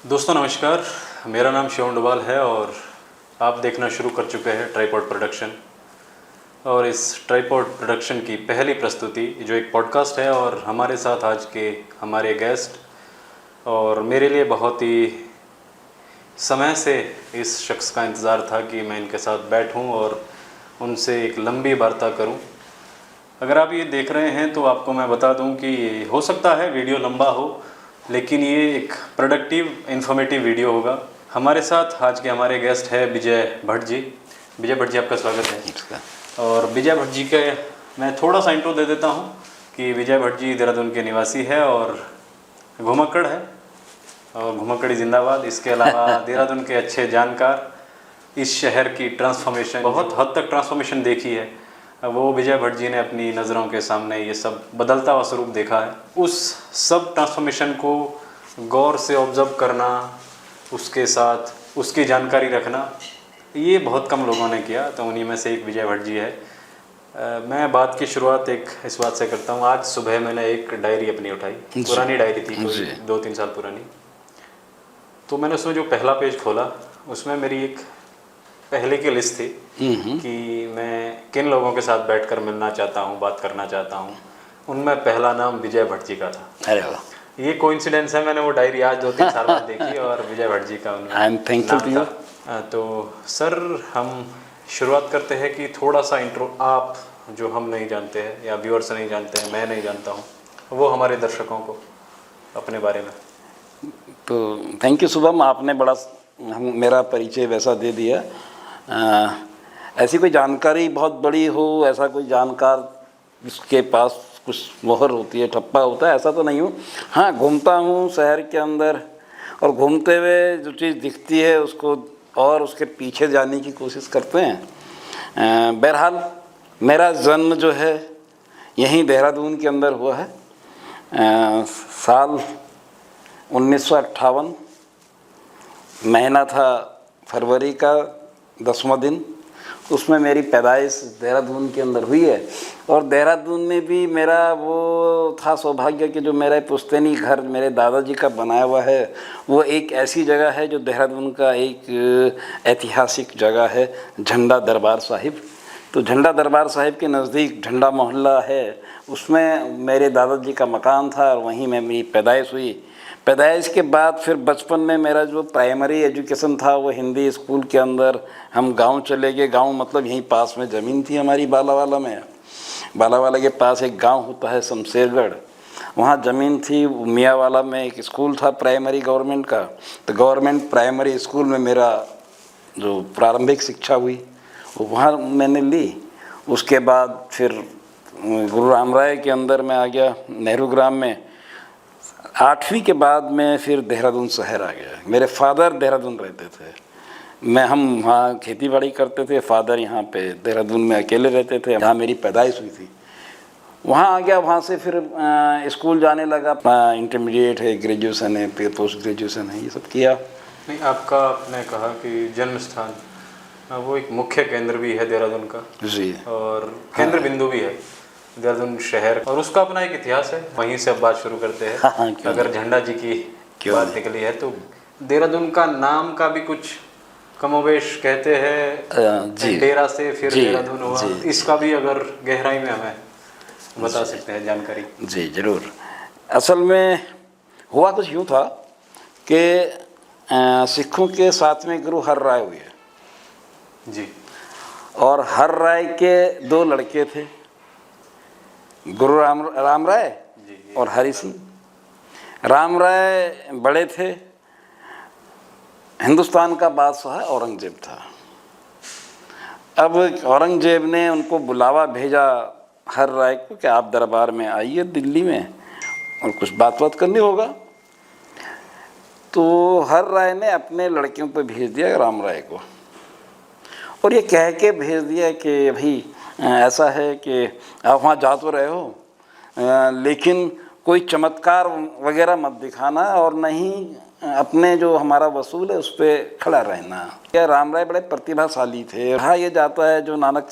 दोस्तों नमस्कार, मेरा नाम शिवम डोभाल है और आप देखना शुरू कर चुके हैं ट्राइपॉड प्रोडक्शन। और इस ट्राइपॉड प्रोडक्शन की पहली प्रस्तुति जो एक पॉडकास्ट है, और हमारे साथ आज के हमारे गेस्ट, और मेरे लिए बहुत ही समय से इस शख्स का इंतज़ार था कि मैं इनके साथ बैठूं और उनसे एक लंबी वार्ता करूं। अगर आप ये देख रहे हैं तो आपको मैं बता दूं कि हो सकता है वीडियो लंबा हो, लेकिन ये एक प्रोडक्टिव इन्फॉर्मेटिव वीडियो होगा। हमारे साथ आज के हमारे गेस्ट है विजय भट्ट जी। विजय भट्ट जी, आपका स्वागत है। और विजय भट्ट जी के मैं थोड़ा सा इंट्रो दे देता हूँ कि विजय भट्ट जी देहरादून के निवासी है और घुमक्कड़ है, और घुमक्कड़ी जिंदाबाद। इसके अलावा देहरादून के अच्छे जानकार, इस शहर की ट्रांसफॉर्मेशन, बहुत हद तक ट्रांसफॉर्मेशन देखी है, वो विजय भट्ट जी ने अपनी नज़रों के सामने ये सब बदलता हुआ स्वरूप देखा है। उस सब ट्रांसफॉर्मेशन को गौर से ऑब्जर्व करना, उसके साथ उसकी जानकारी रखना, ये बहुत कम लोगों ने किया, तो उन्हीं में से एक विजय भट्ट जी है। मैं बात की शुरुआत एक इस बात से करता हूँ। आज सुबह मैंने एक डायरी अपनी उठाई, पुरानी डायरी थी, कोई 2-3 साल पुरानी। तो मैंने उसमें जो पहला पेज खोला, उसमें मेरी एक पहले की लिस्ट थी कि मैं किन लोगों के साथ बैठकर मिलना चाहता हूँ, बात करना चाहता हूँ। उनमें पहला नाम विजय भट्ट जी का था। अरे वाह, ये कोइंसिडेंस है, मैंने वो डायरी आज 2-3 साल बाद देखी और विजय भट्ट जी का I am thankful to you. तो सर, हम शुरुआत करते हैं कि थोड़ा सा इंट्रो, आप जो हम नहीं जानते हैं या व्यूअर्स नहीं जानते हैं, मैं नहीं जानता हूँ, वो हमारे दर्शकों को अपने बारे में। तो थैंक यू शुभम, आपने बड़ा मेरा परिचय वैसा दे दिया। ऐसी कोई जानकारी बहुत बड़ी हो, ऐसा कोई जानकार जिसके पास कुछ मोहर होती है, ठप्पा होता है, ऐसा तो नहीं हूँ। हाँ, घूमता हूँ शहर के अंदर, और घूमते हुए जो चीज़ दिखती है उसको और उसके पीछे जाने की कोशिश करते हैं। बहरहाल मेरा जन्म जो है यहीं देहरादून के अंदर हुआ है। साल 1958, महीना था फरवरी का 10वां दिन। उसमें मेरी पैदाइश देहरादून के अंदर हुई है। और देहरादून में भी मेरा वो था सौभाग्य कि जो मेरा पुश्तैनी घर मेरे दादाजी का बनाया हुआ है, वो एक ऐसी जगह है जो देहरादून का एक ऐतिहासिक जगह है, झंडा दरबार साहिब। तो झंडा दरबार साहिब के नज़दीक झंडा मोहल्ला है, उसमें मेरे दादाजी का मकान था और वहीं में मेरी पैदाइश हुई। पैदाइश के बाद फिर बचपन में मेरा जो प्राइमरी एजुकेशन था वो हिंदी स्कूल के अंदर। हम गांव चले गए। गांव मतलब यहीं पास में ज़मीन थी हमारी बालावाला में। बालावाला के पास एक गांव होता है शमशेरगढ़, वहाँ ज़मीन थी। मियाँवाला में एक स्कूल था प्राइमरी गवर्नमेंट का। तो गवर्नमेंट प्राइमरी स्कूल में मेरा जो प्रारंभिक शिक्षा हुई वो वहाँ मैंने ली। उसके बाद फिर गुरु राम राय के अंदर मैं आ गया, नेहरू ग्राम में। 8वीं के बाद में फिर देहरादून शहर आ गया। मेरे फादर देहरादून रहते थे, हम वहाँ खेती बाड़ी करते थे। फादर यहाँ पे देहरादून में अकेले रहते थे, जहाँ मेरी पैदाइश हुई थी। वहाँ आ गया, वहाँ से फिर स्कूल जाने लगा। इंटरमीडिएट है, ग्रेजुएशन है, फिर पोस्ट ग्रेजुएशन है, ये सब किया। नहीं, आपका आपने कहा कि जन्म स्थान वो एक मुख्य केंद्र भी है देहरादून का जी, और केंद्र बिंदु भी है देहरादून शहर, और उसका अपना एक इतिहास है। वहीं से अब बात शुरू करते हैं। हाँ, अगर झंडा जी की बात निकली है तो देहरादून का नाम का भी कुछ कमोवेश कहते हैं, डेरा से फिर देहरादून हुआ। इसका भी अगर गहराई में हमें बता सकते हैं जानकारी। जी जरूर। असल में हुआ कुछ यूँ था कि सिखों के 7वें गुरु हर राय हुए जी, और हर राय के 2 लड़के थे, गुरु राम राय और हरि सिंह। राम राय बड़े थे, हिंदुस्तान का बादशाह औरंगजेब था। अब औरंगजेब ने उनको बुलावा भेजा हर राय को कि आप दरबार में आइए दिल्ली में और कुछ बात करनी होगा। तो हर राय ने अपने लड़कियों पर भेज दिया राम राय को, और ये कह के भेज दिया कि भाई ऐसा है कि आप वहाँ जा तो रहे हो, लेकिन कोई चमत्कार वगैरह मत दिखाना और नहीं अपने जो हमारा वसूल है उस पर खड़ा रहना। क्या राम राय बड़े प्रतिभाशाली थे। कहा यह जाता है, जो नानक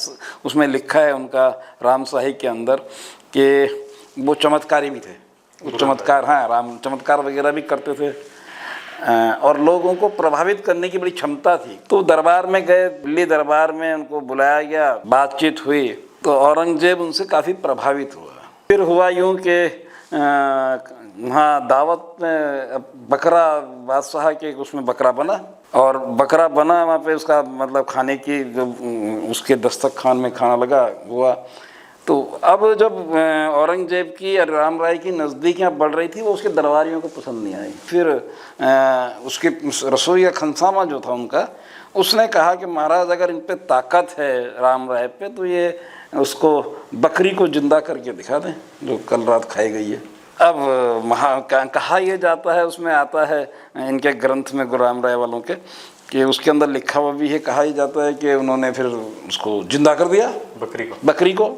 उसमें लिखा है उनका रामशाही के अंदर, कि वो चमत्कारी भी थे। वो चमत्कार, हाँ, राम चमत्कार वगैरह भी करते थे और लोगों को प्रभावित करने की बड़ी क्षमता थी। तो दरबार में गए, दिल्ली दरबार में उनको बुलाया गया, बातचीत हुई, तो औरंगजेब उनसे काफ़ी प्रभावित हुआ। फिर हुआ यूँ कि वहाँ दावत में बकरा, बादशाह के उसमें बकरा बना, और बकरा बना वहाँ पे, उसका मतलब खाने की, जब उसके दस्तरखान में खाना लगा हुआ, तो अब जब औरंगजेब की और राम राय की नज़दीकियाँ बढ़ रही थी, वो उसके दरबारियों को पसंद नहीं आई। फिर उसके रसोई का खनसामा जो था उनका, उसने कहा कि महाराज अगर इन पे ताकत है राम राय पे, तो ये उसको बकरी को जिंदा करके दिखा दें जो कल रात खाई गई है। अब कहा यह जाता है, उसमें आता है इनके ग्रंथ में, गुलाम राय वालों के, कि उसके अंदर लिखा हुआ भी है, कहा ही जाता है कि उन्होंने फिर उसको जिंदा कर दिया, बकरी को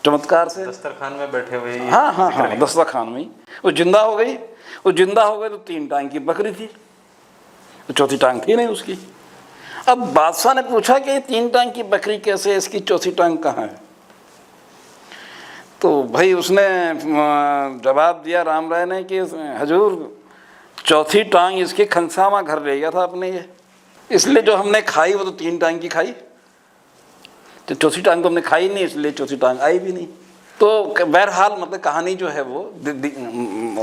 चमत्कार से, दस्तरखान में बैठे हुए। हाँ हाँ हाँ, दस्तरखान में ही वो जिंदा हो गई। वो जिंदा हो गई तो 3 टांग की बकरी थी, तो चौथी टांग थी नहीं उसकी। अब बादशाह ने पूछा कि 3 टांग की बकरी कैसे है, इसकी चौथी टांग कहाँ है? तो भाई उसने जवाब दिया राम राय ने कि हजूर, चौथी टांग इसके खनसामा घर ले गया था अपने, ये इसलिए जो हमने खाई वो तो 3 टांग की खाई, तो चौथी टांग तो हमने खाई नहीं, इसलिए चौथी टांग आई भी नहीं। तो बहरहाल मतलब कहानी जो है वो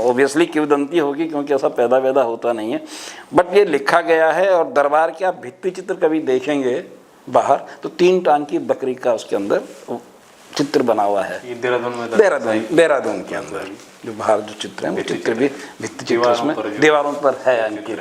ऑब्वियसली किंवदंती होगी, क्योंकि ऐसा पैदा वैदा होता नहीं है, बट ये लिखा गया है। और दरबार के आप भित्ति चित्र कभी देखेंगे बाहर, तो 3 टांग की बकरी का उसके अंदर चित्र बना हुआ है। ये देहरादून में, देहरादून के अंदर जो बाहर जो चित्र है, वो चित्र भी भित्ति चित्र उसमें दीवारों पर है अंकित,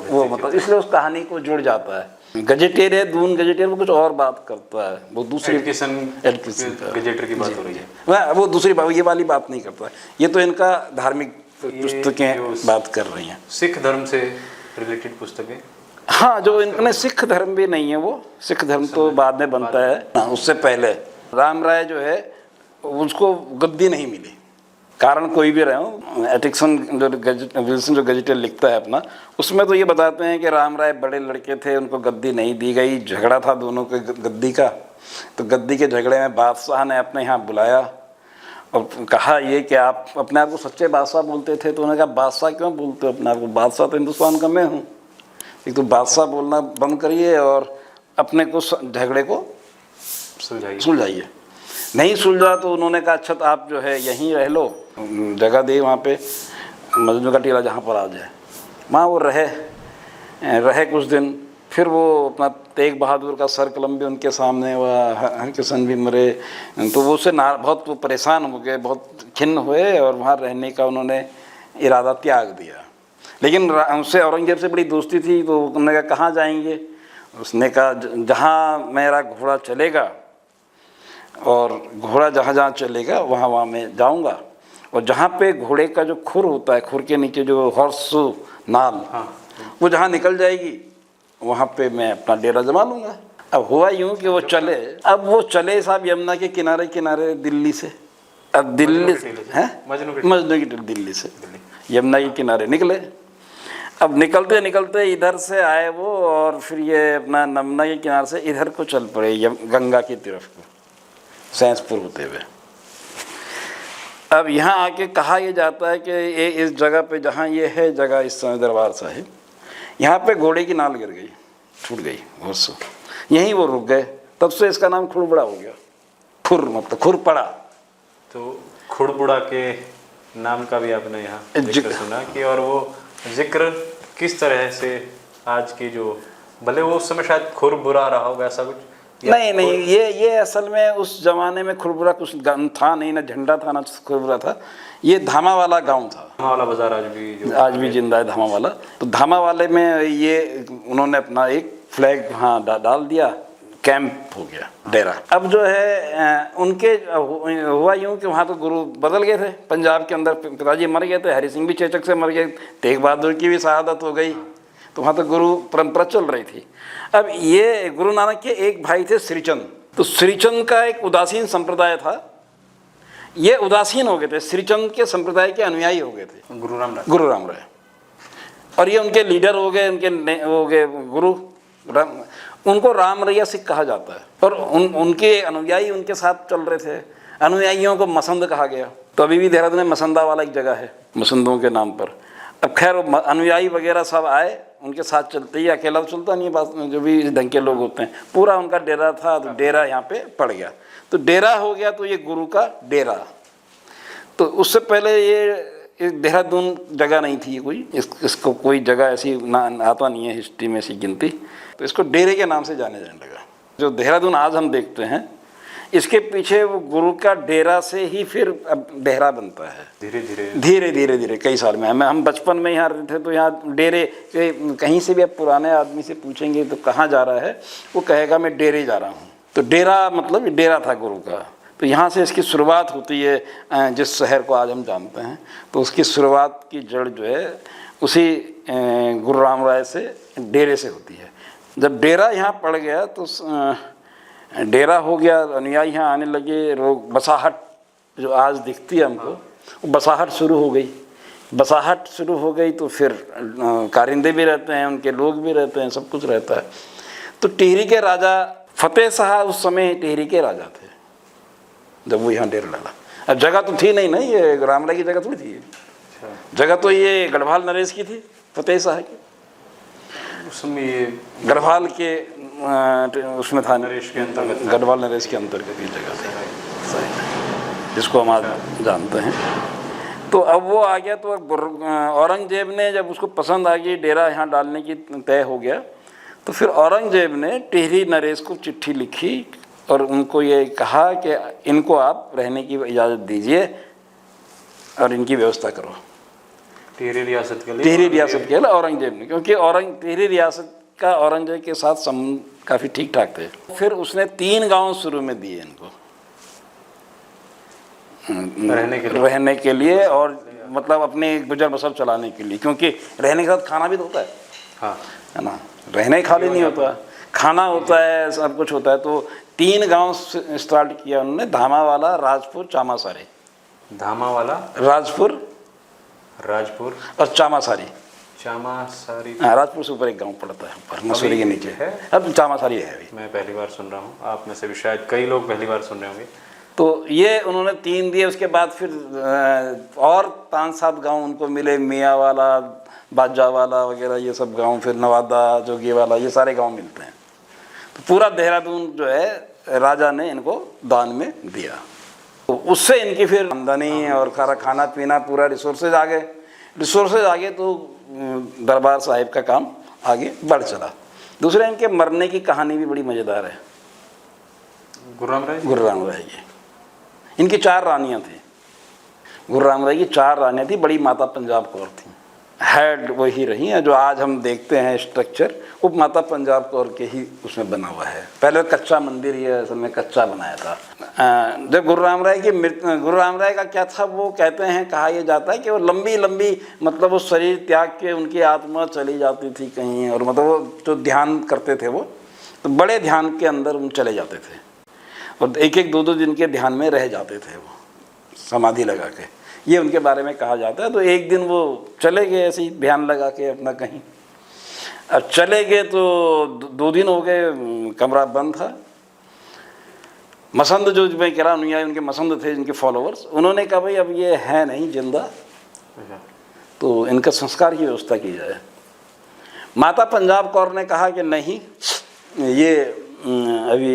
वो मतलब इसलिए उस कहानी को जुड़ जाता है। गजेटियर है, दून गजेटियर, वो कुछ और बात करता है, वो दूसरी गजेटर की बात हो रही है, वो दूसरी बात, ये वाली बात नहीं करता है। ये तो इनका धार्मिक पुस्तकें बात कर रही हैं, सिख धर्म से रिलेटेड पुस्तकें। हाँ, जो इनमें सिख धर्म भी नहीं है, वो सिख धर्म तो बाद में बनता है। उससे पहले राम राय जो है उसको गद्दी नहीं मिली, कारण कोई भी रहे हो। एटिक्सन जो विल्सन जो गजेटियर लिखता है अपना, उसमें तो ये बताते हैं कि राम राय बड़े लड़के थे, उनको गद्दी नहीं दी गई, झगड़ा था दोनों के गद्दी का। तो गद्दी के झगड़े में बादशाह ने अपने यहाँ बुलाया और कहा ये कि आप अपने आप को सच्चे बादशाह बोलते थे। तो उन्होंने कहा बादशाह क्यों बोलते हो अपने आप को, बादशाह तो हिंदुस्तान का मैं हूँ। एक तो बादशाह बोलना बंद करिए और अपने को झगड़े को सुलझाइए। नहीं सुलझा तो उन्होंने कहा अच्छा तो आप जो है यहीं रह लो, जगह दे वहाँ पे मजनू का टीला जहाँ पर आ जाए, वहाँ वो रहे कुछ दिन। फिर वो अपना तेग बहादुर का सर कलम भी उनके सामने हुआ, हरकिशन भी मरे, तो वो उससे बहुत वो परेशान हो गए, बहुत खिन्न हुए और वहाँ रहने का उन्होंने इरादा त्याग दिया। लेकिन उससे औरंगजेब से बड़ी दोस्ती थी, तो उन्होंने कहा कहाँ जाएंगे? उसने कहा जहाँ मेरा घोड़ा चलेगा और घोड़ा जहाँ जहाँ चलेगा वहाँ वहाँ मैं जाऊँगा, और जहाँ पे घोड़े का जो खुर होता है, खुर के नीचे जो हॉर्स नाल, वो जहाँ निकल जाएगी वहाँ पे मैं अपना डेरा जमा लूँगा। अब हुआ यूँ कि वो चले साहब यमुना के किनारे किनारे दिल्ली से। अब दिल्ली है मजनू की दिल्ली से यमुना के किनारे निकले। अब निकलते निकलते इधर से आए वो, और फिर ये अपना नमना के किनारे से इधर को चल पड़े गंगा की तरफ को, सैंसपुर होते हुए। अब यहाँ आके कहा यह जाता है कि ये इस जगह पे जहाँ ये है जगह इस समय दरबार साहिब, यहाँ पे घोड़े की नाल गिर गई, छूट गई वर्षों, यहीं वो रुक गए। तब से इसका नाम खुड़बुड़ा हो गया। खुर मतलब खुरपड़ा। तो खुड़बुड़ा के नाम का भी आपने यहाँ जिक्र सुना कि, और वो जिक्र किस तरह से आज की जो, भले वो उस समय शायद खुरबुरा रहा होगा ऐसा कुछ, नहीं, ये असल में उस जमाने में खुरबुरा कुछ था नहीं, ना झंडा था ना खुरबुरा था। ये धामा वाला गांव था। धामा वाला बाजार आज भी जिंदा है धामा वाला। तो धामा वाले में ये उन्होंने अपना एक फ्लैग हाँ डाल दिया, कैंप हो गया, डेरा। अब जो है उनके हुआ यूँ कि वहाँ तो गुरु बदल गए थे पंजाब के अंदर, पिताजी मर गए थे, हरि सिंह भी चेचक से मर गए, तेग बहादुर की भी शहादत हो गई, तो वहाँ तो गुरु परंपरा चल रही थी। अब ये गुरु नानक के एक भाई थे श्रीचंद, तो श्रीचंद का एक उदासीन संप्रदाय था, ये उदासीन हो गए थे, श्रीचंद के संप्रदाय के अनुयायी हो गए थे गुरु राम राय। और ये उनके लीडर हो गए, हो गए गुरु, उनको राम रैया सिख कहा जाता है। और उनके अनुयायी उनके साथ चल रहे थे, अनुयायियों को मसंद कहा गया। तो अभी भी देहरादून में मसंदा वाला एक जगह है, मसंदों के नाम पर। अब खैर अनुयायी वगैरह सब आए, उनके साथ चलते ही, अकेला तो चलता नहीं है, बात जो भी इस ढंग के लोग होते हैं। पूरा उनका डेरा था, तो डेरा यहाँ पे पड़ गया, तो डेरा हो गया, तो ये गुरु का डेरा। तो उससे पहले ये देहरादून जगह नहीं थी कोई, इसको कोई जगह ऐसी ना आता नहीं है हिस्ट्री में ऐसी गिनती, तो इसको डेरे के नाम से जाने लगा। जो देहरादून आज हम देखते हैं, इसके पीछे वो गुरु का डेरा से ही फिर अब डेरा बनता है। धीरे धीरे कई साल में हम बचपन में यहाँ रहते थे, तो यहाँ डेरे कहीं से भी आप पुराने आदमी से पूछेंगे तो कहाँ जा रहा है, वो कहेगा मैं डेरे जा रहा हूँ। तो डेरा मतलब डेरा था गुरु का। तो यहाँ से इसकी शुरुआत होती है, जिस शहर को आज हम जानते हैं, तो उसकी शुरुआत की जड़ जो है उसी गुरु राम राय से, डेरे से होती है। जब डेरा यहाँ पड़ गया तो डेरा हो गया, अनुयायी यहाँ आने लगे, बसाहट जो आज दिखती है हमको, वो बसाहट शुरू हो गई। बसाहट शुरू हो गई तो फिर कारिंदे भी रहते हैं, उनके लोग भी रहते हैं, सब कुछ रहता है। तो टिहरी के राजा फतेह शाह उस समय टिहरी के राजा थे जब वो यहाँ डेरा डाला। अब जगह तो थी नहीं ना, ये राम राय की जगह थोड़ी थी, जगह तो ये गढ़वाल नरेश की थी, फतेह शाह की। उसमें ये गढ़वाल के उसमें था, नरेश के अंतर्गत, गढ़वाल नरेश के अंतर्गत ये जगह थी, जिसको हम आज जानते हैं। तो अब वो आ गया, तो औरंगजेब ने जब उसको पसंद आ गई डेरा यहाँ डालने की तय हो गया, तो फिर औरंगजेब ने टिहरी नरेश को चिट्ठी लिखी और उनको ये कहा कि इनको आप रहने की इजाज़त दीजिए और इनकी व्यवस्था करो। टिहरी रियासत के लिए, टिहरी रियासत के लिए औरंगजेब ने, क्योंकि टिहरी रियासत का औरंगजेब के साथ संबंध काफ़ी ठीक ठाक थे। फिर उसने 3 गांव शुरू में दिए इनको रहने के लिए और मतलब अपने गुजर बसर चलाने के लिए, क्योंकि रहने के साथ खाना भी तो होता है, हाँ है ना, रहने खाली नहीं होता, खाना होता है, सब कुछ होता है। तो 3 गांव स्टार्ट किया उन्होंने, धामावाला, राजपुर, चामासारी। धामावाला, राजपुर और चामासारी। हाँ, राजपुर से ऊपर एक गांव पड़ता है, ऊपर मसूरी के नीचे है। अब चामासारी है अभी, मैं पहली बार सुन रहा हूँ, आप में से भी शायद कई लोग पहली बार सुन रहे होंगे। तो ये उन्होंने 3 दिए। उसके बाद फिर और 5-7 गांव उनको मिले, मियाँवाला, बाजावाला वगैरह, ये सब गांव, फिर नवादा, जोगीवाला, ये सारे गांव मिलते हैं। तो पूरा देहरादून जो है राजा ने इनको दान में दिया। तो उससे इनकी फिर आमदनी और खाना पीना पूरा रिसोर्सेज आ गए, तो दरबार साहिब का काम आगे बढ़ चला। दूसरे इनके मरने की कहानी भी बड़ी मज़ेदार है। गुरु राम राय की इनकी 4 रानियाँ थी। गुरु राम राय की 4 रानियाँ थी, बड़ी माता पंजाब कौर थी। हेड वही रही हैं, जो आज हम देखते हैं स्ट्रक्चर, वो माता पंजाब कौर के ही उसमें बना हुआ है। पहले कच्चा मंदिर ये असल में कच्चा बनाया था। जब गुरु राम राय का क्या था, वो कहते हैं, कहा यह जाता है कि वो लंबी मतलब वो शरीर त्याग के उनकी आत्मा चली जाती थी कहीं, और मतलब वो जो ध्यान करते थे, वो तो बड़े ध्यान के अंदर उन चले जाते थे और 1-2 दिन के ध्यान में रह जाते थे, वो समाधि लगा के, ये उनके बारे में कहा जाता है। तो एक दिन वो चले गए ऐसे ही ध्यान लगा के अपना कहीं, अब चले गए तो 2 दिन हो गए, कमरा बंद था। मसंद जो मैं कह रहा अनुयायी, उनके मसंद थे, इनके फॉलोअर्स, उन्होंने कहा भाई अब ये है नहीं जिंदा, तो इनका संस्कार की व्यवस्था की जाए। माता पंजाब कौर ने कहा कि नहीं, ये अभी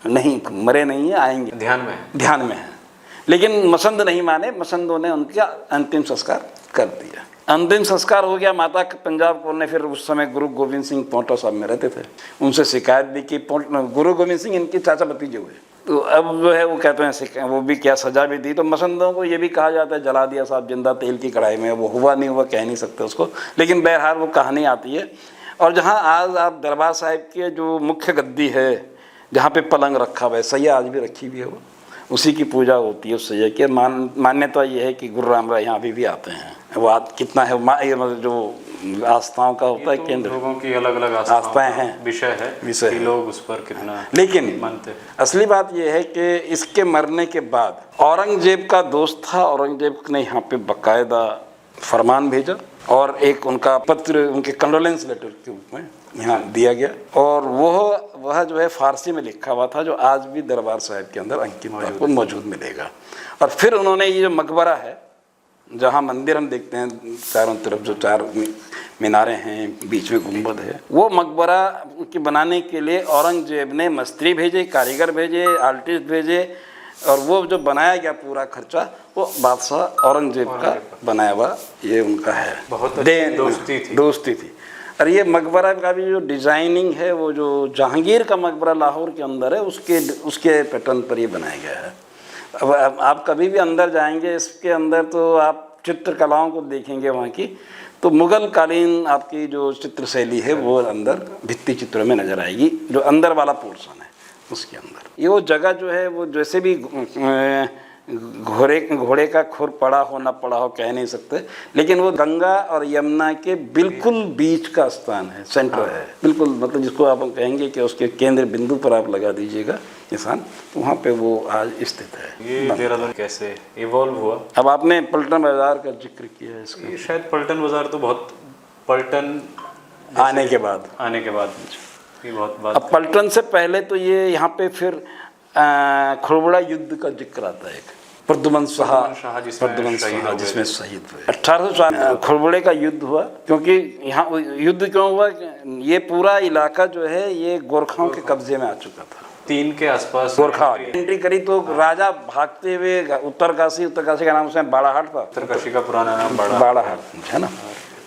नहीं, मरे नहीं है, आएंगे, ध्यान में है। लेकिन मसंद नहीं माने, मसंदों ने उनका अंतिम संस्कार कर दिया। अंतिम संस्कार हो गया। माता पंजाब कौर ने फिर उस समय गुरु गोविंद सिंह पोंटा साहब में रहते थे, उनसे शिकायत भी की। गुरु गोविंद सिंह इनके चाचा भतीजे हुए। तो अब जो है वो कहते हैं वो भी क्या सजा भी दी। तो मसंदों को ये भी कहा जाता है जला दिया साहब जिंदा तेल की कढ़ाई में, वो हुआ नहीं हुआ कह नहीं सकते उसको, लेकिन बहरहाल वो कहानी आती है। और जहाँ आज आप दरबार साहिब के जो मुख्य गद्दी है, जहाँ पे पलंग रखा हुआ है, सैया आज भी रखी हुई है, वो उसी की पूजा होती है उस सैया की। मान्यता ये है कि गुरु राम राय यहाँ भी आते हैं। वो कितना है मतलब जो आस्थाओं का होता है केंद्र, लोगों की अलग अलग आस्थाएं हैं, विषय है लोग उस पर कितना, लेकिन मानते हैं। असली बात यह है कि इसके मरने के बाद औरंगजेब का दोस्त था, औरंगजेब ने यहाँ पे बाकायदा फरमान भेजा और एक उनका पत्र, उनके कंडोलेंस लेटर के रूप में यहाँ दिया गया। और वह जो है फारसी में लिखा हुआ था, जो आज भी दरबार साहिब के अंदर अंकित आपको मौजूद मिलेगा। और फिर उन्होंने ये जो मकबरा है, जहाँ मंदिर हम देखते हैं चारों तरफ जो 4 मीनारें हैं, बीच में गुंबद है, वो मकबरा के बनाने के लिए औरंगजेब ने मिस्त्री भेजे, कारीगर भेजे, आर्टिस्ट भेजे, और वो जो बनाया गया पूरा खर्चा वो बादशाह औरंगजेब का बनाया हुआ ये उनका है। बहुत अच्छी दोस्ती थी। और ये मकबरा का भी जो डिज़ाइनिंग है, वो जो जहांगीर का मकबरा लाहौर के अंदर है, उसके पैटर्न पर ये बनाया गया है। अब आप कभी भी अंदर जाएंगे इसके अंदर तो आप चित्रकलाओं को देखेंगे वहाँ की, तो मुग़ल कालीन आपकी जो चित्र शैली है वो अंदर भित्ति चित्रों में नज़र आएगी, जो अंदर वाला पोर्शन है उसके अंदर। ये वो जगह जो है वो जैसे भी घोड़े का खुर पड़ा हो ना पड़ा हो कह नहीं सकते, लेकिन वो गंगा और यमुना के बिल्कुल बीच का स्थान है, सेंटर है बिल्कुल, मतलब जिसको आप कहेंगे कि उसके केंद्र बिंदु पर आप लगा दीजिएगा निशान, तो वहाँ पे वो आज स्थित है। ये देहरादून कैसे इवॉल्व हुआ? अब आपने पलटन बाजार का जिक्र किया है इसका, ये शायद पलटन बाजार तो बहुत पलटन आने के बाद ये बहुत बात। अब पलटन से पहले तो ये यहाँ पे फिर खुड़बुड़ा युद्ध का जिक्र आता है, एक प्रद्युमन शाह जिसमें शहीद हुए 1804 खुड़बुड़े का युद्ध हुआ। क्योंकि यहाँ युद्ध क्यों हुआ, ये पूरा इलाका जो है ये गोरखाओं के कब्जे में आ चुका था। 3 के आसपास गोरखा एंट्री करी तो राजा भागते हुए उत्तरकाशी का नाम उसमें बाड़ाहाट था, उत्तरकाशी का पुराना नाम बाड़ाहाट है ना,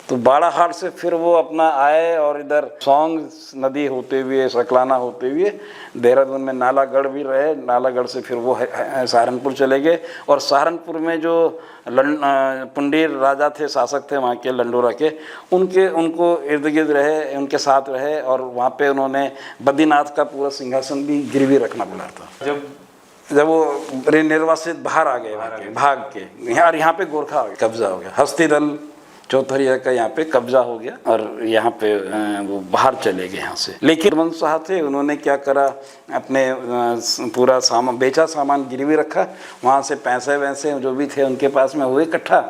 तो बाड़ाहाट से फिर वो अपना आए और इधर सौंग नदी होते हुए, सकलाना होते हुए देहरादून में नालागढ़ भी रहे, नालागढ़ से फिर वो सहारनपुर चले गए। और सहारनपुर में जो पुंडीर राजा थे, शासक थे वहाँ के लंडोरा के, उनको इर्द गिर्द रहे, उनके साथ रहे, और वहाँ पे उन्होंने बद्रीनाथ का पूरा सिंहासन भी गिरवी रखना पड़ा था। जब वो निर्वासित बाहर आ गए भाग के, यहाँ पे गोरखा कब्जा हो गया, हस्ती दल चौथरिया का यहाँ पे कब्जा हो गया और यहाँ पे वो बाहर चले गए यहाँ से। लेकिन प्रद्युमन शाह थे, उन्होंने क्या करा, अपने पूरा सामान बेचा, सामान गिरवी रखा, वहाँ से पैसे वैसे जो भी थे उनके पास में हुए इकट्ठा।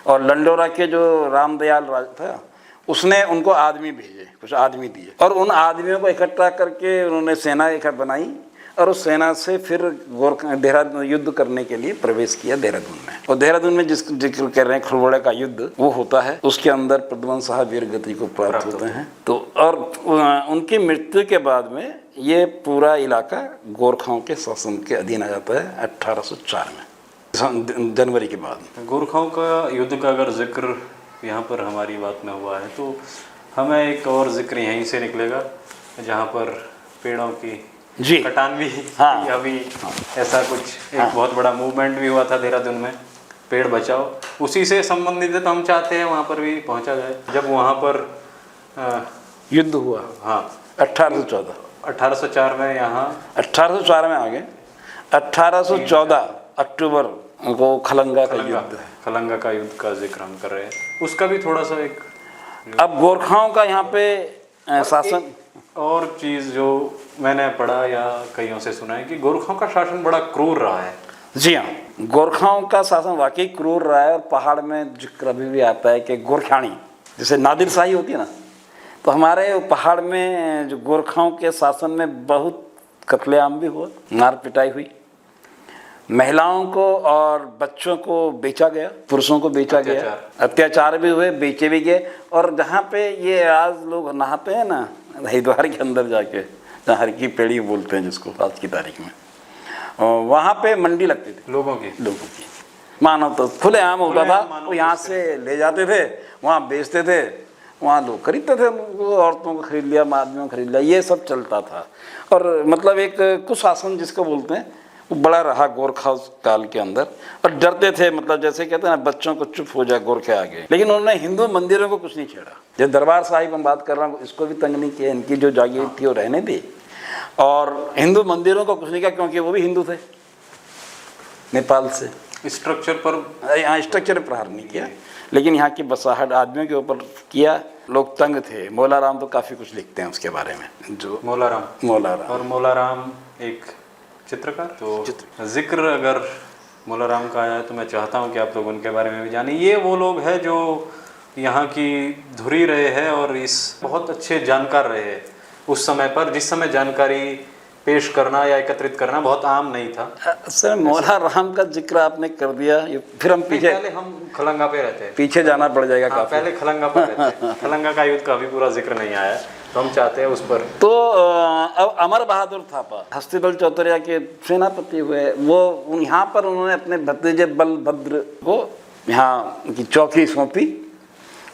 और लंडोरा के जो रामदयाल राज था उसने उनको आदमी भेजे, कुछ आदमी दिए, और उन आदमियों को इकट्ठा करके उन्होंने सेना इकट्ठा बनाई, और उस सेना से फिर देहरादून युद्ध करने के लिए प्रवेश किया देहरादून में। और देहरादून में जिस जिक्र कर रहे हैं खुड़बुड़ा का युद्ध वो होता है, उसके अंदर प्रद्युमन शाह वीर गति को प्राप्त होते हैं। तो और उनकी मृत्यु के बाद में ये पूरा इलाका गोरखाओं के शासन के अधीन आ जाता है 1804 में, जनवरी के बाद। गोरखाओं का युद्ध का अगर जिक्र यहाँ पर हमारी बात में हुआ है तो हमें एक और जिक्र यहीं से निकलेगा जहाँ पर पेड़ों की कटान भी अभी ऐसा कुछ एक बहुत बड़ा मूवमेंट भी हुआ था देहरादून में, पेड़ बचाओ, उसी से संबंधित है। तो हम चाहते हैं वहाँ पर भी पहुँचा जाए। जब वहाँ पर युद्ध हुआ 1804 में, यहाँ 1804 में आ गए, 1814 अक्टूबर को खलंगा का युद्ध का जिक्र हम कर रहे हैं, उसका भी थोड़ा सा एक। अब गोरखाओं का यहाँ पे शासन, और चीज़ जो मैंने पढ़ा या कईयों से सुना है कि गोरखाओं का शासन बड़ा क्रूर रहा है। जी हाँ, गोरखाओं का शासन वाकई क्रूर रहा है। और पहाड़ में जिक्र अभी भी आता है कि गोरखानी जैसे नादिर शाही होती है ना, तो हमारे पहाड़ में जो गोरखाओं के शासन में बहुत कत्लेआम भी हुआ, मार पिटाई हुई, महिलाओं को और बच्चों को बेचा गया, पुरुषों को बेचा गया, अत्याचार भी हुए, बेचे भी गए। और जहाँ पे ये आज लोग नहाते हैं ना हरिद्वार के अंदर जाके, जहाँ हर की पेड़ी बोलते हैं जिसको आज की तारीख में, वहाँ पे मंडी लगती थी लोगों की मानव तो खुले आम होता था। वो यहाँ से ले जाते थे, वहाँ बेचते थे, वहाँ लोग खरीदते थे, औरतों को खरीद लिया, आदमियों को खरीद लिया, ये सब चलता था। और मतलब एक कुशासन जिसको बोलते हैं वो बड़ा रहा गोरखा काल के अंदर। और डरते थे, मतलब जैसे कहते हैं ना बच्चों को चुप हो जाए गोरखे आगे। लेकिन उन्होंने हिंदू मंदिरों को कुछ नहीं छेड़ा। जो दरबार साहिब हम बात कर रहा हूँ इसको भी तंग नहीं किया, इनकी जो जागीर थी वो रहने दी, और हिंदू मंदिरों को कुछ नहीं किया क्योंकि वो भी हिंदू थे नेपाल से। स्ट्रक्चर पर यहाँ स्ट्रक्चर प्रहार नहीं किया, लेकिन यहाँ की बसाहट आदमियों के ऊपर किया। लोग तंग थे। मौलाराम तो काफ़ी कुछ लिखते हैं उसके बारे में, जो मौलाराम एक चित्रकार। तो जिक्र अगर मौलाराम का आया तो मैं चाहता हूँ कि आप लोग उनके बारे में भी जानिए। ये वो लोग हैं जो यहाँ की धुरी रहे हैं और इस बहुत अच्छे जानकार रहे हैं उस समय पर, जिस समय जानकारी पेश करना या एकत्रित करना बहुत आम नहीं था। सर मौला राम का जिक्र आपने कर दिया, ये फिर हम पीछे, पहले हम खलंगा पे रहते हैं, पीछे जाना पड़ जाएगा। हाँ, काफी पहले खलंगा पे रहते हैं। खलंगा का युद्ध का अभी पूरा जिक्र नहीं आया, तो हम चाहते हैं उस पर। तो अब अमर बहादुर थापा हस्तिबल चौतरिया के सेनापति हुए, वो यहाँ पर उन्होंने अपने भतीजे बलभद्र को यहाँ की चौकी सौंपी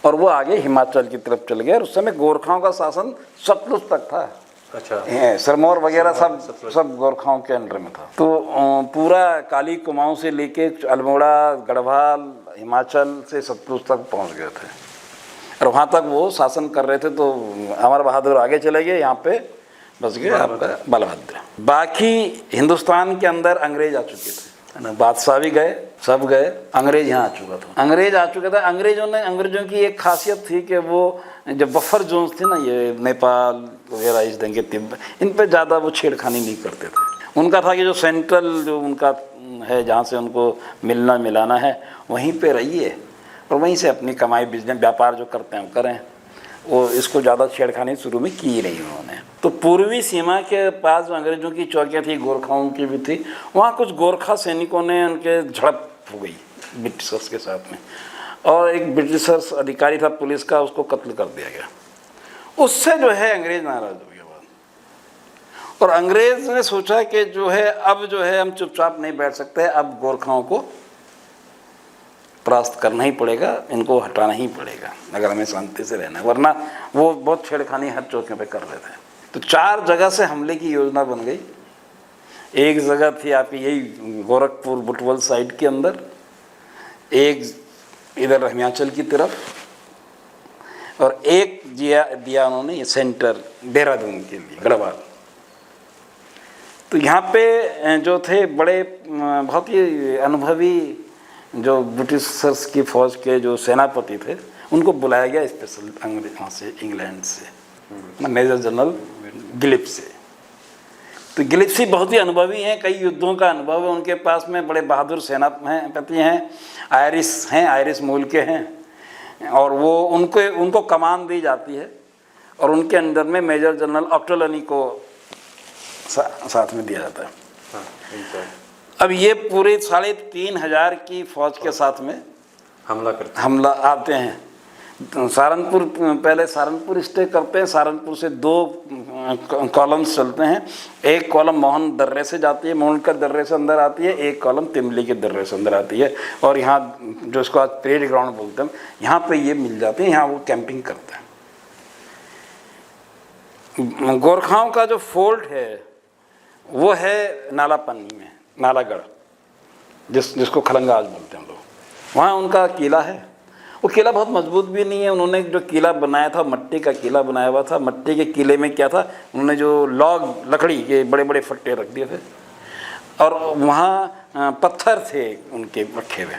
और वो आगे हिमाचल की तरफ चल गए। और उस समय गोरखाओं का शासन सतलुज तक था। अच्छा, सिरमौर वगैरह सब गोरखाओं के अंडर में था। तो पूरा काली कुमाऊं से लेके अल्मोड़ा, गढ़वाल, हिमाचल से सतलुज तक पहुंच गए थे और वहाँ तक वो शासन कर रहे थे। तो अमर बहादुर आगे चले गए, यहाँ पे बस गए आपका बलभद्र। बाकी हिंदुस्तान के अंदर अंग्रेज आ चुके थे, बादशाह भी गए, सब गए, अंग्रेज यहाँ आ चुका था। अंग्रेज आ चुका था। अंग्रेजों की एक खासियत थी कि वो जब बफर जोन्स थे ना, ये नेपाल वगैरह, इस ढंग के तिब्बत, इन पे ज़्यादा वो छेड़खानी नहीं करते थे। उनका था कि जो सेंट्रल जो उनका है, जहाँ से उनको मिलना मिलाना है, वहीं पे रहिए और वहीं से अपनी कमाई, बिजनेस, व्यापार जो करते हैं वो करें। वो इसको ज़्यादा छेड़खानी शुरू में की नहीं उन्होंने। तो पूर्वी सीमा के पास जो अंग्रेजों की चौकियाँ थी, गोरखाओं की भी थी, वहाँ कुछ गोरखा सैनिकों ने उनके झड़प हो गई ब्रिटिशर्स के साथ में, और एक ब्रिटिशर्स अधिकारी था पुलिस का, उसको कत्ल कर दिया गया। उससे जो है अंग्रेज नाराज हो गया बाद, और अंग्रेज ने सोचा कि जो है अब जो है हम चुपचाप नहीं बैठ सकते, अब गोरखाओं को परास्त करना ही पड़ेगा, इनको हटाना ही पड़ेगा अगर हमें शांति से रहना है, वरना वो बहुत छेड़खानी हर चौकियों पे कर रहे थे। तो 4 जगह से हमले की योजना बन गई। एक जगह थी आपकी यही गोरखपुर बुटवल साइड के अंदर, एक इधर हिमाचल की तरफ, और एक दिया उन्होंने ये सेंटर देहरादून के लिए, गढ़वाल। तो यहाँ पे जो थे बड़े बहुत ही अनुभवी जो ब्रिटिशर्स की फौज के जो सेनापति थे, उनको बुलाया गया स्पेशल अंग्रेजों से, इंग्लैंड से, मेजर जनरल गिलिप्सी। तो गिलिप्सी बहुत ही अनुभवी हैं, कई युद्धों का अनुभव है उनके पास में, बड़े बहादुर सेनापति हैं, आयरिश मूल के हैं, और वो उनको कमान दी जाती है और उनके अंदर में मेजर जनरल ऑक्टोलनी को साथ में दिया जाता है। अब ये पूरे 3,500 की फौज के साथ में हमला आते हैं। सहारनपुर, पहले सहारनपुर स्टे करते हैं। सहारनपुर से 2 कॉलम्स चलते हैं। एक कॉलम मोहन दर्रे से जाती है, मोहनकर दर्रे से अंदर आती है, एक कॉलम तिमली के दर्रे से अंदर आती है, और यहाँ जो इसको आज परेड ग्राउंड बोलते हैं, यहाँ पे ये मिल जाते हैं, यहाँ वो कैंपिंग करते हैं। गोरखाओं का जो फोर्ट है वो है नालापन्नी में, नालागढ़, जिसको खलंगा आज बोलते हैं हम लोग। वहाँ उनका किला है। वो किला बहुत मजबूत भी नहीं है। उन्होंने जो किला बनाया था, मट्टी का किला बनाया हुआ था। मट्टी के किले में क्या था, उन्होंने जो लकड़ी के बड़े बड़े फट्टे रख दिए थे, और वहाँ पत्थर थे उनके रखे हुए।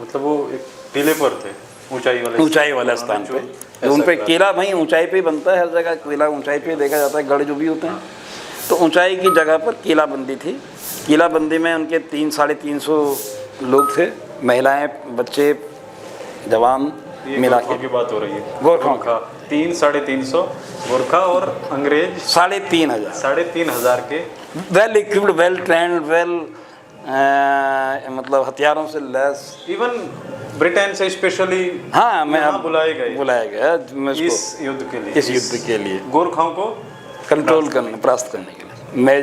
मतलब वो एक टीले पर थे, ऊंचाई वाले स्थान पे। उन पे किला भाई ऊंचाई पे बनता है, हर जगह किला ऊंचाई पे देखा जाता है, गढ़ जो भी होते हैं। तो ऊंचाई की जगह पर किलाबंदी थी। किलाबंदी में उनके 300-350 लोग थे, महिलाएं, बच्चे, जवान मिला के। बात हो रही है गोरखाओं का 300-350 गोरखा और अंग्रेज 3,500 के वेल इक्विप्ड, वेल ट्रेंड, मतलब हथियारों से लैस। इवन ब्रिटेन से स्पेशली हाँ, मैं बुलाया गया इस युद्ध के लिए गोरखाओं को कंट्रोल करने, परास्त करने के लिए। मैं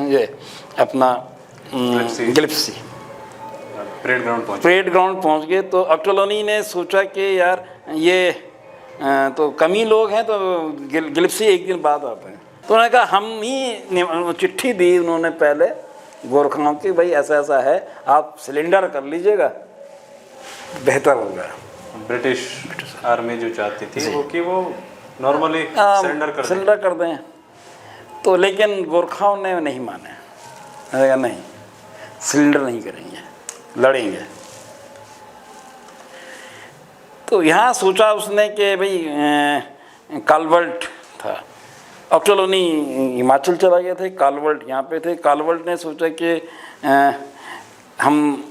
ये अपना गिलिप्सी परेड ग्राउंड पहुंच गए। तो ऑक्टोलनी ने सोचा कि यार ये तो कमी लोग हैं, तो गिलिप्सी एक दिन बाद आते हैं। तो उन्होंने कहा, हम ही चिट्ठी दी उन्होंने पहले गोरखाओं की, भाई ऐसा ऐसा है, आप सिलेंडर कर लीजिएगा, बेहतर होगा। ब्रिटिश आर्मी जो चाहती थी वो कि वो नॉर्मली सिलेंडर कर दें। तो लेकिन गोरखाओं ने नहीं माने, नहीं सिलेंडर नहीं करेंगे, लड़ेंगे। तो यहाँ सोचा उसने कि भाई कालवर्ट था, ऑक्टोलनी हिमाचल चला गया था, कालवर्ट यहाँ पे थे। कालवर्ट ने सोचा कि हम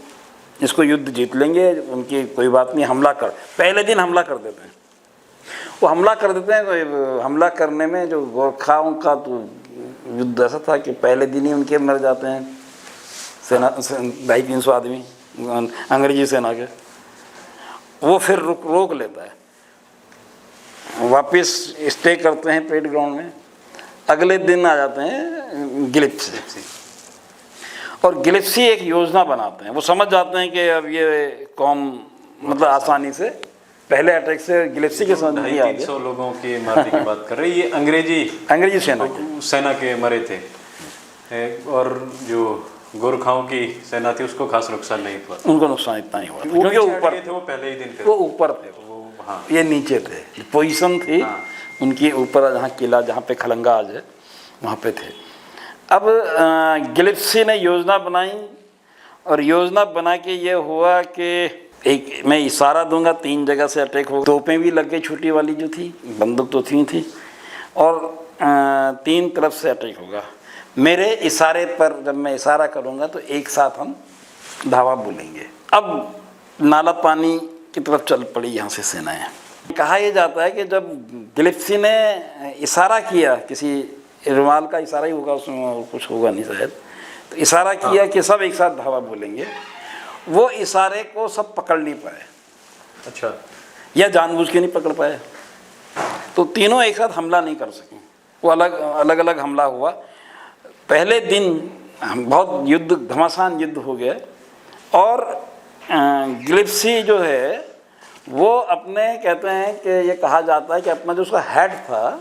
इसको युद्ध जीत लेंगे, उनकी कोई बात नहीं, हमला कर, पहले दिन हमला कर देते हैं। वो हमला कर देते हैं। हमला करने में जो गोरखाओं का तो युद्ध ऐसा था कि पहले दिन ही उनके मर जाते हैं सेना 250-300 आदमी अंग्रेजी सेना के। वो फिर रोक लेता है, वापस स्टे करते हैं पेट ग्राउंड में। अगले दिन आ जाते हैं गिलिप्सी, और गिलिप्सी एक योजना बनाते हैं। वो समझ जाते हैं कि अब ये कौम मतलब आसानी से, पहले अटैक से गिलिप्सी के समझ नहीं आ गया। 300 लोगों की मारने की बात कर रही है, ये अंग्रेजी सेना के मरे थे, और जो गोरखाओं की सेना थी उसको खास नुकसान नहीं हुआ। उनको नुकसान इतना ही हुआ क्योंकि ऊपर थे, वो पहले ही दिन थे, वो ऊपर थे, वो हाँ, ये नीचे थे। पोजीशन थी उनकी ऊपर, जहाँ किला, जहाँ पे खलंगा आज है, वहाँ पे थे। अब गिलिप्सी ने योजना बनाई, और योजना बना के ये हुआ कि एक मैं इशारा दूंगा, 3 जगह से अटैक हो। तोपें भी लग गई, छोटी वाली जो थी, बंदूक तो थी, और 3 तरफ से अटैक होगा। मेरे इशारे पर जब मैं इशारा करूंगा तो एक साथ हम धावा बोलेंगे। अब नाला पानी की तरफ चल पड़ी यहाँ से सेनाएं। कहा यह जाता है कि जब गिलिप्सी ने इशारा किया, किसी रुमाल का इशारा ही होगा, उसमें कुछ होगा नहीं शायद, तो इशारा किया कि सब एक साथ धावा बोलेंगे, वो इशारे को सब पकड़ नहीं पाए। अच्छा, या जानबूझ के नहीं पकड़ पाए, तो तीनों एक साथ हमला नहीं कर सके। वो अलग अलग हमला हुआ। पहले दिन बहुत युद्ध, घमासान युद्ध हो गया, और गिलिप्सी जो है वो अपने, कहते हैं कि ये कहा जाता है कि अपना जो उसका हेड था,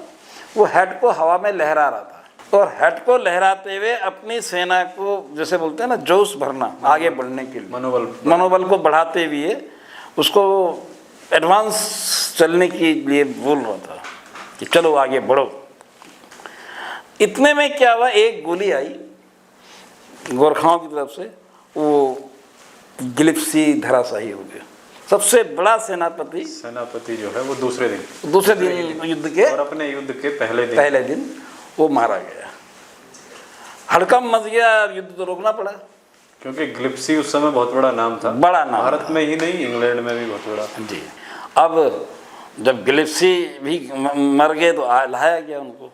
वो हेड को हवा में लहरा रहा था, और हेड को लहराते हुए अपनी सेना को, जैसे बोलते हैं ना, जोश भरना आगे बढ़ने के लिए, मनोबल को बढ़ाते हुए उसको एडवांस चलने के लिए बोल रहा था कि चलो आगे बढ़ो। इतने में क्या हुआ, एक गोली आई गोरखाओं की तरफ से, वो गिलिप्सी धराशायी हो गया। सबसे बड़ा सेनापति जो है वो दूसरे दिन युद्ध के, और अपने युद्ध के पहले दिन वो मारा गया। हड़कंप मच गया, युद्ध तो रोकना पड़ा, क्योंकि गिलिप्सी उस समय बहुत बड़ा नाम था, बड़ा नाम, भारत में ही नहीं, इंग्लैंड में भी बहुत बड़ा जी। अब जब गिलिप्सी भी मर गए तो लाया गया उनको,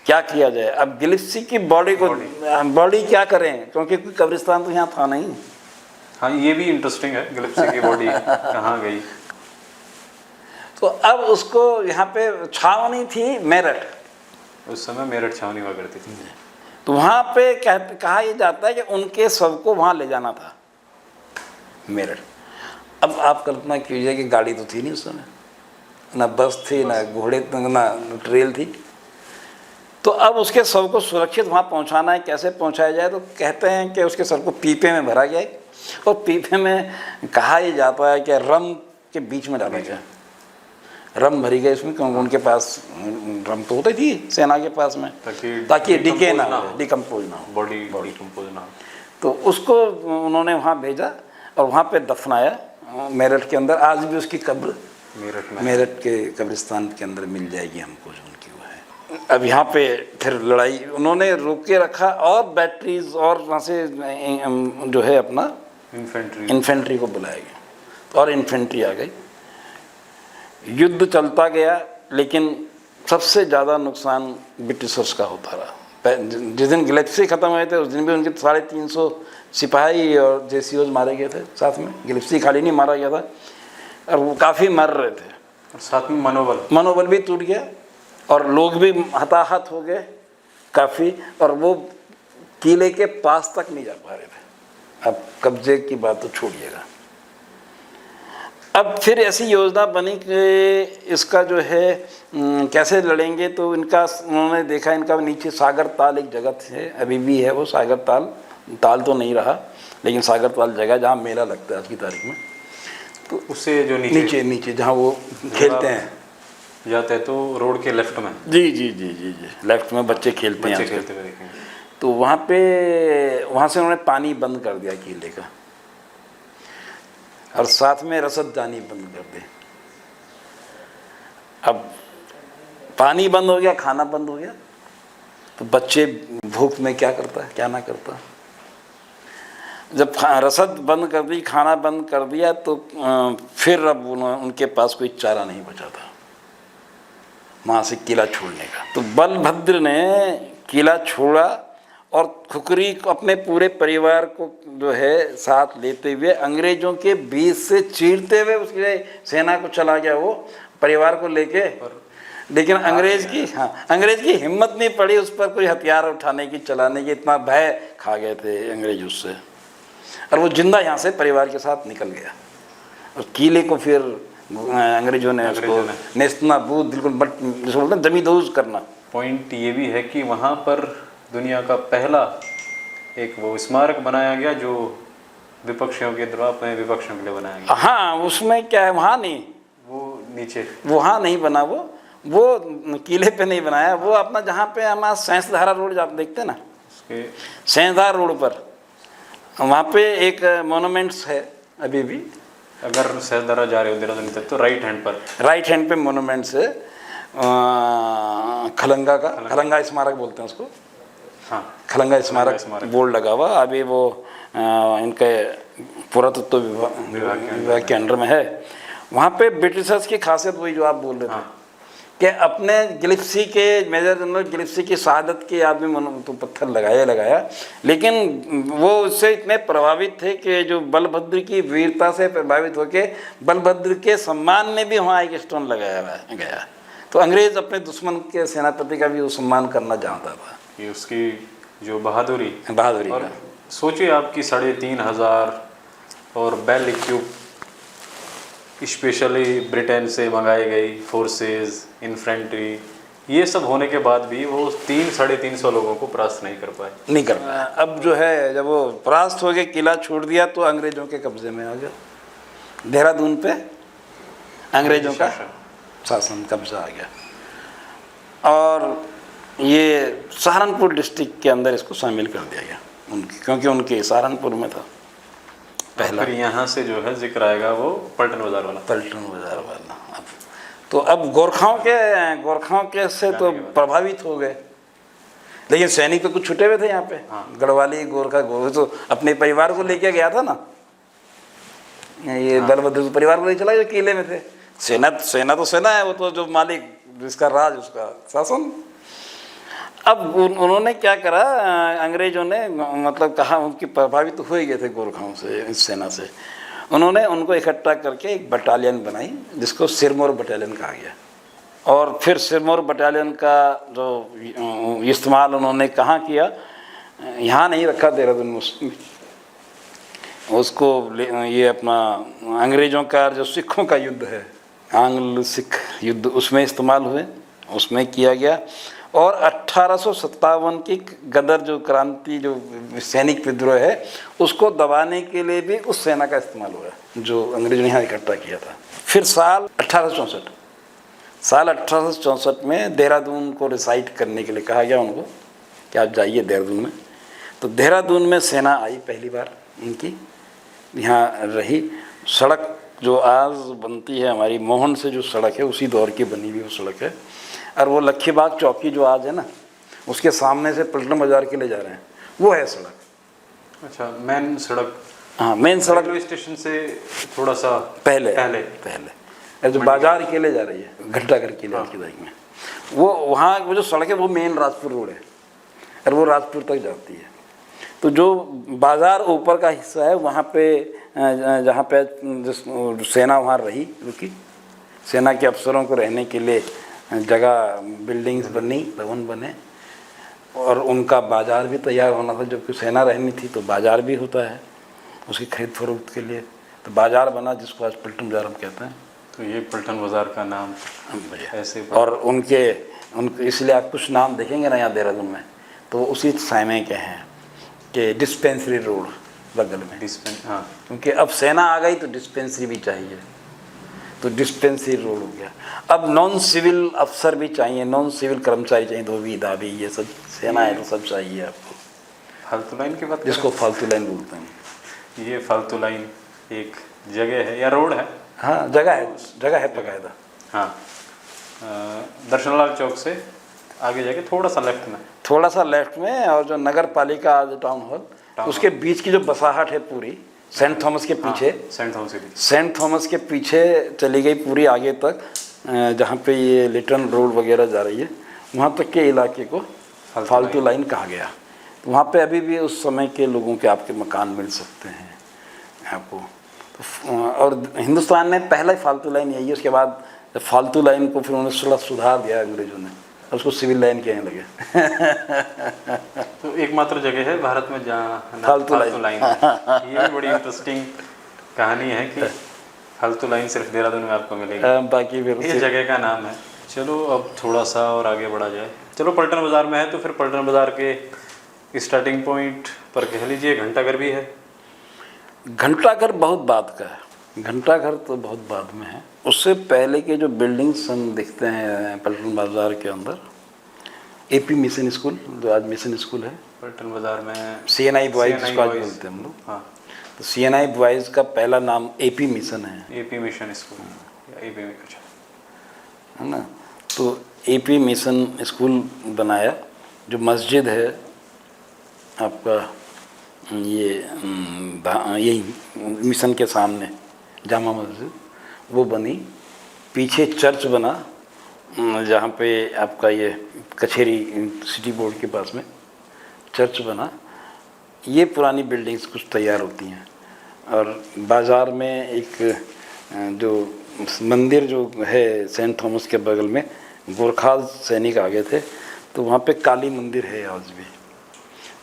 क्या किया जाए। अब गिलिप्सी की बॉडी क्या करें, क्योंकि कोई कब्रिस्तान तो यहाँ था नहीं। हाँ, ये भी इंटरेस्टिंग है, गिलिप्सी की बॉडी कहाँ गई। तो अब उसको यहाँ पे छावनी थी मेरठ, उस समय मेरठ छावनी हुआ करती थी, तो वहाँ पे कहा यह जाता है कि उनके शव को वहाँ ले जाना था, मेरठ। अब आप कल्पना कीजिए कि गाड़ी तो थी नहीं उस समय, ना बस थी, ना घोड़े, ना ट्रेन थी, तो अब उसके शव को सुरक्षित वहाँ पहुँचाना है। कैसे पहुँचाया जाए, तो कहते हैं कि उसके शव को पीपे में भरा गया, और पीपे में कहा यह जाता है कि रम के बीच में डाला गया। रम भरी गई उसमें, क्योंकि उनके पास रम तो होती थी सेना के पास में, ताकि डिके ना हो, डिकम्पोज ना हो, बॉडी डिकम्पोज ना हो। तो उसको उन्होंने वहाँ भेजा और वहाँ पे दफनाया मेरठ के अंदर। आज भी उसकी कब्र मेरठ के कब्रिस्तान के अंदर मिल जाएगी हमको, जो उनकी वो है। अब यहाँ पे फिर लड़ाई उन्होंने रोक के रखा, और बैटरीज और वहाँ से जो है अपना इन्फेंट्री को बुलाया गया, और इन्फेंट्री आ गई। युद्ध चलता गया, लेकिन सबसे ज़्यादा नुकसान ब्रिटिशर्स का होता रहा। जिस दिन गिलिप्सी ख़त्म हुए थे, उस दिन भी उनके 350 सिपाही और जेसीओज मारे गए थे साथ में। गिलिप्सी खाली नहीं मारा गया था, और वो काफ़ी मर रहे थे, और साथ में मनोबल भी टूट गया, और लोग भी हताहत हो गए काफ़ी, और वो किले के पास तक नहीं जा पा रहे थे। अब कब्जे की बात तो छोड़िएगा। अब फिर ऐसी योजना बनी कि इसका जो है कैसे लड़ेंगे, तो इनका उन्होंने देखा, इनका नीचे सागर ताल एक जगह है, अभी भी है वो सागर ताल तो नहीं रहा, लेकिन सागर ताल जगह जहाँ मेला लगता है आज की तारीख में, तो उससे जो नीचे जहाँ वो खेलते हैं, जाते हैं तो रोड के लेफ्ट में, जी लेफ्ट में बच्चे खेलते हैं। तो वहाँ से उन्होंने पानी बंद कर दिया किले का, और साथ में रसददानी बंद कर दी। अब पानी बंद हो गया, खाना बंद हो गया, तो बच्चे भूख में क्या करता है, क्या ना करता। जब रसद बंद कर दी, खाना बंद कर दिया, तो फिर अब उनके पास कोई चारा नहीं बचा था वहाँ से किला छोड़ने का। तो बलभद्र ने किला छोड़ा और खुखरी को अपने पूरे परिवार को जो है साथ लेते हुए अंग्रेजों के बीच से चीरते हुए उसके सेना को चला गया, वो परिवार को लेके। लेकिन अंग्रेज की हिम्मत नहीं पड़ी उस पर कोई हथियार उठाने की, चलाने की, इतना भय खा गए थे अंग्रेज उससे। और वो जिंदा यहाँ से परिवार के साथ निकल गया और किले को फिर अंग्रेजों ने उसको नेस्तनाबूद, बिल्कुल जिसको बोलते हैं जमींदोज करना। पॉइंट ये भी है कि वहाँ पर दुनिया का पहला एक वो स्मारक बनाया गया जो विपक्षियों के द्वारा अपने विपक्षियों के लिए बनाया गया। हाँ, उसमें क्या है, वहाँ नहीं, वो नीचे वहाँ नहीं बना, वो किले पे नहीं बनाया, वो अपना जहाँ पे हमारा सैंसधारा रोड आप देखते हैं ना, उसके सैंसधारा रोड पर वहाँ पे एक मोनूमेंट्स है अभी भी। अगर सैंसधारा जा रहे हो देहरादून तक तो राइट हैंड पे मोनूमेंट्स है खलंगा का, खलंगा स्मारक बोलते हैं उसको। हाँ, खलंगा स्मारक बोर्ड लगा हुआ, अभी वो इनके पुरातत्व विभाग के अंडर में है। वहाँ पे ब्रिटिशर्स की खासियत वही जो आप बोल रहे थे कि अपने गिलिप्सी के, मेजर जनरल गिलिप्सी की शहादत के याद में तो पत्थर लगाया, लेकिन वो उससे इतने प्रभावित थे कि जो बलभद्र की वीरता से प्रभावित होके बलभद्र के सम्मान में भी वहाँ एक स्टोन लगाया गया। तो अंग्रेज अपने दुश्मन के सेनापति का भी वो सम्मान करना जानता था। ये उसकी जो बहादुरी और सोचिए आपकी 3,500 और बेल इक्विप स्पेशली ब्रिटेन से मंगाई गई फोर्सेस, इन्फेंट्री, ये सब होने के बाद भी वो 300-350 लोगों को परास्त नहीं कर पाए। अब जो है जब वो परास्त हो गए, किला छोड़ दिया, तो अंग्रेजों के कब्जे में आ गया। देहरादून पे अंग्रेजों का शासन कब्जा आ गया और ये सहारनपुर डिस्ट्रिक्ट के अंदर इसको शामिल कर दिया गया क्योंकि उनके सहारनपुर में था पहला। फिर यहाँ से जो है जिक्र आएगा वो पलटन बाजार वाला। तो अब गोरखाओं के से तो प्रभावित हो गए, लेकिन सैनिक तो कुछ छुटे हुए थे यहाँ पे। गढ़वाली गोरखा तो अपने परिवार को लेके गया था ना, ये बलभद्र परिवार को ले चला जो किले में थे। सेना तो सेना है, वो तो जो मालिक जिसका राज उसका शासन। अब उन्होंने क्या करा, अंग्रेजों ने मतलब कहा, उनकी प्रभावित हो ही गए थे गोरखाओं से, इस सेना से। उन्होंने उनको इकट्ठा करके एक बटालियन बनाई जिसको सिरमौर बटालियन कहा गया। और फिर सिरमौर बटालियन का जो इस्तेमाल उन्होंने कहाँ किया, यहाँ नहीं रखा देहरादून में, उसको ये अपना अंग्रेज़ों का जो सिखों का युद्ध है, आंग्ल सिख युद्ध, उसमें इस्तेमाल हुए, उसमें किया गया। और 1857 की गदर जो क्रांति, जो सैनिक विद्रोह है, उसको दबाने के लिए भी उस सेना का इस्तेमाल हुआ जो अंग्रेजों ने यहाँ इकट्ठा किया था। फिर साल 1864 में देहरादून को रिसाइट करने के लिए कहा गया उनको कि आप जाइए देहरादून में। तो देहरादून में सेना आई पहली बार इनकी, यहाँ रही। सड़क जो आज बनती है हमारी मोहन से जो सड़क है, उसी दौर की बनी हुई वो सड़क है। और वो लक्खीबाग चौकी जो आज है ना, उसके सामने से पलटन बाजार के लिए जा रहे हैं, वो है सड़क। अच्छा, मेन सड़क। हाँ, मेन सड़क रेलवे स्टेशन से थोड़ा सा पहले जो बाजार के लिए जा रही है, घंटाघर के लिए की में, वो वहाँ वो जो सड़क है वो मेन राजपुर रोड है और वो राजपुर तक जाती है। तो जो बाजार ऊपर का हिस्सा है, वहाँ पे जहाँ पे सेना वहाँ रुकी, सेना के अफसरों को रहने के लिए जगह, बिल्डिंग्स बनी, भवन बने, और उनका बाजार भी तैयार होना था। जबकि सेना रहनी थी तो बाजार भी होता है उसकी खरीद फरोख्त के लिए। तो बाजार बना जिसको आज पलटन बाजार हम कहते हैं। तो ये पलटन बाजार का नाम ऐसे। और उनके इसलिए आप कुछ नाम देखेंगे ना यहाँ देहरादून में, तो उसी समय के हैं कि डिस्पेंसरी रोड बगल में। हाँ, क्योंकि अब सेना आ गई तो डिस्पेंसरी भी चाहिए, तो डिस्पेंसरी रोड हो गया। अब नॉन सिविल अफसर भी चाहिए, नॉन सिविल कर्मचारी चाहिए, धोबी दाबी, ये सब सेना है तो सब चाहिए आपको। फालतू लाइन की बात, जिसको फालतू लाइन बोलते हैं। ये फालतू लाइन एक जगह है या रोड है? हाँ, जगह है बकायदा। हाँ, दर्शनलाल चौक से आगे जाके थोड़ा सा लेफ्ट में, और जो नगर पालिका आज टाउन हॉल, उसके बीच की जो बसाहट है पूरी सेंट थॉमस के पीछे, सेंट थॉमस के पीछे, सेंट थॉमस के पीछे चली गई पूरी आगे तक, जहाँ पे ये लिटन रोड वगैरह जा रही है, वहाँ तक के इलाके को फालतू लाइन कहा गया। तो वहाँ पे अभी भी उस समय के लोगों के आपके मकान मिल सकते हैं आपको। तो और हिंदुस्तान में पहला फालतू लाइन यही है। उसके बाद जब फालतू लाइन को फिर उन्होंने थोड़ा सुधार दिया अंग्रेजों ने, उसको सिविल लाइन कहने लगे। तो एकमात्र जगह है भारत में जहाँ फालतू लाइन है। ये भी बड़ी इंटरेस्टिंग कहानी है कि फालतू लाइन सिर्फ देहरादून में आपको मिलेगी, बाकी फिर ये जगह का नाम है। चलो अब थोड़ा सा और आगे बढ़ा जाए। चलो पलटन बाज़ार में है तो फिर पलटन बाज़ार के स्टार्टिंग पॉइंट पर कह लीजिए घंटाघर भी है। घंटाघर बहुत बाद का है, घंटाघर तो बहुत बाद में है। उससे पहले के जो बिल्डिंग्स हम दिखते हैं पलटन बाज़ार के अंदर, एपी मिशन स्कूल जो आज मिशन स्कूल है, पलटन बाज़ार में CNI बॉयज़ जिसको आज बोलते हैं हम लोग। हाँ, तो CNI बॉयज़ का पहला नाम एपी मिशन है, एपी मिशन स्कूल, एपी अच्छा है ना। तो एपी मिशन स्कूल बनाया, जो मस्जिद है आपका ये यही मिशन के सामने जामा मस्जिद वो बनी। पीछे चर्च बना, जहाँ पे आपका ये कचहरी सिटी बोर्ड के पास में चर्च बना। ये पुरानी बिल्डिंग्स कुछ तैयार होती हैं। और बाज़ार में एक जो मंदिर जो है सेंट थॉमस के बगल में, गोरखा सैनिक आ गए थे, तो वहाँ पे काली मंदिर है आज भी।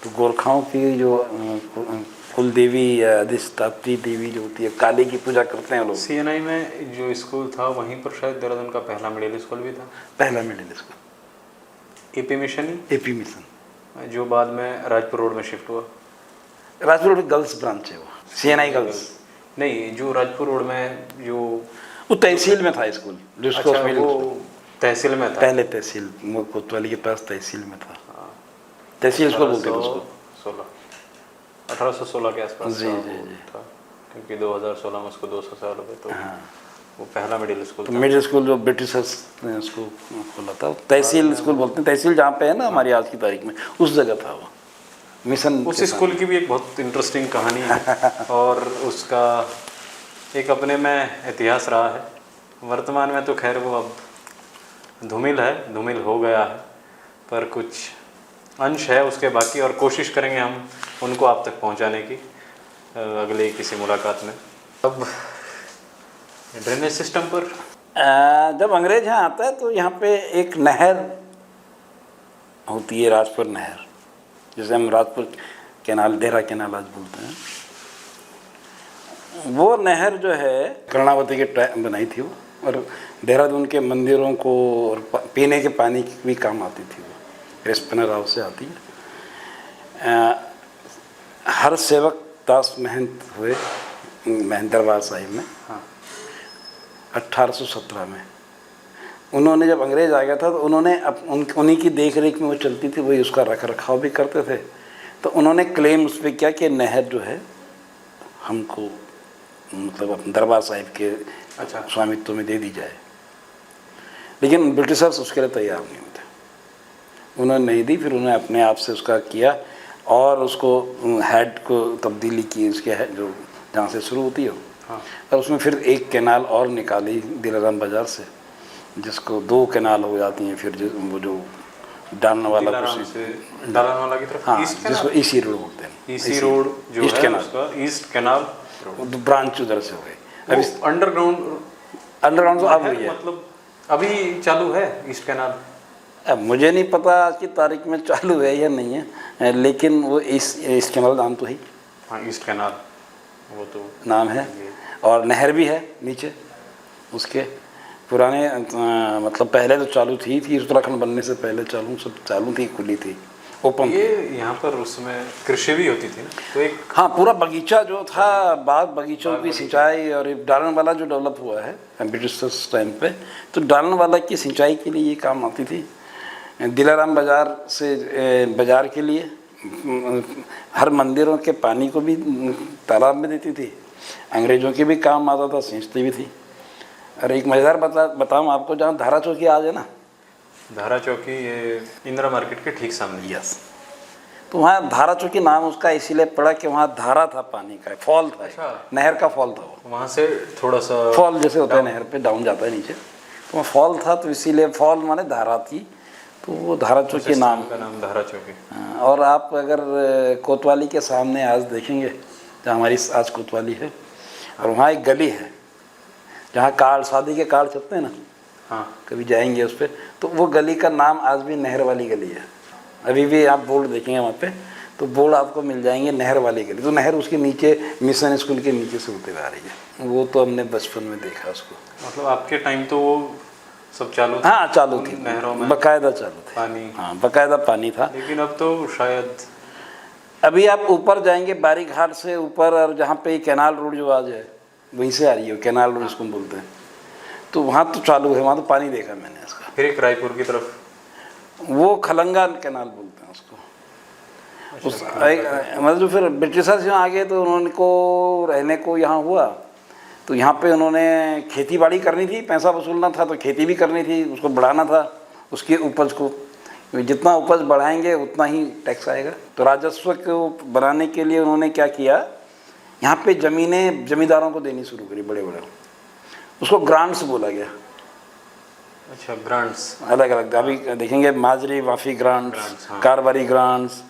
तो गोरखाओं की जो कुल देवी या अधिष्ठात्री देवी जो होती है, काली की पूजा करते हैं लोग। CNI में जो स्कूल था वहीं पर शायद देहरादून का पहला मिडिल स्कूल भी था, पहला मिडिल स्कूल एपी मिशन ही, एपी मिशन, जो बाद में राजपुर रोड में शिफ्ट हुआ। राजपुर रोड गर्ल्स ब्रांच है वो, CNI गर्ल्स नहीं, जो राजपुर रोड में जो वो तहसील में था स्कूल, जिसको अच्छा, वो तहसील में था। पहले तहसील कोतवाली के पास तहसील में था, तहसील स्कूल बोलते थे उसको। 1816 के आसपास जी जी जी था, क्योंकि 2016 में उसको 200 साल हो गए। तो वो पहला मिडिल स्कूल तो था। मिडिल स्कूल जो ब्रिटिशर्स ने उसको खोला था, तहसील स्कूल बोलते हैं। तहसील जहाँ पे है ना हमारी आज की तारीख में, उस जगह था वो मिशन। उस स्कूल की भी एक बहुत इंटरेस्टिंग कहानी है और उसका एक अपने में इतिहास रहा है। वर्तमान में तो खैर वो अब धूमिल है, धूमिल हो गया है, पर कुछ अंश है उसके बाकी, और कोशिश करेंगे हम उनको आप तक पहुंचाने की अगले किसी मुलाकात में। अब ड्रेनेज सिस्टम पर जब अंग्रेज यहाँ आता है तो यहाँ पे एक नहर होती है, राजपुर नहर, जिसे हम राजपुर कैनाल, देहरा कैनाल आज बोलते हैं। वो नहर जो है कर्णावती के टाइम बनाई थी वो, और देहरादून के मंदिरों को और पीने के पानी की भी काम आती थी वो, रेस्पना राव से आती है। हर सेवक दास महंत हुए दरबार साहिब में। हाँ, 1817 में उन्होंने, जब अंग्रेज आ गया था तो उन्होंने उन्हीं की देख रेख में वो चलती थी, वही उसका रख रखाव भी करते थे। तो उन्होंने क्लेम उस पर किया कि नहर जो है हमको मतलब दरबार साहिब के अच्छा स्वामित्व में दे दी जाए। लेकिन ब्रिटिशर्स उसके लिए तैयार नहीं थे, उन्होंने नहीं दी। फिर उन्होंने अपने आप से उसका किया और उसको हेड को तब्दीली की, उसके हेड जो जहाँ से शुरू होती है। हाँ, और उसमें फिर एक कैनाल और निकाली दिलाराम बाज़ार से, जिसको 2 कैनाल हो जाती हैं। फिर वो जो डालने वाला दिलाराम से डालन वाला की तरफ, हाँ, ईस्ट जिसको कैनाल, ईसी रोड बोलते हैं। ईसी रोड जो ईस्ट है कैनाल, उसका ईस्ट कैनाल रोड, ब्रांच उधर से हो गई। अभी अंडरग्राउंड तो अब हुई है, मतलब अभी चालू है ईस्ट कैनाल। अब मुझे नहीं पता आज की तारीख में चालू है या नहीं है, लेकिन वो ईस्ट कैनाल नाम तो है। हाँ, ईस्ट कैनाल वो तो नाम है। और नहर भी है नीचे उसके। पुराने मतलब पहले तो चालू थी उत्तराखंड बनने से पहले सब चालू थी, खुली थी, ओपन। ये यहाँ पर उसमें कृषि भी होती थी ना, तो एक हाँ, पूरा बगीचा जो था, बाग बगीचों की सिंचाई, और डालन वाला जो डेवलप हुआ है ब्रिटिश टाइम पे, तो डालन वाला की सिंचाई के लिए ये काम आती थी। दिलाराम बाज़ार से बाज़ार के लिए हर मंदिरों के पानी को भी तालाब में देती थी, अंग्रेज़ों के भी काम आता था, सींचती भी थी। और एक मज़ेदार बताऊँ आपको, जहाँ धारा चौकी आज है ना, धारा चौकी, ये इंदिरा मार्केट के ठीक सामने। यस, तो वहाँ धारा चौकी नाम उसका इसीलिए पड़ा कि वहाँ धारा था पानी का, फॉल था। अच्छा। नहर का फॉल था वो। वहाँ से थोड़ा सा फॉल जैसे होता है नहर पे डाउन जाता है नीचे, तो वहाँ फॉल था, तो इसीलिए फॉल माने धारा थी, तो वो धारा चौकी नाम का नाम धारा चौकी। हाँ, और आप अगर कोतवाली के सामने आज देखेंगे, जहाँ हमारी आज कोतवाली है, और वहाँ एक गली है जहाँ कार्ड, शादी के कार्ड छपते हैं ना, हाँ, कभी जाएंगे उस पर, तो वो गली का नाम आज भी नहर वाली गली है। अभी भी आप बोर्ड देखेंगे वहाँ पे, तो बोर्ड आपको मिल जाएंगे नहर वाली गली। तो नहर उसके नीचे मिशन स्कूल के नीचे से होते हुए आ रही है। वो तो हमने बचपन में देखा उसको। मतलब आपके टाइम तो वो सब चालू था? हाँ चालू थी, नहरों में बाकायदा चालू थी पानी। हाँ बाकायदा पानी था। लेकिन अब तो शायद अभी आप ऊपर जाएंगे बारी घाट से ऊपर, और जहाँ पे कैनाल रोड जो आज है वहीं से आ रही है, कैनाल रोड इसको बोलते हैं, तो वहाँ तो चालू है, वहाँ तो पानी देखा मैंने इसका। फिर एक रायपुर की तरफ वो खलंगा कैनाल बोलते हैं उसको। उस मतलब फिर ब्रिटिशर्स यहाँ आ गए तो उन्होंने को रहने को यहाँ हुआ, तो यहाँ पे उन्होंने खेती बाड़ी करनी थी, पैसा वसूलना था, तो खेती भी करनी थी, उसको बढ़ाना था, उसकी उपज को। जितना उपज बढ़ाएंगे उतना ही टैक्स आएगा। तो राजस्व को बनाने के लिए उन्होंने क्या किया, यहाँ पे ज़मीनें जमींदारों को देनी शुरू करी, बड़े बड़े, उसको ग्रांट्स बोला गया। अच्छा, ग्रांट्स अलग अलग अभी देखेंगे, माजरी माफी ग्रांट्स, हाँ। कारबारी ग्रांट्स,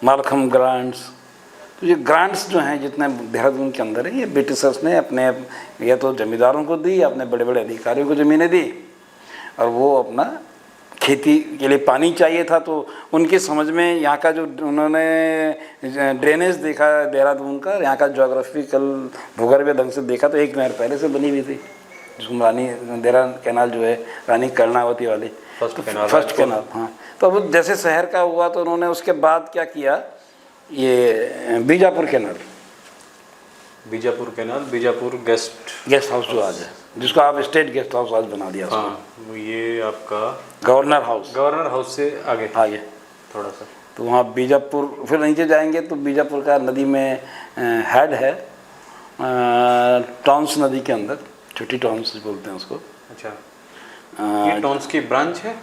मालखम ग्रांट्स। तो ये ग्रांट्स जो हैं जितने देहरादून के अंदर है, ये ब्रिटिशर्स ने अपने या तो जमींदारों को दी, अपने बड़े बड़े अधिकारियों को ज़मीनें दी, और वो अपना खेती के लिए पानी चाहिए था। तो उनकी समझ में यहाँ का जो उन्होंने ड्रेनेज देखा देहरादून का, यहाँ का जोग्राफिकल भूगर्भीय ढंग से देखा, तो एक नहर पहले से बनी हुई थी, जिसको रानी देहरा कैनाल जो है, रानी कर्णावती वाली फर्स्ट कैनाल। हाँ, तो अब जैसे शहर का हुआ तो उन्होंने उसके बाद क्या किया, ये Bijapur canal, Bijapur guest house जो आज है, जिसको आप स्टेट गेस्ट हाउस आज बना दिया। हाँ, ये आपका गवर्नर हाउस से आगे थोड़ा सा, तो वहाँ बीजापुर। फिर नीचे जाएंगे तो बीजापुर का नदी में हेड है, टॉन्स नदी के अंदर, छोटी टॉन्स बोलते हैं उसको। अच्छा, ये टॉन्स की ब्रांच है?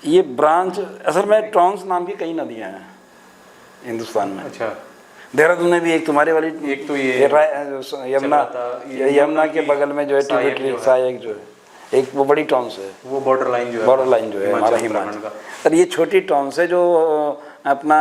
ये ब्रांच असल में टॉन्स नाम की कई नदियाँ हैं हिंदुस्तान में। अच्छा, देहरादून में भी एक तुम्हारे वाली, एक तो ये यमुना के बगल में जो है सहायक जो है, एक वो बड़ी टॉन्स है, वो बॉर्डर लाइन जो है हमारा हिमाचल का। और ये छोटी टॉन्स है जो अपना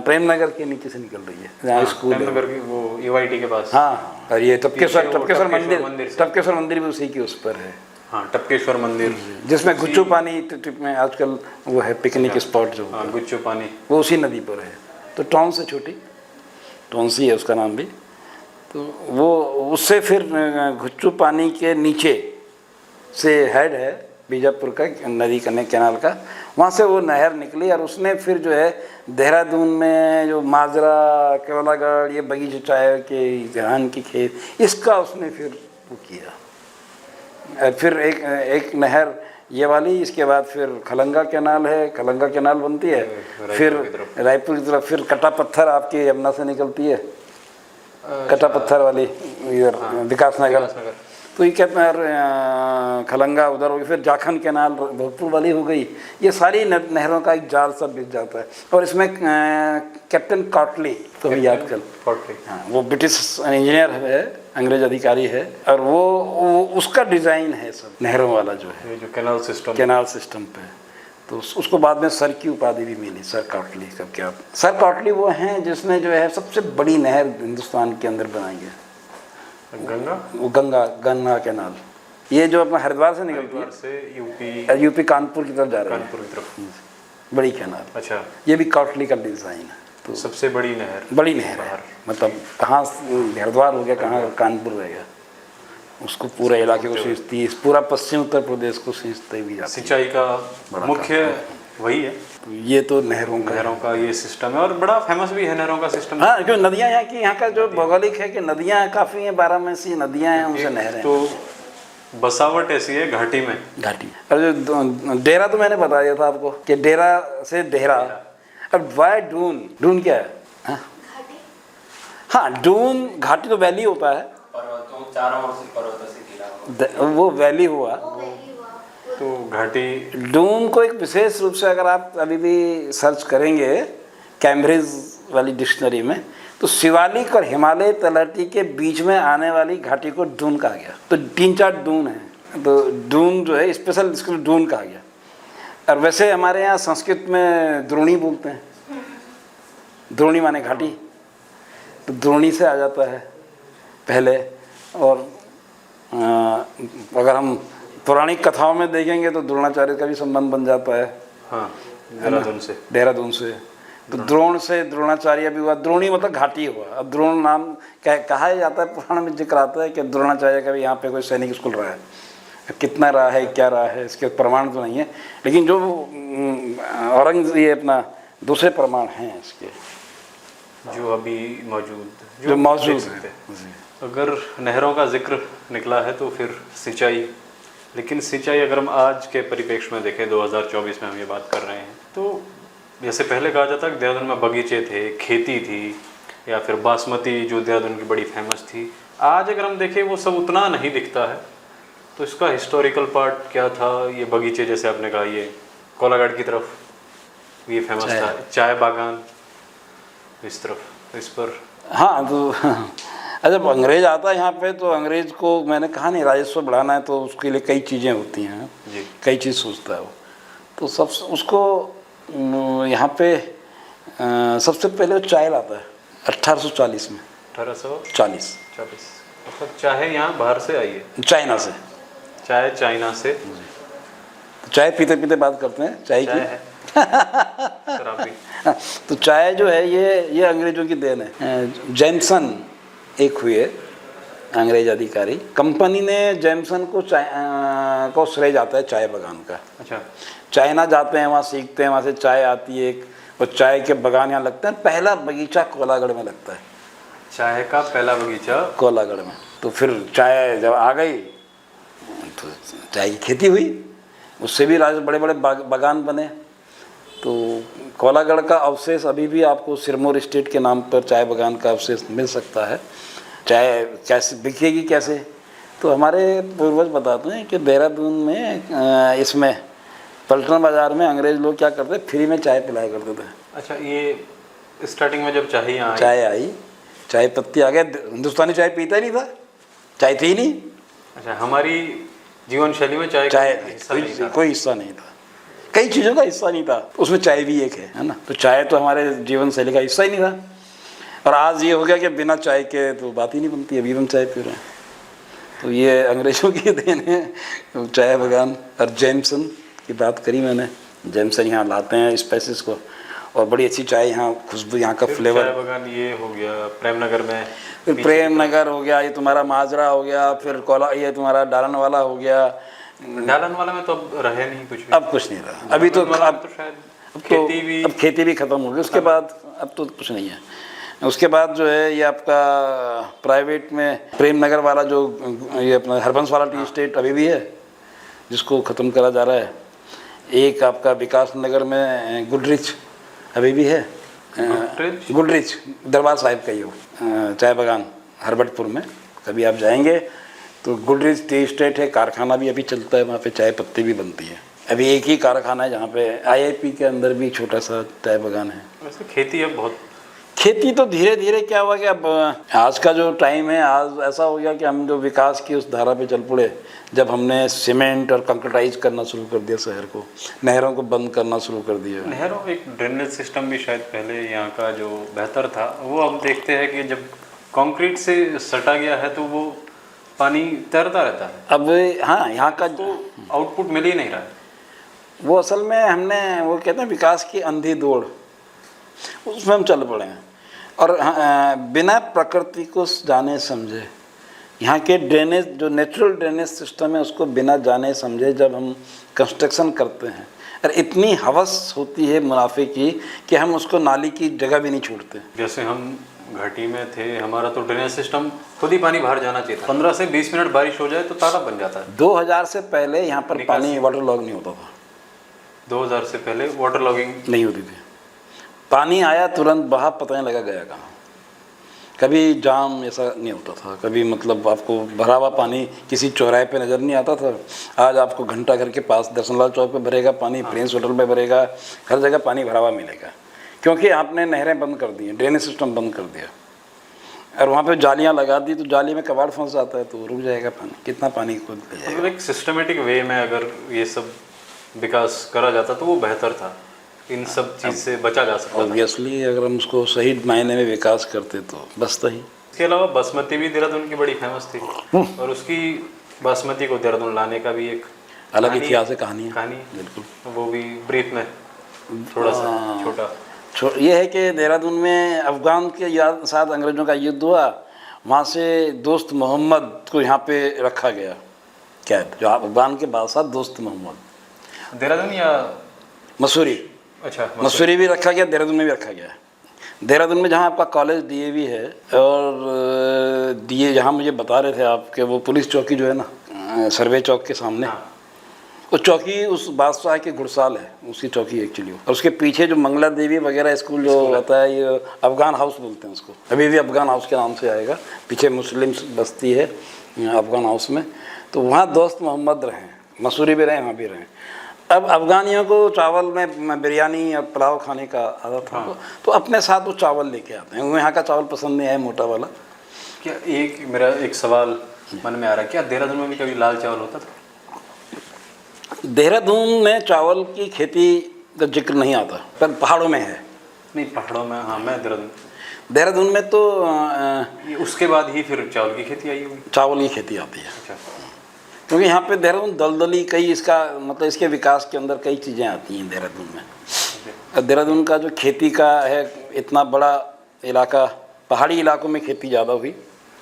प्रेमनगर के नीचे से निकल रही है, जहाँ स्कूल प्रेमनगर की वो EYT के पास। हाँ, और ये टपकेश्वर मंदिर भी उसी के उस पर है। हाँ, टपकेश्वर मंदिर, जिसमें गुच्चू पानी ट्रिप में आजकल वो है पिकनिक स्पॉट जो, हाँ, गुच्चू पानी, वो उसी नदी पर है। तो टॉन्स से छोटी टॉन्सी है उसका नाम भी। तो वो उससे फिर गुच्चू पानी के नीचे से हेड है बीजापुर का नदी कैनाल का, वहाँ से वो नहर निकली, और उसने फिर जो है देहरादून में जो माजरा, केवलागढ़, ये बगीचे चाय के, धान की खेत, इसका उसने फिर वो किया। फिर एक नहर ये वाली, इसके बाद फिर खलंगा कैनाल है, खलंगा कैनाल बनती है, फिर रायपुर की तरफ फिर कटा पत्थर आपकी यमुना से निकलती है, कटा पत्थर वाली इधर विकास नगर। तो ये कहते हैं खलंगा उधर हो गई, फिर जाखन कैनाल भोजपुर वाली हो गई। ये सारी नहरों का एक जाल सब बिक जाता है। और इसमें कैप्टन कॉटली, तो भी याद कर, हाँ, वो ब्रिटिश इंजीनियर है, अंग्रेज अधिकारी है, और वो उसका डिज़ाइन है सब नहरों वाला जो है, जो कैनाल सिस्टम पे। तो उसको बाद में सर की उपाधि भी मिली, सर कॉटली का। क्या सर कॉटली वो हैं जिसने जो है सबसे बड़ी नहर हिंदुस्तान के अंदर बनाई है, गंगा कैनाल। ये जो अपना हरिद्वार से निकलती है, से यूपी कानपुर की तरफ जा रहा है, बड़ी कैनाल। अच्छा, ये भी कॉटली का डिज़ाइन है। तो सबसे बड़ी नहर है, मतलब कहाँ हरिद्वार हो गया, कहाँ कानपुर रह गया, उसको पूरे इलाके को सींचती है, पूरा पश्चिम उत्तर प्रदेश को सींचते भी जाती है। सिंचाई का मुख्य वही है। ये तो नहरों का ये सिस्टम है, और बड़ा फेमस भी है नहरों का सिस्टम। हाँ, क्यों नदियाँ यहाँ का जो भौगोलिक है कि नदियाँ काफ़ी हैं, 12 नदियाँ हैं, उनसे नहरें। तो बसावट ऐसी है घाटी में, और जो डेरा तो मैंने बता दिया था आपको कि डेरा से देहरा। अब वाई डून क्या है? हाँ, डून घाटी तो वैली होता है, चारों ओर से पर्वतों से घिरा हुआ, वो वैली हुआ। तो घाटी दून को एक विशेष रूप से अगर आप अभी भी सर्च करेंगे कैम्ब्रिज वाली डिक्शनरी में, तो शिवालिक और हिमालय तलहटी के बीच में आने वाली घाटी को दून कहा गया। तो 3-4 दून हैं, तो दून जो है स्पेशल इसको दून कहा गया। और वैसे हमारे यहाँ संस्कृत में द्रोणी बोलते हैं, द्रोणी माने घाटी, तो द्रोणी से आ जाता है पहले। और अगर हम पौराणिक कथाओं में देखेंगे तो द्रोणाचार्य का भी संबंध बन जाता है। हाँ, देहरादून से। तो द्रोण से द्रोणाचार्य भी हुआ, द्रोणी मतलब घाटी हुआ। अब द्रोण नाम कहा जाता है, पुराण में जिक्र आता है कि द्रोणाचार्य का भी यहाँ पे कोई सैनिक स्कूल रहा है। कितना रहा है, क्या रहा है, इसके प्रमाण तो नहीं है, लेकिन जो ये अपना दूसरे प्रमाण हैं इसके जो अभी मौजूद है। अगर नहरों का जिक्र निकला है तो फिर सिंचाई, लेकिन सिंचाई अगर हम आज के परिप्रेक्ष्य में देखें, 2024 में हम ये बात कर रहे हैं, तो जैसे पहले कहा जाता कि देहरादून में बगीचे थे, खेती थी, या फिर बासमती जो देहरादून की बड़ी फेमस थी, आज अगर हम देखें वो सब उतना नहीं दिखता है। तो इसका हिस्टोरिकल पार्ट क्या था? ये बगीचे जैसे आपने कहा, ये कोलाघाट की तरफ ये फेमस था, चाय बागान इस तरफ, इस पर। हाँ, तो जब अंग्रेज आता है यहाँ पे, तो अंग्रेज को मैंने कहा नहीं राजस्व बढ़ाना है, तो उसके लिए कई चीज़ें होती हैं जी, कई चीज़ सोचता है वो। तो सब उसको यहाँ पे सबसे पहले वो चाय लाता है 1840 में। 1840 मतलब चाय यहाँ बाहर से आई है, चाइना से। चाय चाइना से। तो चाय पीते पीते बात करते हैं चाय की है। तो चाय जो है ये अंग्रेजों की देन है। जेमसन एक हुए अंग्रेज अधिकारी, कंपनी ने जेमसन को श्रेय जाता है चाय बगान का। अच्छा, चाइना जाते हैं, वहाँ सीखते हैं, वहाँ से चाय आती है एक, और चाय के बगान यहाँ लगते हैं। पहला बगीचा कोलागढ़ में लगता है, चाय का पहला बगीचा कोलागढ़ में। तो फिर चाय जब आ गई तो चाय की खेती हुई, उससे भी बड़े बड़े बगान बने। तो कोलागढ़ का अवशेष अभी भी आपको सिरमौर स्टेट के नाम पर चाय बगान का अवशेष मिल सकता है। चाय कैसे बिकेगी कैसे, तो हमारे पूर्वज बताते हैं कि देहरादून में इसमें पलटन बाज़ार में अंग्रेज लोग क्या करते, फ्री में चाय पिलाया करते थे। अच्छा, ये स्टार्टिंग में जब चाय आई, चाय पत्ती आ गया, हिंदुस्तानी चाय पीता ही नहीं था, चाय थी नहीं। अच्छा, हमारी जीवन शैली में चाय कोई हिस्सा नहीं था, कई चीज़ों का हिस्सा नहीं था, उसमें चाय भी एक है ना। तो चाय तो हमारे जीवन शैली का हिस्सा ही नहीं था। और आज ये हो गया कि बिना चाय के तो बात ही नहीं बनती, अभी हम चाय पी रहे हैं। तो ये अंग्रेज़ों की देन है चाय बगान। और जेमसन की बात करी मैंने, जेमसन यहाँ लाते हैं स्पाइसेस को, और बड़ी अच्छी चाय यहाँ, खुशबू यहाँ का फ्लेवर। चाय बगान ये हो गया प्रेमनगर में, फिर प्रेमनगर हो गया, ये तुम्हारा माजरा हो गया, फिर ये तुम्हारा डालन वाला हो गया। डालन वाला में तो अब रहे नहीं कुछ भी, अब कुछ नहीं रहा। अभी तो अब शायद खेती भी खत्म हो गई उसके बाद, अब तो कुछ नहीं है। उसके बाद जो है ये आपका प्राइवेट में प्रेमनगर वाला जो ये अपना हरबंस वाला टी स्टेट अभी भी है, जिसको ख़त्म करा जा रहा है। एक आपका विकास नगर में गुडरिच अभी भी है, गुडरिच दरबार साहिब का ही हो चाय बगान हरबटपुर में। कभी आप जाएंगे तो गुडरिच टी स्टेट है, कारखाना भी अभी चलता है, वहाँ पे चाय पत्ती भी बनती है। अभी एक ही कारखाना है जहाँ पे IIP के अंदर भी छोटा सा चाय बगान है। वैसे खेती है बहुत, खेती तो धीरे धीरे क्या हुआ कि अब आज का जो टाइम है, आज ऐसा हो गया कि हम जो विकास की उस धारा पे चल पड़े, जब हमने सीमेंट और कंक्रीटाइज करना शुरू कर दिया शहर को, नहरों को बंद करना शुरू कर दिया। नहरों एक ड्रेनेज सिस्टम भी शायद पहले यहाँ का जो बेहतर था, वो अब देखते हैं कि जब कंक्रीट से सटा गया है तो वो पानी तैरता रहता है। अब हाँ, यहाँ का तो आउटपुट मिल ही नहीं रहा है। वो असल में हमने वो कहते हैं विकास की अंधी दौड़, उसमें हम चल पड़े हैं। और बिना प्रकृति को जाने समझे, यहाँ के ड्रेनेज जो नेचुरल ड्रेनेज सिस्टम है उसको बिना जाने समझे जब हम कंस्ट्रक्शन करते हैं, और इतनी हवस होती है मुनाफे की कि हम उसको नाली की जगह भी नहीं छोड़ते। जैसे हम घाटी में थे, हमारा तो ड्रेनेज सिस्टम खुद ही पानी बाहर जाना चाहिए था। 15 से 20 मिनट बारिश हो जाए तो तालाब बन जाता है। 2000 से पहले यहाँ पर पानी वाटर लॉग नहीं होता था। 2000 से पहले वाटर लॉगिंग नहीं होती थी, पानी आया तुरंत बहा, पता नहीं लगा गया कहाँ। कभी जाम ऐसा नहीं होता था, कभी मतलब आपको भरा हुआ पानी किसी चौराहे पे नज़र नहीं आता था। आज आपको घंटा घर के पास दर्शनलाल चौक पे भरेगा पानी, प्रिंस होटल पे भरेगा, हर जगह पानी भरा हुआ मिलेगा, क्योंकि आपने नहरें बंद कर दी हैं, ड्रेनेज सिस्टम बंद कर दिया, और वहाँ पे जालियाँ लगा दी, तो जाली में कबाड़ फंस जाता है तो रुक जाएगा पानी, कितना पानी खुद ले जाएगा। मतलब एक सिस्टमेटिक वे में अगर ये सब विकास करा जाता तो वो बेहतर था, इन सब चीज़ से बचा जा सकता था। ऑब्वियसली अगर हम उसको सही मायने में विकास करते तो बसता ही। इसके अलावा बासमती भी देहरादून की बड़ी फेमस थी, और उसकी बासमती को देहरादून लाने का भी एक अलग इतिहास है, कहानी है। बिल्कुल, वो भी ब्रीफ में थोड़ा सा छोटा। ये है कि देहरादून में अफ़गान के साथ अंग्रेज़ों का युद्ध हुआ, वहाँ से दोस्त मोहम्मद को यहाँ पे रखा गया कैद, जो अफ़गान के बादशाह दोस्त मोहम्मद। देहरादून या मसूरी? अच्छा, मसूरी भी रखा गया, देहरादून में भी रखा गया। देहरादून में जहाँ आपका कॉलेज डीएवी है, और डीए जहाँ मुझे बता रहे थे आप कि वो पुलिस चौकी जो है ना सर्वे चौक के सामने, वो चौकी उस बादशाह के घुड़साल है, उसकी चौकी एक्चुअली। और उसके पीछे जो मंगला देवी वगैरह स्कूल जो होता है, ये अफ़गान हाउस बोलते हैं उसको, अभी भी अफ़गान हाउस के नाम से आएगा। पीछे मुस्लिम बस्ती है अफ़गान हाउस में, तो वहाँ दोस्त मोहम्मद रहे, मसूरी भी रहे, वहाँ भी रहे। अब अफ़गानियों को चावल में बिरयानी या पुलाव खाने का आदत था, तो अपने साथ वो चावल लेके आते हैं। वो यहाँ का चावल पसंद नहीं है, मोटा वाला। क्या मेरा एक सवाल मन में आ रहा है, क्या देहरादून में भी कभी लाल चावल होता था? देहरादून में चावल की खेती का जिक्र नहीं आता, पर पहाड़ों में है। नहीं, पहाड़ों में, हाँ, मैं देहरादून में तो उसके बाद ही फिर चावल की खेती आई होगी। चावल की खेती आती है। अच्छा, क्योंकि यहाँ पे देहरादून दलदली कई, इसका मतलब इसके विकास के अंदर कई चीज़ें आती हैं देहरादून में। देहरादून का जो खेती का है, इतना बड़ा इलाका, पहाड़ी इलाकों में खेती ज़्यादा हुई,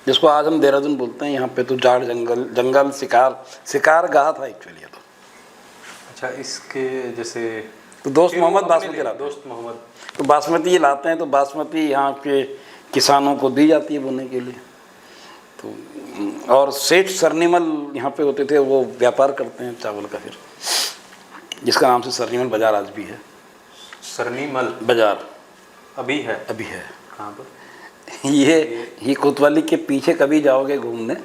जिसको आज हम देहरादून बोलते हैं। यहाँ पे तो जाड़ जंगल शिकार गाह था एक्चुअली। तो अच्छा, इसके जैसे तो दोस्त मोहम्मद बासमती लाते हैं। दोस्त मोहम्मद तो बासमती ये लाते हैं, तो बासमती यहाँ के किसानों को दी जाती है बोने के लिए। तो और सेठ सरनीमल यहाँ पे होते थे, वो व्यापार करते हैं चावल का, फिर जिसका नाम से सरनीमल बाज़ार आज भी है। सरनीमल बाज़ार अभी है? अभी है। कहाँ पर? ये कोतवाली के पीछे कभी जाओगे घूमने,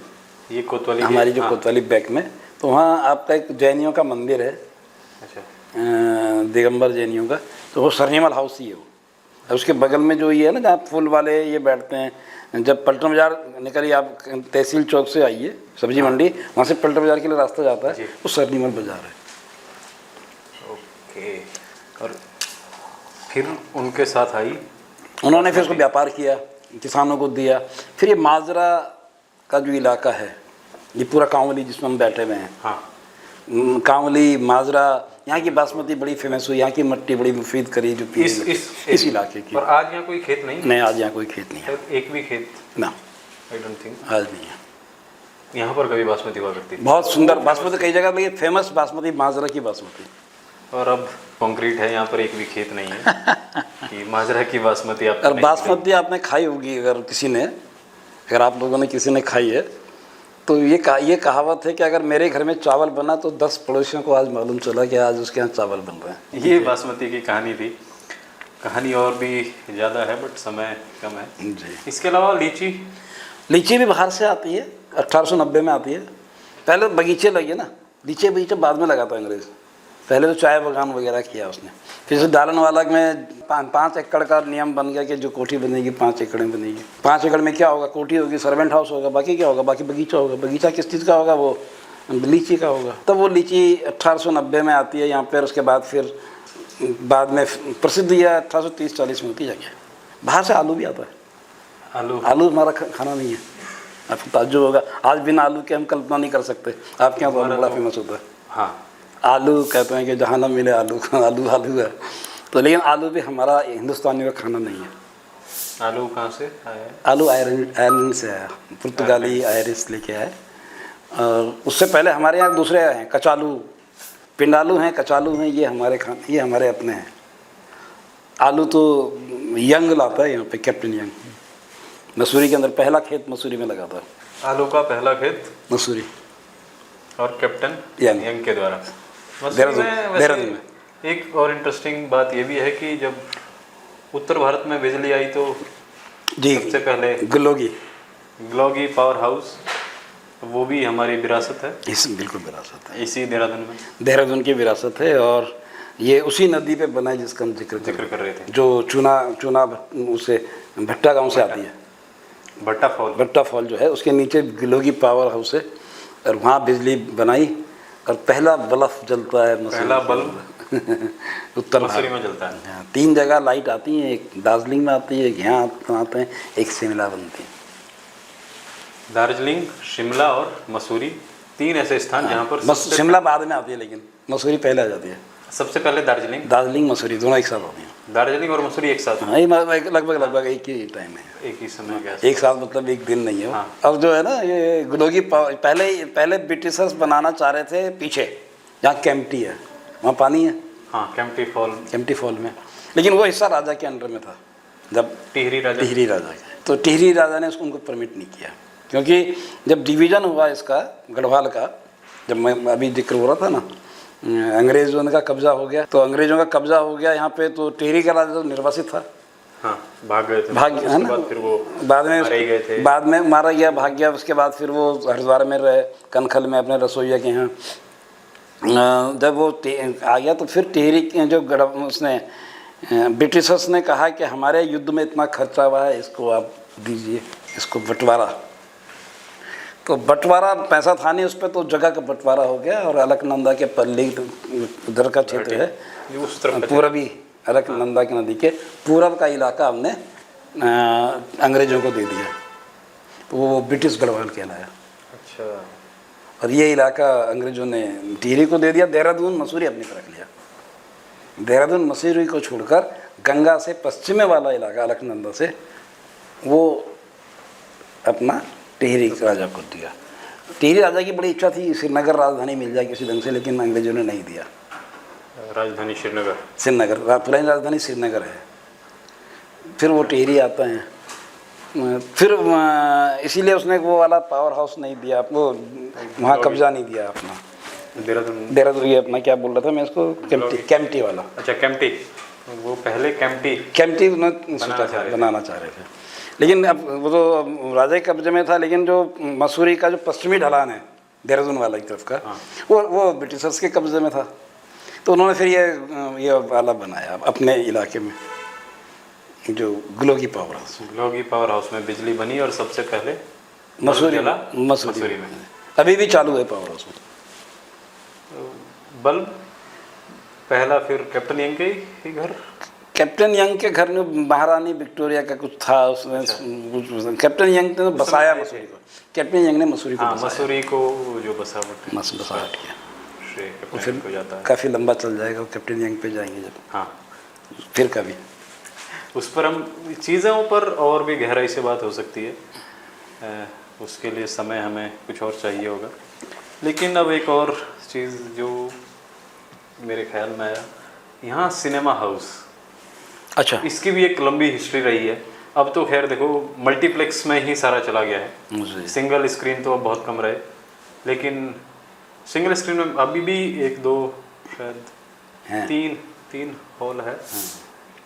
ये कोतवाली हमारी जो कोतवाली बैक में, तो वहाँ आपका एक जैनियों का मंदिर है। अच्छा, दिगंबर जैनियों का, तो वो सरनीमल हाउस ही है वो। और उसके बगल में जो ये है ना, जहाँ फूल वाले ये बैठते हैं, जब पलटन बाज़ार निकलिए आप, तहसील चौक से आइए सब्जी मंडी, वहाँ से पलटन बाज़ार के लिए रास्ता जाता है, वो सरनीमल बाज़ार है। ओके। और फिर उनके साथ आई, उन्होंने फिर उसको व्यापार किया, किसानों को दिया। फिर ये माजरा का जो इलाका है, ये पूरा कांवली जिसमें हम बैठे हुए हैं, हाँ, कांवली, माजरा, यहाँ की बासमती बड़ी फेमस हुई, यहाँ की मिट्टी बड़ी मुफीद करी जो इस इलाके की। और आज यहाँ कोई खेत नहीं? आज यहाँ कोई खेत नहीं है, एक भी खेत ना, आई डोंट थिंक आज नहीं है। यहाँ पर कभी बासमती हुआ करती थी, बहुत सुंदर बासमती कई जगह पे, फेमस बासमती माजरा की बासमती। और अब कंक्रीट है, यहाँ पर एक भी खेत नहीं है कि माजरा की बासमती आप। और बासमती आपने खाई होगी, अगर किसी ने, अगर आप लोगों ने किसी ने खाई है, तो ये कहावत है कि अगर मेरे घर में चावल बना तो 10 पड़ोसियों को आज मालूम चला कि आज उसके यहाँ चावल बन रहे हैं। ये बासमती की कहानी थी। कहानी और भी ज़्यादा है, बट समय कम है जी। इसके अलावा लीची भी बाहर से आती है, 1890 में आती है। पहले बगीचे लगे ना, बगीचे बाद में लगाता अंग्रेज़, पहले तो चाय बागान वगैरह किया उसने। फिर से दालन वाला में 5 एकड़ का नियम बन गया कि जो कोठी बनेगी 5 एकड़ में बनेगी। 5 एकड़ में क्या होगा, कोठी होगी, सर्वेंट हाउस होगा, बाकी क्या होगा, बाकी बगीचा होगा। बगीचा किस चीज़ का होगा, वो लीची का होगा। तब वो लीची 1890 में आती है यहाँ पर। उसके बाद फिर बाद में प्रसिद्ध यह 1830-40 में होती जाके। बाहर से आलू भी आता है। आलू हमारा खाना नहीं है, आपको ताज्जुब होगा, आज बिना आलू के हम कल्पना नहीं कर सकते। आपके यहाँ तो बड़ा फेमस होता है। हाँ, आलू कहते हैं कि जहाँ ना मिले आलू आलू है। तो लेकिन आलू भी हमारा हिंदुस्तानियों का खाना नहीं है। आलू कहाँ से आया? आलू आयरलैंड से आया, पुर्तगाली आयरिश लेके आए। और उससे पहले हमारे यहाँ दूसरे हैं, कचालू, पिंडालू हैं, कचालू हैं, ये हमारे अपने हैं। आलू तो यंग लाता है यहाँ पे, कैप्टन यंग। मसूरी के अंदर पहला खेत मसूरी में लगा था, आलू का पहला खेत मसूरी, और कैप्टन यंग के द्वारा देहरादून में। एक और इंटरेस्टिंग बात ये भी है कि जब उत्तर भारत में बिजली आई तो जी, सबसे पहले ग्लोगी, ग्लोगी पावर हाउस, वो भी हमारी विरासत है, इस बिल्कुल विरासत है, इसी देहरादून में देहरादून की विरासत है। और ये उसी नदी पे बना है जिसका हम जिक्र कर रहे थे, जो चूना चूना उसे भट्टा गांव से आती है, भट्टा फॉल। भट्टा फॉल जो है उसके नीचे ग्लोगी पावर हाउस है, और वहाँ बिजली बनाई और पहला बल्ब जलता है पहला बल्ब उत्तर मसूरी भारत में जलता है। हाँ, 3 जगह लाइट आती हैं, एक दार्जिलिंग में आती है, एक यहाँ आते हैं, एक शिमला बनती है। दार्जिलिंग, शिमला और मसूरी, 3 ऐसे स्थान जहाँ पर बस शिमला बाद में आती है, लेकिन मसूरी पहले आ जाती है। सबसे पहले दार्जिलिंग, दार्जिलिंग मसूरी दोनों एक साथ होती हैं। दार्जिलिंग और मसूरी एक साथ, हाँ, ये लगभग एक ही टाइम है, एक ही समय के आसपास। एक साथ मतलब एक दिन नहीं है वो। हाँ। अब जो है ना ये ग्लोगी पहले ब्रिटिशर्स बनाना चाह रहे थे पीछे, जहाँ कैंपटी है वहाँ पानी है, हाँ, कैंपटी फॉल में, लेकिन वो हिस्सा राजा के अंडर में था, जब टिहरी राजा, टिहरी राजा के, तो टिहरी राजा ने उसको उनको परमिट नहीं किया, क्योंकि जब डिवीज़न हुआ इसका गढ़वाल का, जब मैं अभी जिक्र हो रहा था ना, अंग्रेज़ों का कब्जा हो गया, तो अंग्रेज़ों का कब्जा हो गया यहाँ पे, तो टिहरी का राजा तो निर्वासित था, हाँ, भाग गए थे, भाग है ना, बाद फिर वो बाद में मारे गए थे, बाद में मारा गया, भाग गया। उसके बाद फिर वो हरिद्वार में रहे, कनखल में अपने रसोइया के यहाँ। जब वो आ गया तो फिर टिहरी जो उसने ब्रिटिशर्स ने कहा कि हमारे युद्ध में इतना खर्चा हुआ है, इसको आप दीजिए, इसको बंटवारा। तो बंटवारा पैसा था नहीं उस पर, तो जगह का बंटवारा हो गया, और अलकनंदा के पल्ली उधर का क्षेत्र है, उस तरफ पूर्वी अलकनंदा की नदी के पूरब का इलाका हमने अंग्रेज़ों को दे दिया, तो वो ब्रिटिश गढ़वाल कहलाया। अच्छा, और ये इलाका अंग्रेज़ों ने टिहरी को दे दिया, देहरादून मसूरी अपनी तरफ लिया। देहरादून मसूरी को छोड़कर गंगा से पश्चिम वाला इलाका अलकनंदा से वो अपना टिहरी राजा को दिया। टिहरी राजा की बड़ी इच्छा थी श्रीनगर राजधानी मिल जाए किसी ढंग से, लेकिन अंग्रेज़ों ने नहीं दिया। राजधानी श्रीनगर, पुरानी राजधानी श्रीनगर है। फिर वो टिहरी आता है, फिर इसीलिए उसने वो वाला पावर हाउस नहीं दिया, वो वहाँ कब्जा नहीं दिया अपना, देहरादून ये अपना क्या बोल रहा था मैं इसको, कैंपटी वाला। अच्छा, कैंपटी, वो पहले कैंपटी उन्होंने सोचा था, बनाना चाह रहे थे, लेकिन अब वो तो राजा के कब्जे में था, लेकिन जो मसूरी का जो पश्चिमी ढलान है देहरादून वाला की तरफ का, हाँ। वो ब्रिटिशर्स के कब्जे में था, तो उन्होंने फिर ये वाला बनाया अपने इलाके में, जो ग्लोगी पावर हाउस में बिजली बनी, और सबसे पहले मसूरी में अभी भी चालू है पावर हाउस में बल्ब। पहला फिर कैप्टन यंग के ही घर, कैप्टन यंग के घर में महारानी विक्टोरिया का कुछ था उसमें। अच्छा। कैप्टन यंग ने बसाया मसूरी को, कैप्टन यंग ने मसूरी को बसाया, मसूरी को जो बसावट किया, तो फिर को जाता है, काफ़ी लंबा चल जाएगा, कैप्टन यंग पे जाएंगे जब, हाँ, फिर कभी उस पर हम चीज़ों पर और भी गहराई से बात हो सकती है, उसके लिए समय हमें कुछ और चाहिए होगा। लेकिन अब एक और चीज़ जो मेरे ख्याल में आया, यहाँ सिनेमा हाउस, अच्छा, इसकी भी एक लंबी हिस्ट्री रही है। अब तो खैर देखो मल्टीप्लेक्स में ही सारा चला गया है, सिंगल स्क्रीन तो अब बहुत कम रहे, लेकिन सिंगल स्क्रीन में अभी भी 1-2 शायद 3 हॉल है,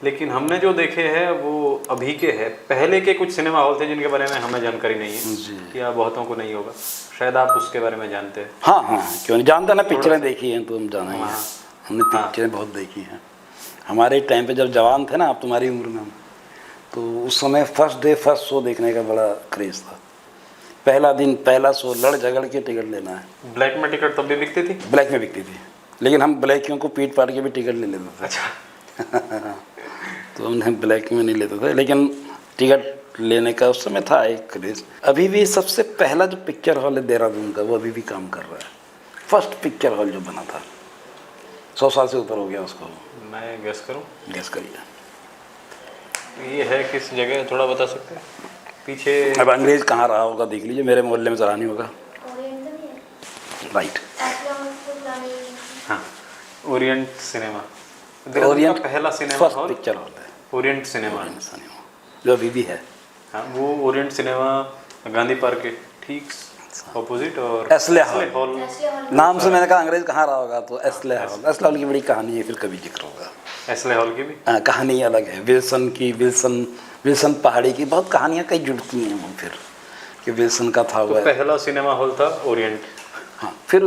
लेकिन हमने जो देखे हैं वो अभी के हैं। पहले के कुछ सिनेमा हॉल थे जिनके बारे में हमें जानकारी नहीं है, या बहुतों को नहीं होगा, शायद आप उसके बारे में जानते हैं। हाँ, क्यों नहीं जानता ना, पिक्चरें देखी हैं तो हम जानेंगे, हमने पिक्चरें बहुत देखी हैं। हमारे टाइम पे जब जवान थे ना, आप तुम्हारी उम्र में, तो उस समय फर्स्ट डे फर्स्ट शो देखने का बड़ा क्रेज़ था। पहला दिन पहला शो, लड़ झगड़ के टिकट लेना है। ब्लैक में टिकट तब भी बिकती थी? ब्लैक में बिकती थी, लेकिन हम ब्लैकियों को पीट पाट के भी टिकट ले लेते थे। अच्छा। तो हमने ब्लैक में नहीं लेते थे, लेकिन टिकट लेने का उस समय था एक क्रेज़। अभी भी सबसे पहला जो पिक्चर हॉल है देहरादून का, वो अभी भी काम कर रहा है। फर्स्ट पिक्चर हॉल जो बना था, 100 साल से ऊपर हो गया उसको। मैं गेस करूं? गेस करिए। ये है किस जगह, थोड़ा बता सकते हैं? पीछे अब अंग्रेज कहाँ रहा होगा देख लीजिए, मेरे मोहल्ले में जरा नहीं होगा। राइट, हाँ, ओरिएंट सिनेमा, ओरिएंट पहला सिनेमा हॉल, पिक्चर हॉल है ओरिएंट सिनेमा, जो अभी भी है। हाँ, वो ओरिएंट सिनेमा गांधी पार्क के ठीक ऑपोजिट, और एस्ले हॉल नाम से मैंने कहा अंग्रेज कहाँ रहा होगा, तो एस्ले हॉल की बड़ी कहानी है, फिर कभी जिक्र होगा। एस्ले हॉल की भी कहानी अलग है, विल्सन विल्सन पहाड़ी की बहुत कहानियाँ कई जुड़ती हैं वो फिर कि विल्सन का था हुआ। पहला सिनेमा हॉल था ओरिएंट। हाँ, फिर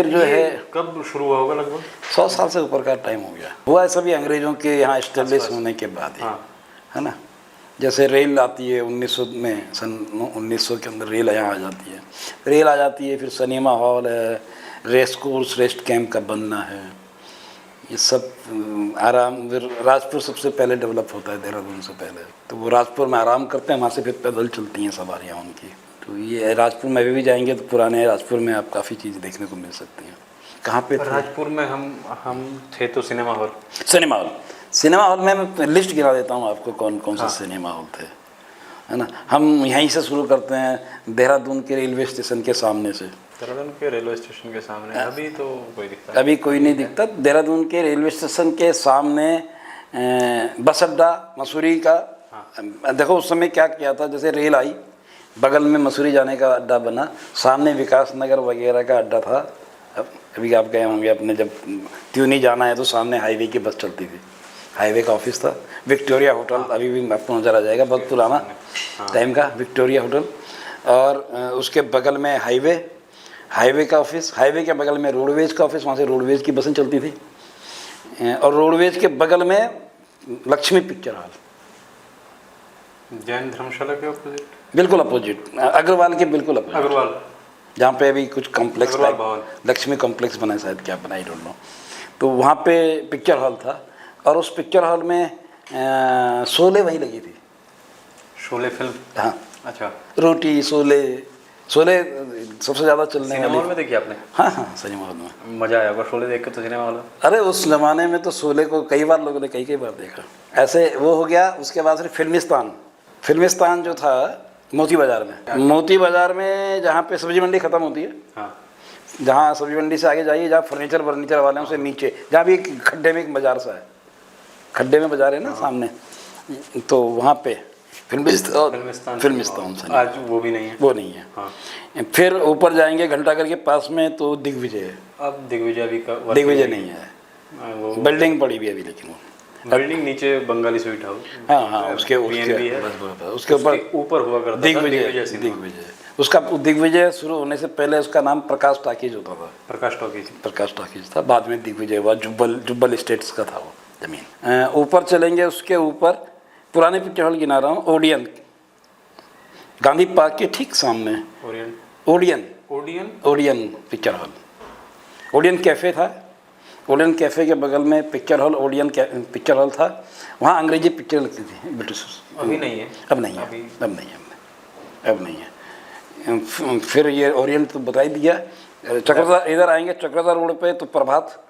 जो है कब शुरू हुआ होगा? लगभग 100 साल से ऊपर का टाइम हो गया हुआ है, सभी अंग्रेज़ों के यहाँ इस्टेब्लिश होने के बाद ही, हाँ। है ना। जैसे रेल आती है 1900 में, सन 1900 के अंदर रेल यहाँ आ जाती है, रेल आ जाती है, फिर सिनेमा हॉल है, रेस कोर्स, रेस्ट कैंप का बनना है, ये सब आराम। राजपुर सबसे पहले डेवलप होता है देहरादून से पहले, तो वो राजपुर में आराम करते हैं, वहाँ से फिर पैदल चलती हैं सवारियाँ उनकी। तो ये राजपुर में भी जाएंगे तो पुराने राजपुर में आप काफ़ी चीज़ देखने को मिल सकती हैं। कहाँ पे थे? राजपुर में हम थे तो सिनेमा हॉल। सिनेमा हॉल में मैं लिस्ट गिरा देता हूँ आपको कौन कौन से सिनेमा हॉल थे, है ना। हम यहीं से शुरू करते हैं, देहरादून के रेलवे स्टेशन के सामने से। देहरादून के रेलवे स्टेशन के सामने अभी तो कोई दिखता अभी कोई नहीं दिखता। देहरादून के रेलवे स्टेशन के सामने बस अड्डा मसूरी का। देखो उस समय क्या किया था, जैसे रेल आई, बगल में मसूरी जाने का अड्डा बना, सामने विकास नगर वगैरह का अड्डा था। अभी आप गए होंगे अपने, जब त्यूनी जाना है तो सामने हाईवे की बस चलती थी, हाईवे का ऑफिस था। विक्टोरिया होटल अभी भी आपको नज़र आ जाएगा, बहुत पुराना टाइम का विक्टोरिया होटल। और उसके बगल में हाईवे का ऑफिस, हाईवे के बगल में रोडवेज का ऑफिस, वहाँ से रोडवेज की बसें चलती थी। और रोडवेज के बगल में लक्ष्मी पिक्चर हॉल, जैन धर्मशाला के अपोजिट, बिल्कुल अपोजिट, अग्रवाल के बिल्कुल अपोजिट, अग्रवाल, जहाँ पे अभी कुछ कॉम्प्लेक्स लक्ष्मी कॉम्प्लेक्स बना है शायद, क्या बना, आई डोंट नो। तो वहाँ पे पिक्चर हॉल था, और उस पिक्चर हॉल में शोले वहीं लगी थी। शोले फिल्म? हाँ, अच्छा। रोटी शोले सबसे ज़्यादा चलने वाली। सिनेमा हॉल में देखी आपने? हाँ, सिनेमा हॉल में मज़ा आया होगा शोले देख के तो सिनेमा हॉल। अरे उस ज़माने में तो शोले को कई बार लोगों ने कई बार देखा। ऐसे वो हो गया। उसके बाद फिर फिल्मिस्तान जो था मोती बाज़ार में जहाँ पे सब्जी मंडी ख़त्म होती है, हाँ, जहाँ सब्जी मंडी से आगे जाइए, जहाँ फर्नीचर वाले हैं से नीचे, जहाँ भी एक खड्डे में एक बाज़ार सा है, खड्डे में बाज़ार है ना सामने, तो वहाँ पे फिल्मिस्तान आज वो भी नहीं है। हाँ। फिर ऊपर जाएंगे घंटाघर के पास में तो दिग्विजय है। अब दिग्विजय नहीं है, वो बिल्डिंग पड़ी भी अभी, लेकिन वो बिल्डिंग नीचे बंगाली स्वीट हाउस। हाँ, उसके ऊपर हुआ करता दिग्विजय। उसका दिग्विजय शुरू होने से पहले उसका नाम प्रकाश टॉकीज होता था। प्रकाश टॉकीज था, बाद में दिग्विजय हुआ। जुब्बल एस्टेट्स का था वो जमीन। ऊपर चलेंगे, उसके ऊपर पुराने पिक्चर हॉल गिना रहा हूँ, ओडियन, गांधी पार्क के ठीक सामने। Odeon picture hall, Odeon cafe था। ओडियन कैफ़े के बगल में picture hall, Odeon picture hall था। वहाँ अंग्रेजी पिक्चर लगती थी, ब्रिटिश। अभी नहीं है। अब नहीं है। फिर ये ओरिएंट तो बता ही दिया। चक्रधर, इधर आएंगे चक्रधर रोड पे तो प्रभात।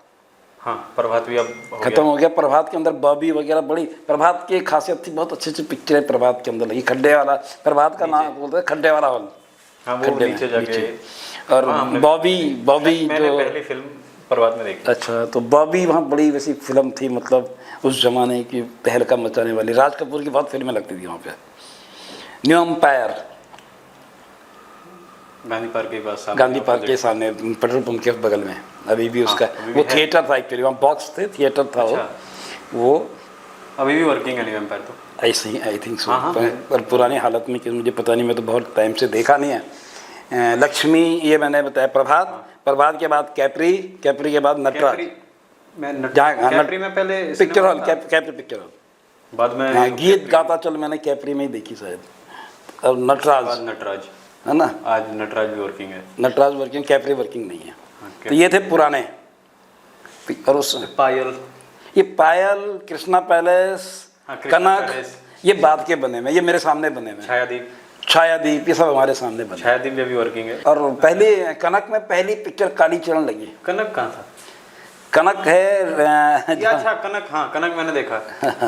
हाँ, प्रभात भी अब खत्म हो गया। प्रभात के अंदर बॉबी वगैरह बड़ी, प्रभात की खासियत थी, बहुत अच्छी पिक्चर है प्रभात के अंदर लगी। खड्डे वाला, प्रभात का नाम बोलते हैं खड्डे वाला हॉल। हाँ, वो नीचे जाके। और बॉबी जो पहली फिल्म प्रभात में देखी। अच्छा, तो बॉबी वहाँ बड़ी वैसी फिल्म थी, मतलब उस जमाने की तहलका मचाने वाली। राज कपूर की बहुत फिल्में लगती थी वहाँ पे। न्यू एम्पायर, गांधी पार्क के सामने पेट्रोल पंप के बगल में अभी भी उसका वो थिएटर था एक्चुअली, वहाँ बॉक्स थे, थिएटर था। वो अभी भी वर्किंग है न्यू एम्पायर तो? ऐसे ही आई थिंक सो, पर पुरानी हालत में कि मुझे पता नहीं, मैं तो बहुत टाइम से देखा नहीं है। लक्ष्मी ये मैंने बताया। प्रभात के बाद कैप्री के बाद नटराज। कैप्री में पहले picture hall, Capri picture hall, बाद में गीत गाता चल मैंने कैप्री में ही देखी शायद। और नटराज है ना, आज नटराज भी वर्किंग है। नटराज वर्किंग, कैप्री वर्किंग नहीं है। तो ये थे पुराने। और उस पायल, कृष्णा पैलेस, कनक, ये बाद के बने में, ये मेरे सामने बने में। छायादीप, ये सब हमारे सामने बने। छायादीप भी वर्किंग है। और पहली कनक में पहली पिक्चर काली चरण लगी। कनक कहाँ था? कनक है अच्छा, कनक, हाँ, कनक मैंने देखा।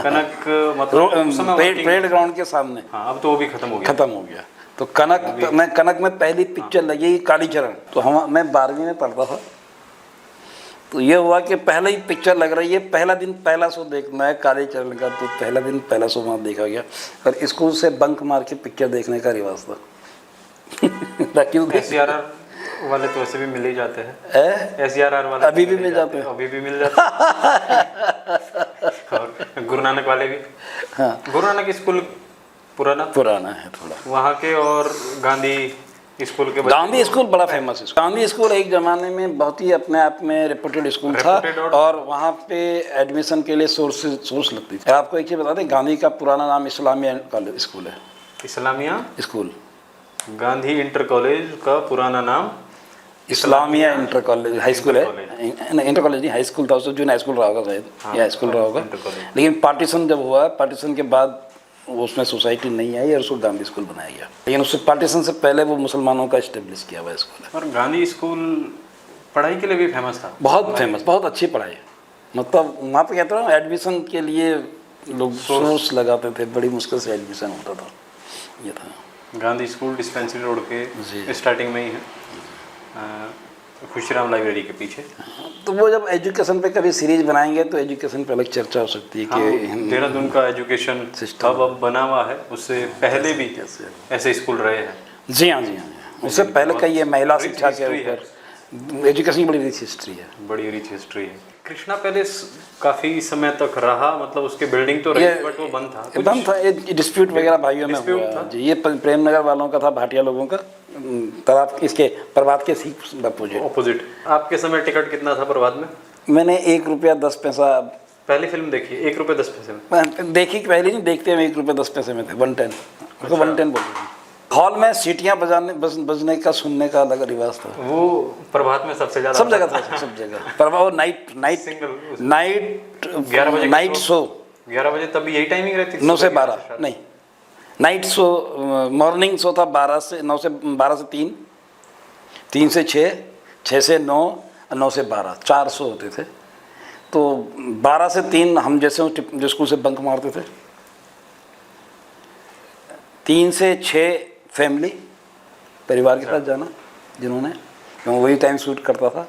कनक मतलब परेड ग्राउंड के सामने। हाँ, अब तो वो भी खत्म हो गया। तो कनक में पहली पिक्चर लगी कालीचरण। तो मैं 12वीं में पढ़ता था। तो ये हुआ कि पहले ही पिक्चर लग रही है, पहला दिन पहला शो देखना है कालीचरण का, तो पहला दिन पहला शो वहाँ देखा गया। और स्कूल से बंक मार के पिक्चर देखने का रिवाज था। वाले तो वैसे भी मिल ही जाते हैं, SRR वाले अभी भी मिल जाते हैं, अभी भी मिल जाते हैं। और गुरु नानक वाले भी। हाँ, गुरु नानक स्कूल पुराना है थोड़ा वहाँ के, और गांधी स्कूल के गांधी स्कूल बड़ा फेमस है। गांधी स्कूल एक ज़माने में बहुत ही अपने आप में रेपुटेड स्कूल था, और वहाँ पे एडमिशन के लिए सोर्स लगती थी। आपको एक चीज़ बता दें, गांधी का पुराना नाम इस्लामिया कॉलेज स्कूल है। Islamia school, Gandhi inter college का पुराना नाम Islamia inter college high school है। इंटर कॉलेज नहीं, हाई स्कूल था, उससे जूनियर हाई स्कूल रहा होगा शायद, या हाई स्कूल रहा होगा। लेकिन पार्टीशन जब हुआ, पार्टीशन के बाद उसमें सोसाइटी नहीं आई और उसको गांधी स्कूल बनाया गया। लेकिन उससे पार्टीशन से पहले वो मुसलमानों का इस्टेब्लिश किया हुआ स्कूल है। और गांधी स्कूल पढ़ाई के लिए भी फेमस था, बहुत फेमस, बहुत अच्छी पढ़ाई। मतलब वहाँ पे कहता हूँ, एडमिशन के लिए लोग सोर्स लगाते थे, बड़ी मुश्किल से एडमिशन होता था। ये था गांधी स्कूल डिस्पेंसरी रोड के स्टार्टिंग में ही है, खुशीराम लाइब्रेरी के पीछे। तो वो जब एजुकेशन पे कभी सीरीज बनाएंगे तो एजुकेशन पे अलग चर्चा हो सकती है कि देहरादून का एजुकेशन सिस्टम अब बना हुआ है, उससे पहले भी ऐसे स्कूल रहे हैं। जी हाँ, जी हाँ, उससे पहले का ये महिला शिक्षा के ऊपर एजुकेशन की बड़ी रिच हिस्ट्री है, बड़ी रिच हिस्ट्री है। कृष्णा पैलेस काफी समय तक रहा, मतलब उसके बिल्डिंग तो रही बट वो बंद था, ये डिस्प्यूट वगैरह भाइयों में हुआ जी। ये प्रेम नगर वालों का था, भाटिया लोगों का, तालाब इसके प्रभात के ठीक ऑपोजिट। आपके समय टिकट कितना था प्रभात में? मैंने 1 रुपया 10 पैसा पहली फिल्म देखी 1 रुपये 10 पैसे में देखी। पहले नहीं देखते, हम 1 रुपये 10 पैसे में थे, 110 उसको 110 बोलते थे। हॉल में सीटियाँ बजने का, सुनने का अलग रिवाज था। वो प्रभात में सबसे ज़्यादा सब जगह था, सब जगह प्रभात। नाइट 11 बजे नाइट शो 11 बजे, तब यही टाइमिंग रहती थी 9 से 12 नहीं, नाइट शो। मॉर्निंग शो था 9 से 3, 3 से 6, 6 से 9, 9 से 12, 4 शो होते थे। तो 12 से 3 हम जैसे जो स्कूल से बंक मारते थे, 3 से 6 फैमिली परिवार के साथ जाना, जिन्होंने, क्यों वही टाइम शूट करता था।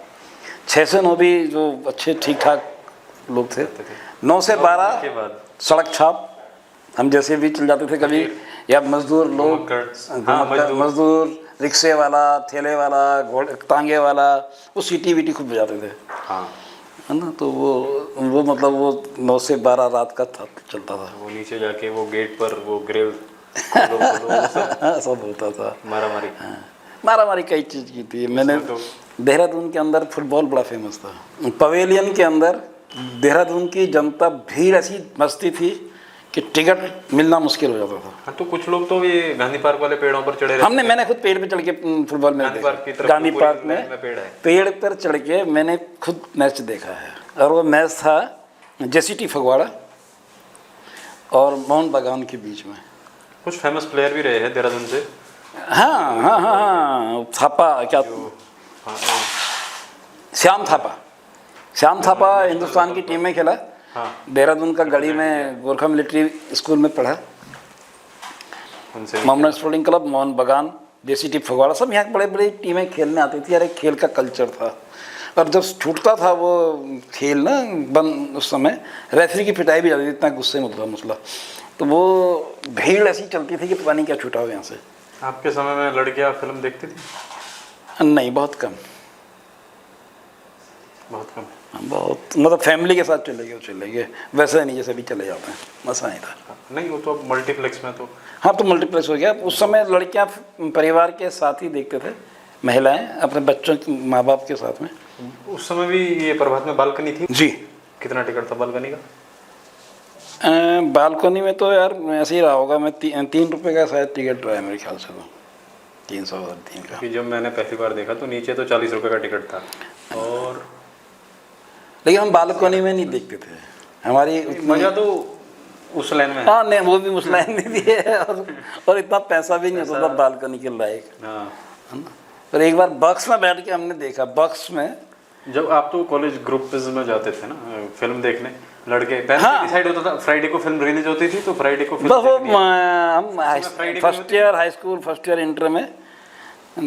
6 से 9 भी जो अच्छे ठीक ठाक लोग थे। 9 से 12 सड़क छाप, हम जैसे भी चल जाते थे कभी, या मजदूर लोग, मजदूर, रिक्शे वाला, ठेले वाला, घोड़े तांगे वाला, वो सीटी वीटी खूब बजाते थे, है ना। तो वो मतलब वो 9 से 12 रात का चलता था। वो नीचे जाके वो गेट पर वो ग्रेव सब होता था, मारामारी कई चीज़ की थी। मैंने देहरादून के अंदर फुटबॉल बड़ा फेमस था। पवेलियन के अंदर देहरादून की जनता भीड़ ऐसी मस्ती थी कि टिकट मिलना मुश्किल हो जाता था। हाँ, तो कुछ लोग तो ये गांधी पार्क वाले पेड़ों पर चढ़े रहते। मैंने खुद पेड़ पे चढ़ के फुटबॉल मैच देखा। गांधी पार्क में पेड़ पर चढ़ के मैंने खुद मैच देखा है, और वो मैच था JCT फगवाड़ा और मोहन बागान के बीच में। कुछ फेमस प्लेयर भी रहे हैं देहरादून से। हाँ, थापा क्या, श्याम थापा हिंदुस्तान की टीम में खेला। देहरादून का गढ़ी में गोरखा मिलिट्री स्कूल में पढ़ा। मोहम्मद स्पोर्टिंग क्लब, मोहन बागान, JCT फगवाड़ा, सब यहाँ बड़े बड़े टीमें खेलने आती थी। यार एक खेल का कल्चर था। और जब छूटता था वो खेल ना बंद, उस समय रेफरी की पिटाई भी जाती थी, इतना गुस्से में होता मसला। तो वो भीड़ ऐसी चलती थी कि पता नहीं क्या छूटा हो यहाँ से। आपके समय में लड़कियाँ फिल्म देखती थी? नहीं, बहुत कम, बहुत मतलब फैमिली के साथ चले गए, वैसे नहीं जैसे भी चले जाते हैं, मसा नहीं था। नहीं, वो तो मल्टीप्लेक्स में तो, हाँ तो मल्टीप्लेक्स हो गया। उस समय लड़कियाँ परिवार के साथ ही देखते थे, महिलाएं अपने बच्चों के माँ बाप के साथ में। उस समय भी ये प्रभात में बालकनी थी जी। कितना टिकट था बालकनी का? बालकनी में तो यार ऐसे ही रहा होगा, मैं 3 रुपये का शायद टिकट रहा है मेरे ख्याल से, तो 303 का। कि जब मैंने पहली बार देखा तो नीचे तो 40 रुपये का टिकट था। और लेकिन हम बालकनी में नहीं देखते थे, हमारी मजा तो उस लाइन में। हाँ नहीं, वो भी उस लाइन में भी है, और इतना पैसा भी नहीं होता था बालकनी के लायक। हाँ, पर एक बार बॉक्स में बैठ के हमने देखा, बॉक्स में। जब आप तो कॉलेज ग्रुप में जाते थे ना फिल्म देखने, लड़के पहले डिसाइड होता था फ्राइडे को फिल्म रिलीज होती थी, तो फ्राइडे को फिल्म हम first year high school, first year inter में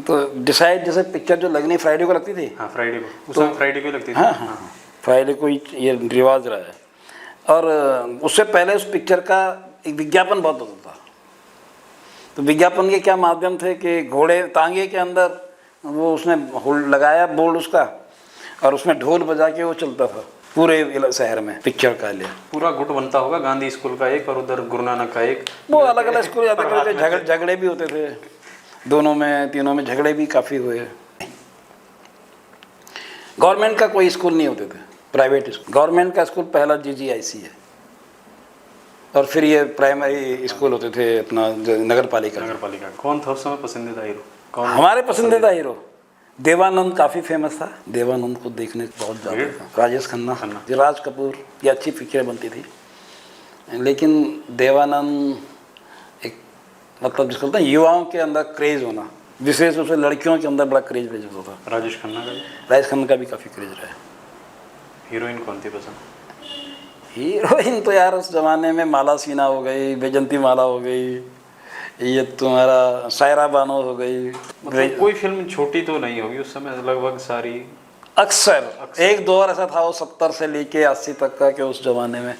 तो डिसाइड, जैसे पिक्चर जो लगनी फ्राइडे को लगती थी। हाँ, फ्राइडे को, उस समय फ्राइडे को लगती थी। हाँ, फ्राइडे को ये रिवाज रहा है। और उससे पहले उस पिक्चर का एक विज्ञापन बहुत होता था। तो विज्ञापन के क्या माध्यम थे कि घोड़े तांगे के अंदर वो उसने होल्ड लगाया बोर्ड उसका, और उसमें ढोल बजा के वो चलता था पूरे शहर में पिक्चर का लिए। पूरा गुट बनता होगा, गांधी स्कूल का एक और उधर गुरु नानक का एक। वो अलग अलग स्कूल जाते करते, झगड़े भी होते थे दोनों में, तीनों में झगड़े भी काफ़ी हुए। गवर्नमेंट का कोई स्कूल नहीं होते थे, प्राइवेट स्कूल। गवर्नमेंट का स्कूल पहला GGIC है, और फिर ये प्राइमरी स्कूल होते थे अपना नगर पालिका। कौन था उस समय पसंदीदा हीरो? कौन हमारे पसंदीदा हीरो देवानंद काफ़ी फेमस था। देवानंद को देखने बहुत ज़्यादा था। राजेश खन्ना, राज कपूर, ये अच्छी पिक्चरें बनती थी, लेकिन देवानंद एक मतलब जिसको बोलते हैं युवाओं के अंदर क्रेज होना, विशेष रूप से लड़कियों के अंदर बड़ा क्रेज होता था। राजेश खन्ना का भी? राजेश खन्ना का भी काफ़ी क्रेज रहा है। हीरोइन कौन थी पसंद? हीरोइन तो यार उस जमाने में माला सिन्हा हो गई, बैजंती माला हो गई, ये तुम्हारा सायरा बानो हो गई। मतलब कोई फिल्म छोटी तो नहीं होगी उस समय, लगभग सारी। अक्सर एक दौर ऐसा था वो 70 से लेके 80 तक का, कि उस जमाने में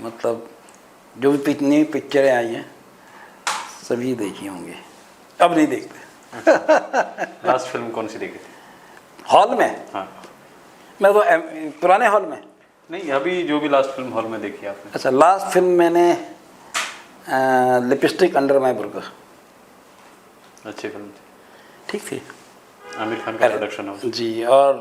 मतलब जो भी कितनी पिक्चरें आई हैं सभी देखी होंगी। अब नहीं देखते। लास्ट फिल्म कौन सी देखी थी हॉल में? हाँ। मैं तो पुराने हॉल में नहीं, अभी जो भी लास्ट फिल्म हॉल में देखी आपने? अच्छा, लास्ट फिल्म मैंने लिपस्टिक अंडर माय बुर्का। अच्छी फिल्म थी, ठीक थी। आमिर खान का प्रोडक्शन हाउस जी। और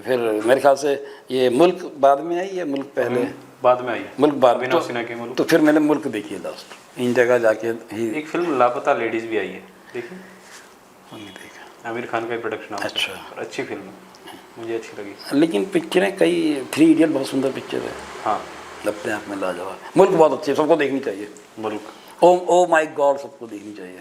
फिर मेरे ख्याल से ये मुल्क बाद में आई या मुल्क पहले? बाद में आई है। मुल्क बाद। अभिनव सिन्हा की मुल्क। तो फिर मैंने मुल्क देखी है लास्ट। इन जगह जाके ही। एक फिल्म लापता लेडीज भी आई है, देखी? नहीं देखा। आमिर खान का प्रोडक्शन हाउस। अच्छा। और अच्छी फिल्म है, मुझे अच्छी लगी। लेकिन पिक्चरें कई, 3 इडियट बहुत सुंदर पिक्चर है। हाँ, अपने आप में लाजवाब। मुल्क बहुत अच्छी है, सबको देखनी चाहिए। मुल्क ओ माय गॉड, सबको देखनी चाहिए।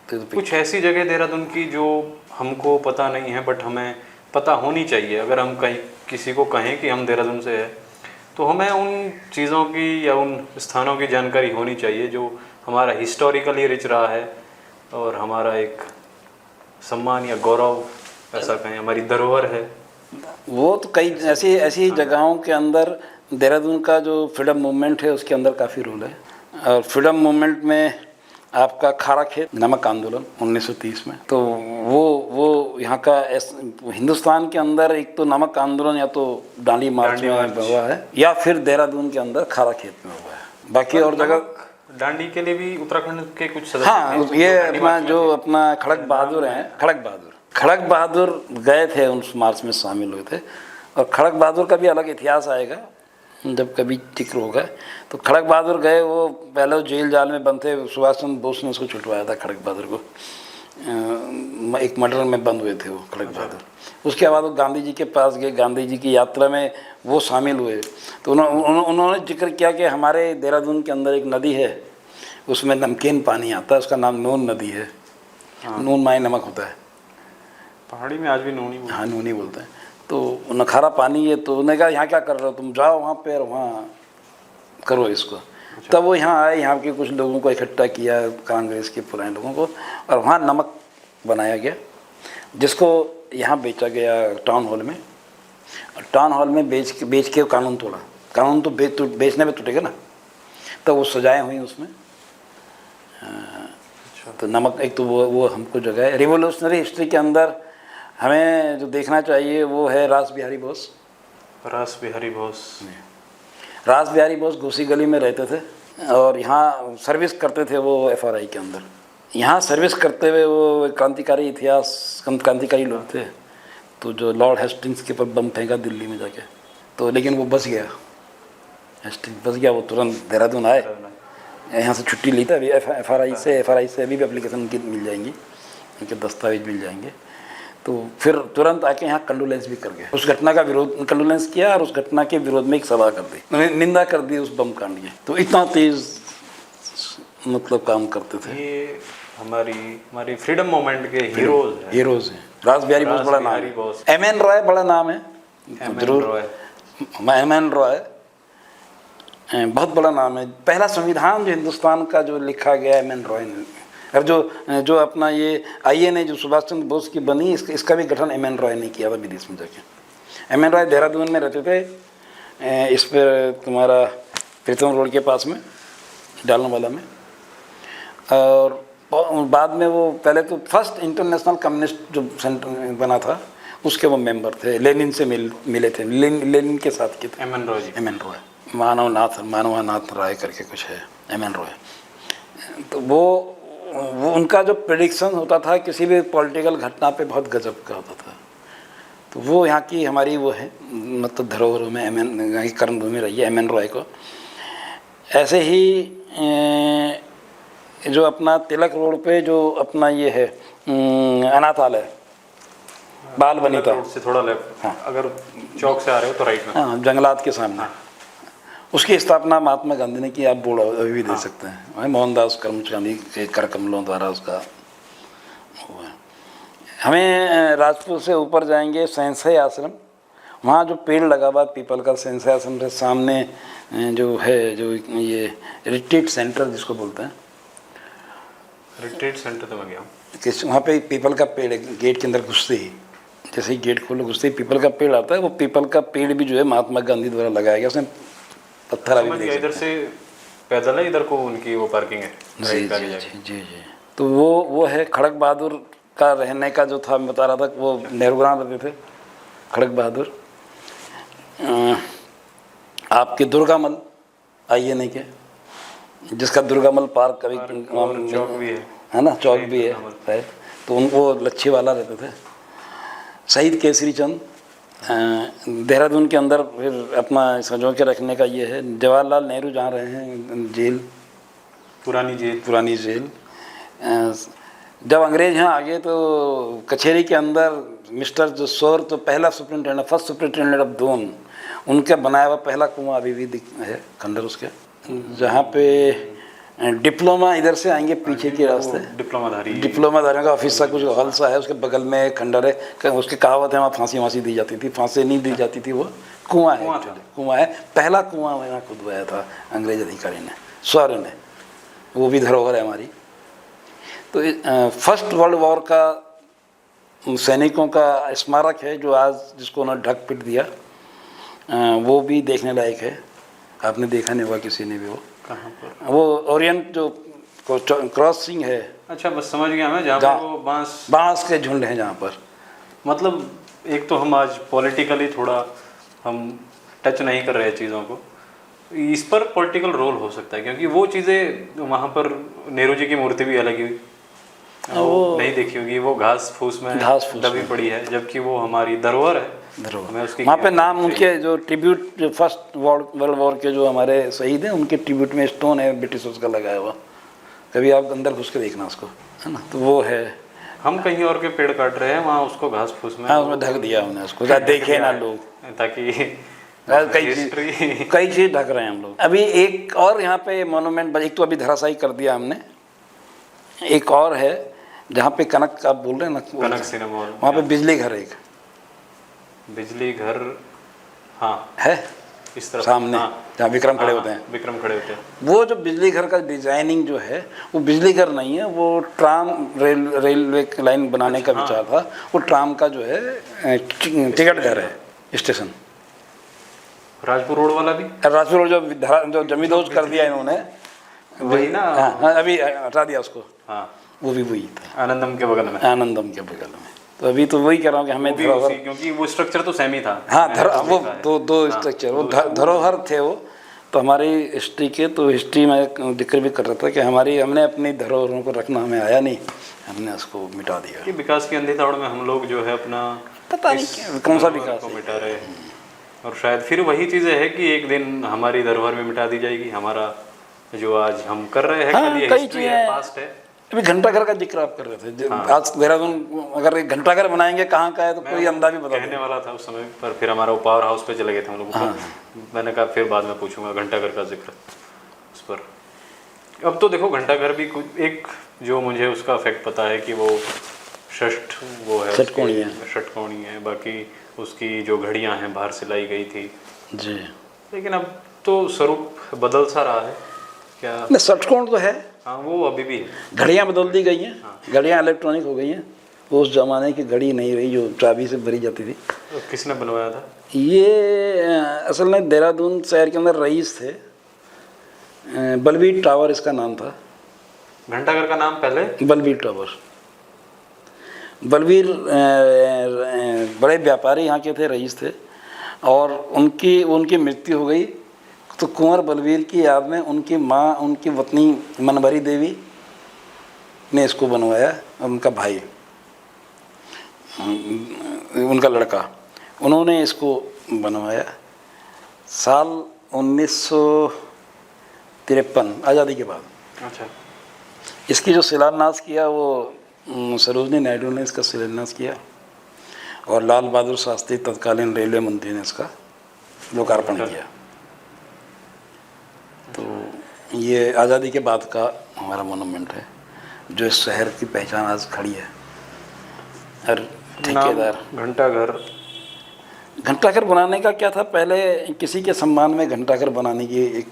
तो कुछ ऐसी जगह देहरादून की जो हमको पता नहीं है, बट हमें पता होनी चाहिए। अगर हम कहीं किसी को कहें कि हम देहरादून से है, तो हमें उन चीज़ों की या उन स्थानों की जानकारी होनी चाहिए जो हमारा हिस्टोरिकली रिच रहा है, और हमारा एक सम्मान या गौरव ऐसा कहें, हमारी धरोहर है। वो तो कई ऐसी जगहों के अंदर देहरादून का जो फ्रीडम मूवमेंट है उसके अंदर काफ़ी रोल है। और फ्रीडम मूवमेंट में आपका खारा खेत, नमक आंदोलन 1930 में, तो वो यहाँ का हिंदुस्तान के अंदर एक तो नमक आंदोलन या तो डांडी मार्च में हुआ है, या फिर देहरादून के अंदर खारा खेत में हुआ है। बाकी और जगह डांडी के लिए भी उत्तराखंड के कुछ सदस्य। हाँ, ये अपना जो अपना खड़क बहादुर हैं, खड़क बहादुर गए थे उस मार्च में, शामिल हुए थे। और खड़क बहादुर का भी अलग इतिहास आएगा जब कभी जिक्र होगा। तो खड़क बहादुर गए, वो पहले वो जेल जाल में बंद थे, सुभाष चंद्र बोस ने उसको छुटवाया था खड़क बहादुर को। एक मर्डर में बंद हुए थे वो खड़क बहादुर। उसके बाद वो गांधी जी के पास गए, गांधी जी की यात्रा में वो शामिल हुए। तो उन्होंने जिक्र किया कि हमारे देहरादून के अंदर एक नदी है, उसमें नमकीन पानी आता है, उसका नाम नून नदी है। नून माए नमक होता है, पहाड़ी में आज भी नूनी बोलते हैं। हाँ, नूनी बोलते हैं। तो नखारा पानी है, तो उन्होंने कहा यहाँ क्या कर रहे हो तुम, जाओ वहाँ पे और वहाँ करो इसको। तब वो यहाँ आए, यहाँ के कुछ लोगों को इकट्ठा किया, कांग्रेस के पुराने लोगों को, और वहाँ नमक बनाया गया, जिसको यहाँ बेचा गया टाउन हॉल में। टाउन हॉल में बेच के कानून तोड़ा। कानून तो बेचने में टूटेगा ना, तो वो सजाएँ हुई उसमें। तो नमक एक तो वो हमको जगह है। रिवोल्यूशनरी हिस्ट्री के अंदर हमें जो देखना चाहिए वो है रास बिहारी बोस। रास बिहारी बोस घोसी गली में रहते थे, और यहाँ सर्विस करते थे वो FRI के अंदर। यहाँ सर्विस करते हुए वो क्रांतिकारी लोग थे। तो जो लॉर्ड हेस्टिंग्स के ऊपर बम फेंका दिल्ली में जाके, तो लेकिन वो बच गया, हेस्टिंग्स बच गया। वो तुरंत देहरादून आए, यहाँ से छुट्टी ली थी। अभी FRI से अभी भी एप्लीकेशन की मिल जाएंगी, उनके दस्तावेज मिल जाएंगे। तो फिर तुरंत आके यहाँ कंडोलेंस भी कर गए। उस घटना का विरोध, कंडोलेंस किया, और उस घटना के विरोध में एक सभा कर दी, उन्होंने निंदा कर दी उस बम कांड की। तो इतना तेज मतलब काम करते थे। ये हमारी फ्रीडम मूवमेंट के हीरोज हैं। रास बिहारी बोस बड़ा नाम है। MN रॉय बड़ा नाम है, जरूर। MN रॉय बहुत बड़ा नाम है। पहला संविधान जो हिंदुस्तान का जो लिखा गया MN रॉय ने, और जो अपना ये INA जो सुभाष चंद्र बोस की बनी, इसका भी गठन MN रॉय ने किया था विदेश में जाके। MN रॉय देहरादून में रहते थे, इस पर तुम्हारा प्रीतम रोड के पास में, डालनवाला में। और बाद में वो पहले तो फर्स्ट इंटरनेशनल कम्युनिस्ट जो सेंटर बना था उसके वो मेंबर थे। लेनिन से मिले थे, लेनिन के साथ के थे। एम एन रॉय जी। एम एन रॉय, मानवनाथ राय करके कुछ है, एम एन रॉय। तो वो उनका जो प्रेडिक्शन होता था किसी भी पॉलिटिकल घटना पे बहुत गजब का होता था। तो वो यहाँ की हमारी वो है, मतलब धरोहर में यहाँ की कर्मभूमि रही है एम एन रॉय को। ऐसे ही जो अपना तिलक रोड पे जो अपना ये है अनाथालय बाल बनीता रोड से थोड़ा लेफ्ट, हाँ। अगर चौक से आ रहे हो तो राइट में। हाँ, जंगलात के सामने। उसकी स्थापना महात्मा गांधी ने की, आप बोर्ड अभी भी दे सकते हैं। मोहनदास करमचंद गांधी के कर कमलों द्वारा उसका हुआ। हमें राजपुर से ऊपर जाएंगे सैंसई आश्रम, वहाँ जो पेड़ लगा हुआ पीपल का, सैंसई आश्रम से सामने जो है जो ये रिट्रीट सेंटर जिसको बोलते हैं, रिट्रीट सेंटर तो मैं गया हूँ कि वहाँ पे पीपल का पेड़ है, गेट के अंदर घुसते ही, जैसे ही गेट खोलो घुसते ही पीपल का पेड़ आता है। वो पीपल का पेड़ भी जो है महात्मा गांधी द्वारा लगाया गया, उसमें पत्थर अभी भी इधर से पैदल है, इधर को उनकी वो पार्किंग है। जी जी जी जी। तो वो है खड़क बहादुर का रहने का जो था, मैं बता रहा था, वो नेहरूग्राम रहते थे खड़क बहादुर। आपके दुर्गामल आइए नहीं के, जिसका दुर्गामल पार्क कभी चौक भी है ना, चौक भी है। तो वो लच्छी वाला रहते थे। शहीद केसरी चंद देहरादून के अंदर फिर अपना सजो के रखने का ये है। जवाहरलाल नेहरू जहाँ रहे हैं जेल, पुरानी जेल। जब अंग्रेज यहाँ आ गए तो कचहरी के अंदर मिस्टर जो शोर, तो पहला superintendent, first superintendent of zone, उनका बनाया हुआ पहला कुआं अभी भी है खंडर उसके, जहाँ पे डिप्लोमा इधर से आएंगे पीछे के रास्ते, डिप्लोमाधारियों का ऑफिस सा कुछ हॉल सा है, उसके बगल में एक खंडर है। उसकी कहावत है वहाँ फांसी दी जाती थी, फांसी नहीं दी जाती थी, वो कुआं है, कुआं है। पहला कुआं वहाँ खुदवाया था अंग्रेज अधिकारी ने, शौर्य ने। वो भी धरोहर है हमारी। तो फर्स्ट वर्ल्ड वॉर का सैनिकों का स्मारक है जो आज, जिसको उन्होंने ढक पिट दिया, वो भी देखने लायक है। आपने देखा नहीं होगा किसी ने भी। वो कहाँ पर? वो ओरिएंट जो क्रॉसिंग है। अच्छा, बस समझ गया मैं, जहाँ पर वो बांस के झुंड हैं जहाँ पर। मतलब एक तो हम आज पॉलिटिकली थोड़ा हम टच नहीं कर रहे हैं चीज़ों को, इस पर पॉलिटिकल रोल हो सकता है, क्योंकि वो चीज़ें वहाँ पर नेहरू जी की मूर्ति भी अलग हुई, वो नहीं देखी होगी, वो घास फूस में दबी पड़ी है, जबकि वो हमारी धरोहर है। वहाँ पे नाम उनके जो ट्रिब्यूट, जो फर्स्ट वर्ल्ड वॉर के जो हमारे शहीद हैं, उनके ट्रिब्यूट में स्टोन है ब्रिटिश उसका लगाया हुआ। कभी आप अंदर घुस के देखना उसको, है ना। तो वो है। हम कहीं और के पेड़ काट रहे हैं, वहाँ उसको घास फूस में, हाँ, उसमें ढक दिया हमने उसको, देखे ना लोग, ताकि कई चीज़ ढक रहे हैं हम लोग। अभी एक और यहाँ पे मोनूमेंट, एक तो अभी धराशायी कर दिया हमने, एक और है जहाँ पे कनक, आप बोल रहे हैं ना, कनक सिनेमा, वहाँ पे बिजली घर, एक बिजली घर, हाँ है इस तरफ सामने, जहाँ विक्रम खड़े होते हैं, विक्रम खड़े होते हैं। वो जो बिजली घर का डिजाइनिंग जो है, वो बिजली घर नहीं है, वो ट्राम रेलवे लाइन बनाने का विचार था। वो ट्राम का जो है टिकट घर है, स्टेशन। राजपुर रोड वाला भी, राजपुर रोड जो जमींदोज कर दिया इन्होंने, वही ना। हाँ, अभी हटा दिया उसको। हाँ, वो भी वही था, आनंदम के बगल में। आनंदम के बगल में। तो अभी तो वही कह रहा हूँ कि हमें धरोहर, क्योंकि वो स्ट्रक्चर तो सेम ही था। हाँ, वो दो स्ट्रक्चर, वो धरोहर थे वो। तो हमारी हिस्ट्री के, तो हिस्ट्री में जिक्र भी कर रहा था कि हमने अपनी धरोहरों को रखना हमें आया नहीं, हमने उसको मिटा दिया। कि विकास की अंधी दौड़ में हम लोग जो है अपना, पता नहीं कौन सा विकास को मिटा रहे हैं, और शायद फिर वही चीज़ें है कि एक दिन हमारी धरोहर में मिटा दी जाएगी। हमारा जो आज हम कर रहे हैं, हाँ, कई चीज़ें, पास्ट है। अभी घंटाघर का जिक्र आप कर रहे थे। हाँ। आज देहरादून अगर एक घंटाघर बनाएंगे कहाँ का है तो कोई अंदाजा भी बता कहने वाला था उस समय पर, फिर हमारा वो पावर हाउस पे चले गए थे हम लोग। हाँ। मैंने कहा फिर बाद में पूछूंगा घंटाघर का जिक्र उस पर। अब तो देखो घंटाघर भी कुछ एक जो मुझे उसका इफेक्ट पता है कि वो षटकोणी है, बाकी उसकी जो घड़ियाँ हैं बाहर से लाई गई थी जी, लेकिन अब तो स्वरूप बदल सा रहा है क्या। षटकोण तो है, हाँ, वो अभी भी है। घड़ियाँ बदल दी गई हैं। हाँ। घड़ियाँ इलेक्ट्रॉनिक हो गई हैं। वो उस जमाने की घड़ी नहीं रही जो चाबी से भरी जाती थी। तो किसने बनवाया था ये? असल में देहरादून शहर के अंदर रईस थे, बलबीर टावर इसका नाम था। घंटाघर का नाम पहले बलबीर टावर। बलबीर बड़े व्यापारी यहाँ के थे, रईस थे, और उनकी मृत्यु हो गई तो कुंवर बलबीर की याद में उनकी माँ, उनकी पत्नी मनभरी देवी ने इसको बनवाया। उनका भाई, उनका लड़का, उन्होंने इसको बनवाया साल 1953 आज़ादी के बाद। अच्छा। इसकी जो शिलान्यास किया वो सरोजनी नायडू ने इसका शिलान्यास किया, और लाल बहादुर शास्त्री तत्कालीन रेलवे मंत्री ने इसका लोकार्पण किया। तो ये आज़ादी के बाद का हमारा मोनूमेंट है जो इस शहर की पहचान आज खड़ी है। और ठेकेदार घंटाघर बनाने का क्या था, पहले किसी के सम्मान में घंटाघर बनाने की एक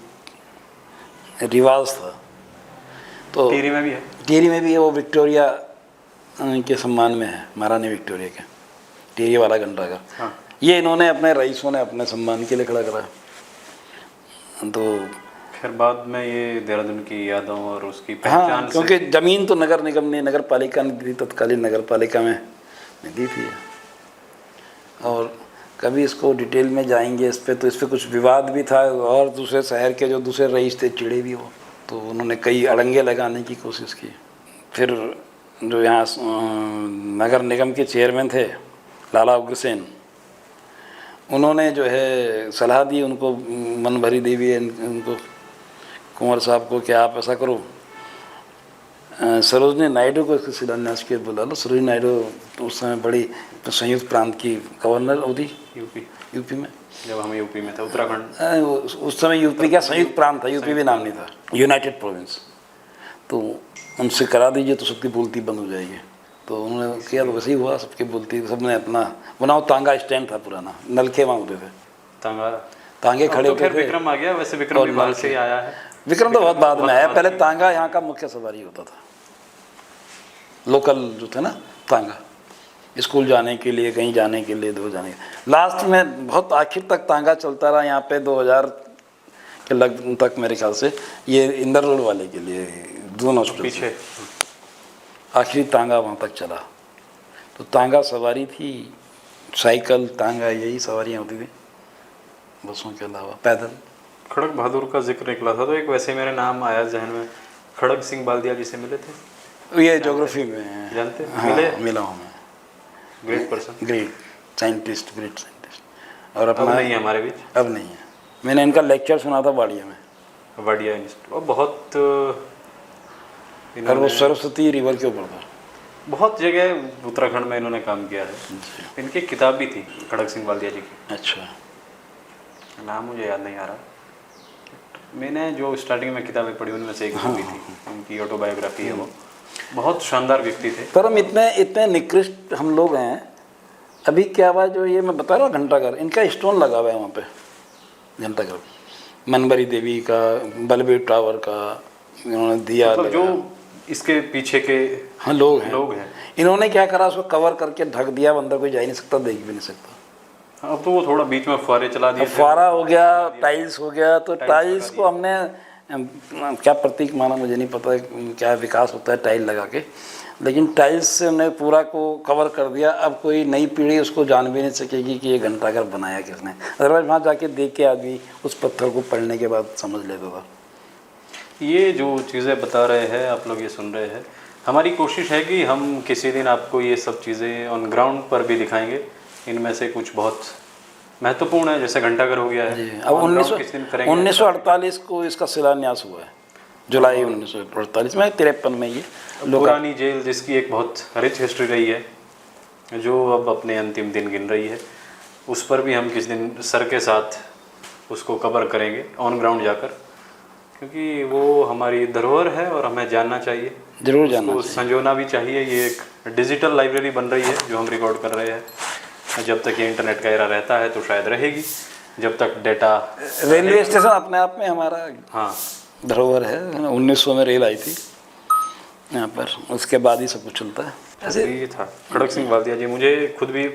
रिवाज था। तो टिहरी में भी है। टिहरी में भी है, वो विक्टोरिया के सम्मान में है, महारानी विक्टोरिया के, टिहरी वाला घंटाघर। हाँ। ये इन्होंने अपने रईसों ने अपने सम्मान के लिए खड़ा करा। तो फिर बाद में ये देहरादून की यादों और उसकी पहचान हाँ, क्योंकि ज़मीन तो नगर निगम ने, नगर पालिका ने दी, तत्कालीन नगर पालिका में दी थी। और कभी इसको डिटेल में जाएंगे इस पर, तो इस पर कुछ विवाद भी था, और दूसरे शहर के जो दूसरे रईस थे चिड़े भी हो, तो उन्होंने कई अड़ंगे लगाने की कोशिश की। फिर जो यहाँ नगर निगम के चेयरमैन थे लाला उग्रसेन, उन्होंने जो है सलाह दी उनको, मनभरी देवी उनको, कुंवर साहब को, कि आप ऐसा करो, सरोजनी नायडू को इसको शिलान्यास के बुला लो। सरोजनी नायडू उस समय बड़ी संयुक्त प्रांत की गवर्नर होती यूपी में, जब हम यूपी में थे, उत्तराखंड उस समय यूपी का संयुक्त प्रांत था, यूपी भी नाम नहीं था, यूनाइटेड प्रोविंस। तो उनसे करा दीजिए तो सबकी बोलती बंद हो जाएगी। तो उन्होंने किया, तो वैसे ही हुआ, सबकी बोलती, सबने अपना बनाओ। तांगा स्टैंड था पुराना, नलखे वहाँ होते थे, तांगे खड़े होते थे। विक्रम आ गया, वैसे विक्रम भी बाहर से ही आया है। विक्रम तो बहुत बाद में आया, पहले तांगा यहाँ का मुख्य सवारी होता था, लोकल जो थे ना तांगा, स्कूल जाने के लिए, कहीं जाने के लिए, दो जाने के। लास्ट में बहुत आखिर तक तांगा चलता रहा यहाँ पे, 2000 के लग तक मेरे ख्याल से, ये इंदर रोड वाले के लिए, दोनों पीछे आखिरी तांगा वहाँ तक चला। तो तांगा सवारी थी, साइकिल, तांगा, यही सवारियाँ होती थी, बसों के अलावा पैदल। खड़ग बहादुर का जिक्र निकला था, तो एक वैसे मेरे नाम आया जहन में, खड़ग सिंह बाल्दिया जी से मिले थे? ये ज्योग्राफी में जानते हैं? हाँ, मिला हूँ मैं। Great person, great scientist, great scientist. और अब अपना नहीं है हमारे बीच। अब नहीं है। मैंने इनका लेक्चर सुना था वाडिया में, वाडिया इंस्टीट्यूट, और बहुत और वो सरस्वती रिवर के ऊपर था। बहुत जगह उत्तराखंड में इन्होंने काम किया है। इनकी किताब भी थी खड़ग सिंह बाल्दिया जी की। अच्छा, नाम मुझे याद नहीं आ रहा। मैंने जो स्टार्टिंग में किताबें पढ़ी उनमें से एक भी थी, उनकी ऑटोबायोग्राफी है वो। बहुत शानदार व्यक्ति थे। पर हम इतने निकृष्ट हम लोग हैं। अभी क्या हुआ, जो ये मैं बता रहा हूँ घंटाघर, इनका स्टोन लगा हुआ है वहाँ पे, घंटाघर, मनभरी देवी का, बलबीर टावर का इन्होंने दिया। मतलब जो इसके पीछे के हाँ लोग हैं इन्होंने क्या करा, उसको कवर करके ढक दिया, अंदर कोई जा ही नहीं सकता, देख भी नहीं सकता। अब तो वो थोड़ा बीच में फुहारे चला दिए, फुहारा हो गया, टाइल्स हो गया। तो टाइल्स को हमने क्या प्रतीक माना मुझे नहीं पता क्या विकास होता है टाइल लगा के, लेकिन टाइल्स से हमने पूरा को कवर कर दिया। अब कोई नई पीढ़ी उसको जान भी नहीं सकेगी कि ये घंटाघर बनाया किसने। अदरवाइज वहाँ जाके देख के आदमी उस पत्थर को पढ़ने के बाद समझ लेता था। ये जो चीज़ें बता रहे हैं आप लोग, ये सुन रहे हैं, हमारी कोशिश है कि हम किसी दिन आपको ये सब चीज़ें ऑन ग्राउंड पर भी दिखाएंगे। इनमें से कुछ बहुत महत्वपूर्ण है, जैसे घंटाघर हो गया है। अब 1948 को इसका शिलान्यास हुआ है, जुलाई 1948 में, 53 में। ये पुरानी जेल जिसकी एक बहुत रिच हिस्ट्री रही है, जो अब अपने अंतिम दिन गिन रही है, उस पर भी हम किस दिन सर के साथ उसको कवर करेंगे ऑन ग्राउंड जाकर, क्योंकि वो हमारी धरोहर है और हमें जानना चाहिए, जरूर जानना चाहिए, संजोना भी चाहिए। ये एक डिजिटल लाइब्रेरी बन रही है जो हम रिकॉर्ड कर रहे हैं। जब तक ये इंटरनेट का एरा रहता है तो शायद रहेगी, जब तक डेटा। रेलवे स्टेशन अपने आप में हमारा हाँ धरोहर है। 1900 में रेल आई थी यहाँ पर, उसके बाद ही सब कुछ चलता है। ऐसे ये था खड़ग सिंह बाल्दिया जी। मुझे खुद भी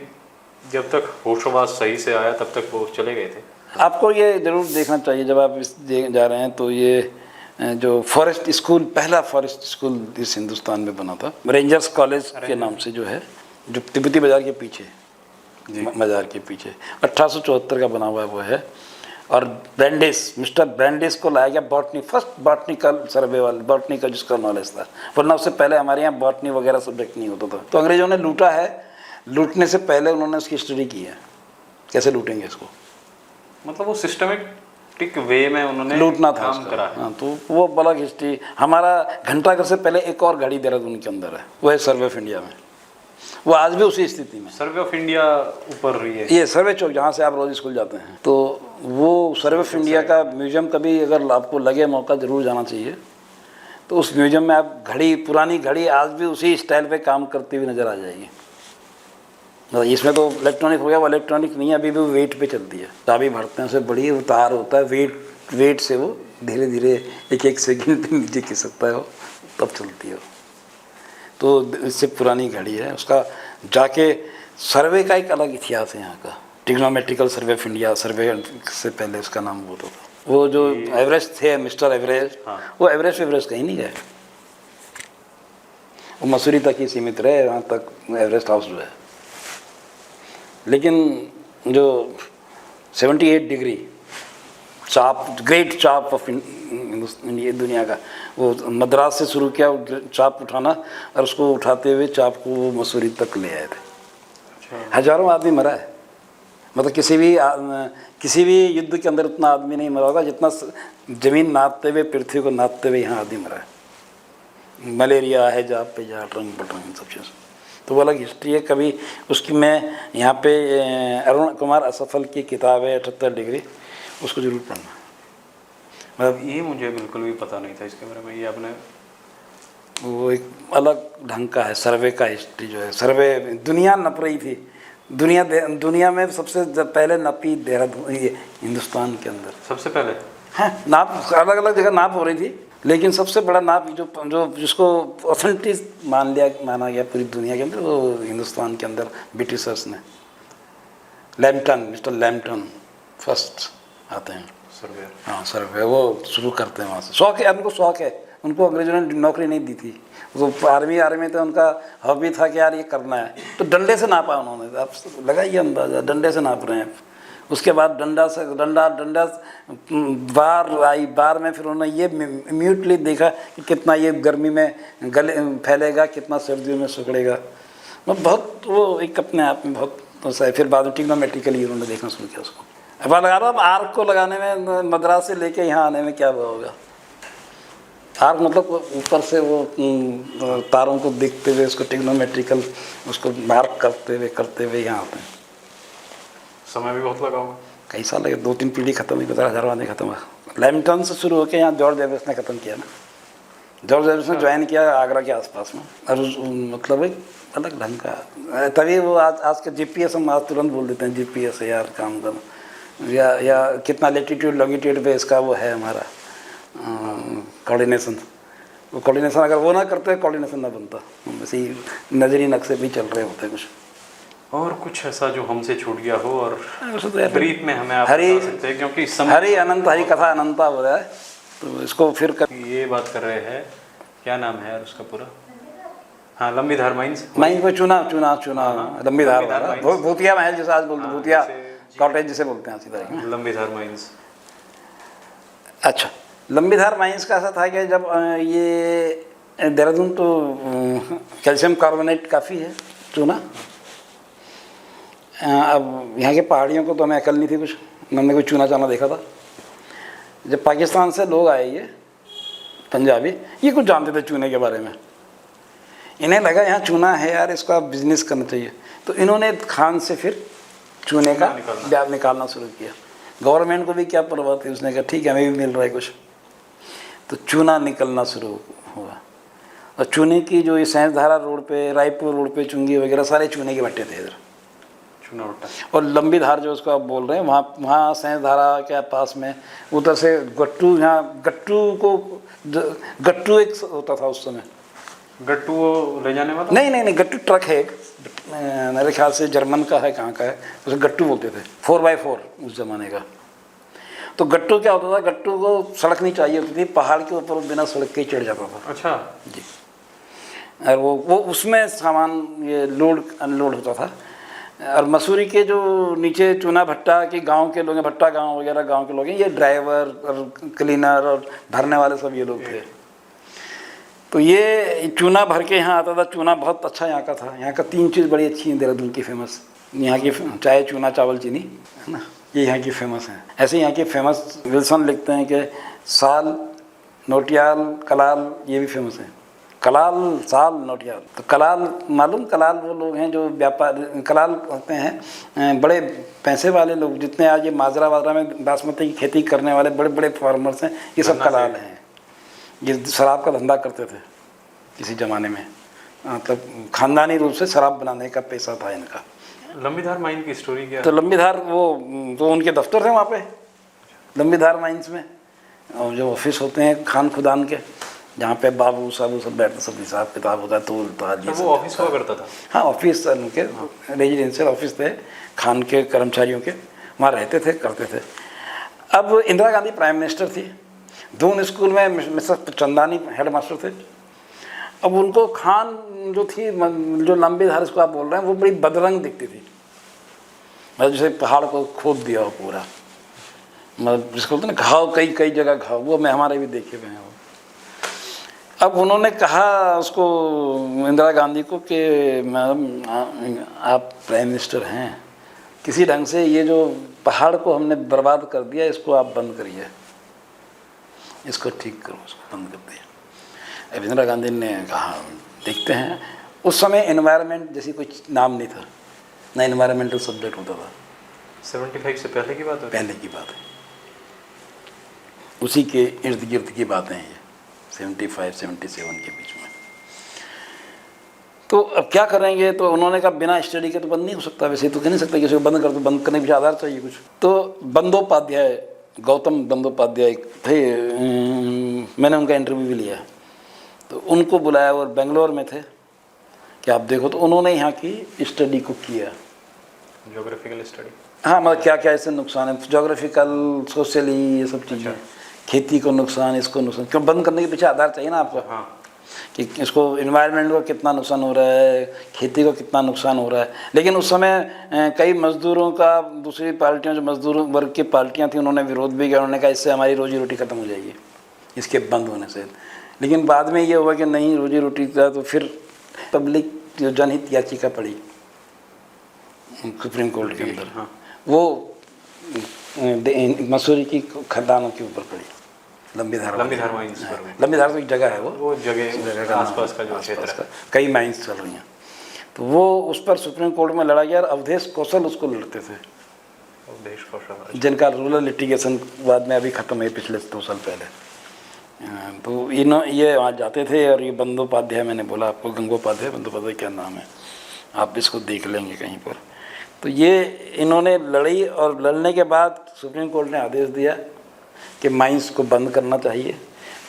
जब तक होशोवास सही से आया तब तक वो चले गए थे। आपको ये ज़रूर देखना चाहिए जब आप इस जा रहे हैं, तो ये जो फॉरेस्ट स्कूल, पहला फॉरेस्ट स्कूल इस हिंदुस्तान में बना था, रेंजर्स कॉलेज के नाम से, जो है जो तिब्बती बाजार के पीछे, बाजार के पीछे 1874 का बना हुआ है वो है। और ब्रैंडिस, मिस्टर ब्रैंडिस को लाया गया बॉटनी, फर्स्ट बॉटनिकल सर्वे वाले, बॉटनी का जिसका नॉलेज था, वरना उससे पहले हमारे यहाँ बॉटनी वगैरह सब्जेक्ट नहीं होता था। तो अंग्रेजों ने लूटा है, लूटने से पहले उन्होंने उसकी स्टडी की है, कैसे लूटेंगे इसको, मतलब वो सिस्टमेटिक वे में उन्होंने लूटना था काम करा है। हाँ, तो वो अलग हिस्ट्री। हमारा घंटाघर से पहले एक और घड़ी देहरादून के अंदर है, वो है सर्वे ऑफ इंडिया में, वो आज भी उसी स्थिति में। सर्वे ऑफ इंडिया ऊपर रही है, ये सर्वे चौक जहाँ से आप रोज स्कूल जाते हैं, तो वो सर्वे ऑफ इंडिया का म्यूजियम, कभी अगर आपको लगे मौका ज़रूर जाना चाहिए। तो उस म्यूजियम में आप घड़ी, पुरानी घड़ी आज भी उसी स्टाइल पे काम करती हुई नज़र आ जाएगी। इसमें तो इलेक्ट्रॉनिक हो गया, वो इलेक्ट्रॉनिक नहीं है, अभी भी वो वेट पे चलती है, चाबी भरते हैं, उसे बड़ी तार होता है, वेट से वो धीरे धीरे एक एक सेकंड पे नीचे खिसकता है, वो तब चलती है। तो इससे पुरानी घड़ी है। उसका जाके सर्वे का एक अलग इतिहास है यहाँ का, ट्रिग्नोमेट्रिकल सर्वे ऑफ इंडिया, सर्वे से पहले उसका नाम वो था। वो जो एवरेस्ट थे, मिस्टर एवरेस्ट, वो एवरेस्ट कहीं नहीं गए, वो मसूरी तक ही सीमित रहे, वहाँ तक एवरेस्ट हाउस जो है। लेकिन जो 78 डिग्री चाप, ग्रेट चाप ऑफ दुनिया का, वो मद्रास से शुरू किया चाप उठाना, और उसको उठाते हुए चाप को वो मसूरी तक ले आए थे। हजारों आदमी मरा है, मतलब किसी भी युद्ध के अंदर उतना आदमी नहीं मरा होगा जितना जमीन नापते हुए, पृथ्वी को नापते हुए यहाँ आदमी मरा है। मलेरिया है, जाप पे जा, रंग बटरंग सब चीज़, तो वो अलग हिस्ट्री है। कभी उसकी मैं यहाँ पे अरुण कुमार असफल की किताब है 78 डिग्री, उसको जरूर पढ़ना। मतलब ये मुझे बिल्कुल भी पता नहीं था इसके बारे में, ये आपने, वो एक अलग ढंग का है सर्वे का हिस्ट्री जो है। सर्वे दुनिया नप रही थी, दुनिया में सबसे पहले नपी देहरादून, ये हिंदुस्तान के अंदर सबसे पहले, हाँ, नाप अलग अलग जगह नाप हो रही थी, लेकिन सबसे बड़ा नाप जो जिसको ऑथेंटिक माना गया पूरी दुनिया के अंदर, वो हिंदुस्तान के अंदर ब्रिटिशर्स ने, लैम्पटन, मिस्टर लैम्पटन फर्स्ट आते हैं सर्वे। हाँ, सर्वे वो शुरू करते हैं वहाँ से। शौक है, उनको शौक है, उनको अंग्रेजों ने नौकरी नहीं दी थी, तो आर्मी तो उनका हॉबी था कि यार ये करना है, तो डंडे से नापा उन्होंने। आप लगाइए अंदाजा, डंडे से नाप रहे हैं। उसके बाद डंडा बार आई, बार में फिर उन्होंने ये म्यूटली देखा कि कितना ये गर्मी में गले फैलेगा, कितना सर्दियों में सुखड़ेगा। बहुत वो एक अपने आप में बहुत है। फिर बाद में ट्रिग्नोमेट्रिकली उन्होंने देखना शुरू किया उसको। अब लगा रहा, अब आर्क को लगाने में मद्रास से लेके यहाँ आने में क्या होगा। आर्क मतलब ऊपर से वो तारों को देखते हुए उसको ट्रिग्नोमेट्रिकल उसको मार्क करते हुए यहाँ आते हैं। समय भी बहुत लगा होगा, कई साल लगे, 2-3 पीढ़ी खत्म हुई, 50,000 आदमी खत्म हुआ। लैम्पटन से शुरू होकर यहाँ जॉर्ज एवरेस्ट ने ख़त्म किया ना। जॉर्ज एवरेस्ट ने ज्वाइन किया आगरा के आसपास में, और मतलब एक अलग ढंग का, तभी वो आज के जीपीएस हम आज तुरंत बोल देते हैं जीपीएस है यार काम करना, या कितना लेटीट्यूड लॉन्गिट्यूड पे इसका वो है हमारा कोऑर्डिनेशन। वो कोऑर्डिनेशन अगर वो ना करते कोऑर्डिनेशन ना बनता। वैसे ही नजरी नक्शे भी चल रहे होते कुछ। और कुछ ऐसा जो हमसे छूट गया हो और ब्रीफ में हमें आप हरि बता सकते हैं, क्योंकि हरि अनंत, हरि कथा अनंता हो रहा है, तो इसको फिर ये बात कर रहे हैं, क्या नाम है यार उसका पूरा, हाँ, लंबीधार माइंस को चुना लंबीधार वाला, भूतिया महल जैसे आज बोलते, भूतिया कॉटेज जिसे बोलते हैं सीधा में, लंबीधार माइंस। अच्छा, लंबीधार माइंस का ऐसा था कि जब ये देहरादून तो कैल्शियम कार्बोनेट काफ़ी है चूना। अब यहाँ के पहाड़ियों को तो हमें अकल नहीं थी कुछ, हमने कोई चूना चाना देखा था। जब पाकिस्तान से लोग आए, ये पंजाबी, ये कुछ जानते थे चूने के बारे में। इन्हें लगा यहाँ चूना है यार, इसका बिजनेस करना चाहिए, तो इन्होंने खान से फिर चूने का ब्याज निकालना शुरू किया। गवर्नमेंट को भी क्या परवाह थी, उसने कहा ठीक है हमें भी मिल रहा है कुछ, तो चूना निकलना शुरू हुआ। और चूने की जो ये सैंसधारा रोड पे, रायपुर रोड पे चुंगी वगैरह सारे चूने के भट्टे थे इधर। और लंबी धार जो उसको आप बोल रहे हैं, वहाँ सैंसधारा के पास में उधर से गट्टू, यहाँ गट्टू एक होता था उस समय। गट्टू वो ले जाने वाला? नहीं, गट्टू ट्रक है एक, मेरे ख्याल से जर्मन का है, कहाँ का है, उसे गट्टू बोलते थे, 4x4 उस ज़माने का। तो गट्टू क्या होता था, गट्टू को सड़क नहीं चाहिए होती थी, पहाड़ के ऊपर बिना सड़क के ही चढ़ जाता था। अच्छा जी। और वो उसमें सामान ये लोड अनलोड होता था। और मसूरी के जो नीचे चूना भट्टा के गांव के लोग हैं, भट्टा गांव वगैरह गांव के लोग हैं, ये ड्राइवर और क्लीनर और भरने वाले सब ये लोग थे। तो ये चूना भर के यहाँ आता था। चूना बहुत अच्छा यहाँ का था। यहाँ का 3 चीज़ बड़ी अच्छी हैं देहरादून की फेमस। यहाँ की चाय, चूना, चावल, चीनी, है ना, ये यहाँ की फेमस हैं। ऐसे यहाँ की फेमस विल्सन लिखते हैं कि साल, नोटियाल, कलाल, ये भी फेमस है। कलाल, साल, नोटियाल। तो कलाल मालूम, कलाल वो लोग हैं जो व्यापार, कलाल होते हैं बड़े पैसे वाले लोग, जितने आज ये माजरा वाजरा में बासमती की खेती करने वाले बड़े बड़े फार्मर्स हैं, ये सब कलाल हैं। ये शराब का धंधा करते थे किसी ज़माने में, मतलब खानदानी रूप से शराब बनाने का पेशा था इनका। लंबीधार माइन की स्टोरी क्या? तो लंबीधार वो तो उनके दफ्तर थे वहाँ पे लंबीधार माइंस में, और जो ऑफिस होते हैं खान खुदान के, जहाँ पे बाबू साबू सब बैठते, सब हिसाब किताब होता है, तोल ताल, ये वो ऑफिस हुआ करता था? हाँ, ऑफिस उनके रेजिडेंशियल ऑफिस थे खान के कर्मचारियों के, वहाँ रहते थे, करते थे। अब इंदिरा गांधी प्राइम मिनिस्टर थी। दून स्कूल में मिस्टर चंदानी हेड मास्टर थे। अब उनको खान जो थी, जो लंबीधार इसको आप बोल रहे हैं, वो बड़ी बदरंग दिखती थी, मतलब जैसे पहाड़ को खोद दिया हो पूरा, मतलब जिसको बोलते ना घाव, कई कई जगह घाव, वो मैं हमारे भी देखे हुए हैं वो। अब उन्होंने कहा उसको, इंदिरा गांधी को, कि मैडम आप प्राइम मिनिस्टर हैं, किसी ढंग से ये जो पहाड़ को हमने बर्बाद कर दिया, इसको आप बंद करिए, इसको ठीक करो, इसको बंद कर दिया। अब इंदिरा गांधी ने कहा देखते हैं। उस समय एनवायरनमेंट जैसी कुछ नाम नहीं था, ना एनवायरमेंटल सब्जेक्ट होता था। 75 से पहले की बात है? पहले की बात है, उसी के इर्द गिर्द की बातें हैं ये, 75-77 के बीच में। तो अब क्या करेंगे? तो उन्होंने कहा बिना स्टडी के तो बंद नहीं हो सकता, वैसे तो कह नहीं सकता किसी को बंद कर दो, बंद करने के पीछे आधार चाहिए कुछ। तो बंदोपाध्याय, गौतम बंदोपाध्याय थे, मैंने उनका इंटरव्यू भी लिया। तो उनको बुलाया, और बेंगलोर में थे कि आप देखो। तो उन्होंने यहाँ की स्टडी को किया, ज्योग्राफिकल स्टडी। हाँ, मतलब क्या क्या इससे नुकसान है, ज्योग्राफिकल, सोशली, ये सब चीज़ें। खेती को नुकसान, इसको नुकसान, क्यों बंद करने के पीछे आधार चाहिए ना आपको। हाँ, कि इसको इन्वायरमेंट को कितना नुकसान हो रहा है, खेती को कितना नुकसान हो रहा है। लेकिन उस समय कई मज़दूरों का, दूसरी पार्टियां, जो मजदूर वर्ग की पार्टियां थी, उन्होंने विरोध भी किया। उन्होंने कहा इससे हमारी रोजी रोटी ख़त्म हो जाएगी इसके बंद होने से। लेकिन बाद में ये हुआ कि नहीं, रोजी रोटी का, तो फिर पब्लिक जो जनहित याचिका पड़ी सुप्रीम कोर्ट के अंदर, हाँ, वो मसूरी की खदानों के ऊपर पड़ी, लंबीधार माइंस पर में। लंबीधार तो एक जगह है, वो जगह का आसपास का जो क्षेत्र है, कई माइंस चल रही हैं। तो वो उस पर सुप्रीम कोर्ट में लड़ा गया, और अवधेश कौशल उसको लड़ते थे, अवधेश कौशल, जिनका रूरल लिटिगेशन बाद में अभी ख़त्म है, पिछले 2 साल पहले। तो ये वहाँ जाते थे। और ये बंदोपाध्याय, मैंने बोला आपको, गंगोपाध्याय, बंदोपाध्याय क्या नाम है, आप इसको देख लेंगे कहीं पर। तो ये इन्होंने लड़ी, और लड़ने के बाद सुप्रीम कोर्ट ने आदेश दिया कि माइंस को बंद करना चाहिए।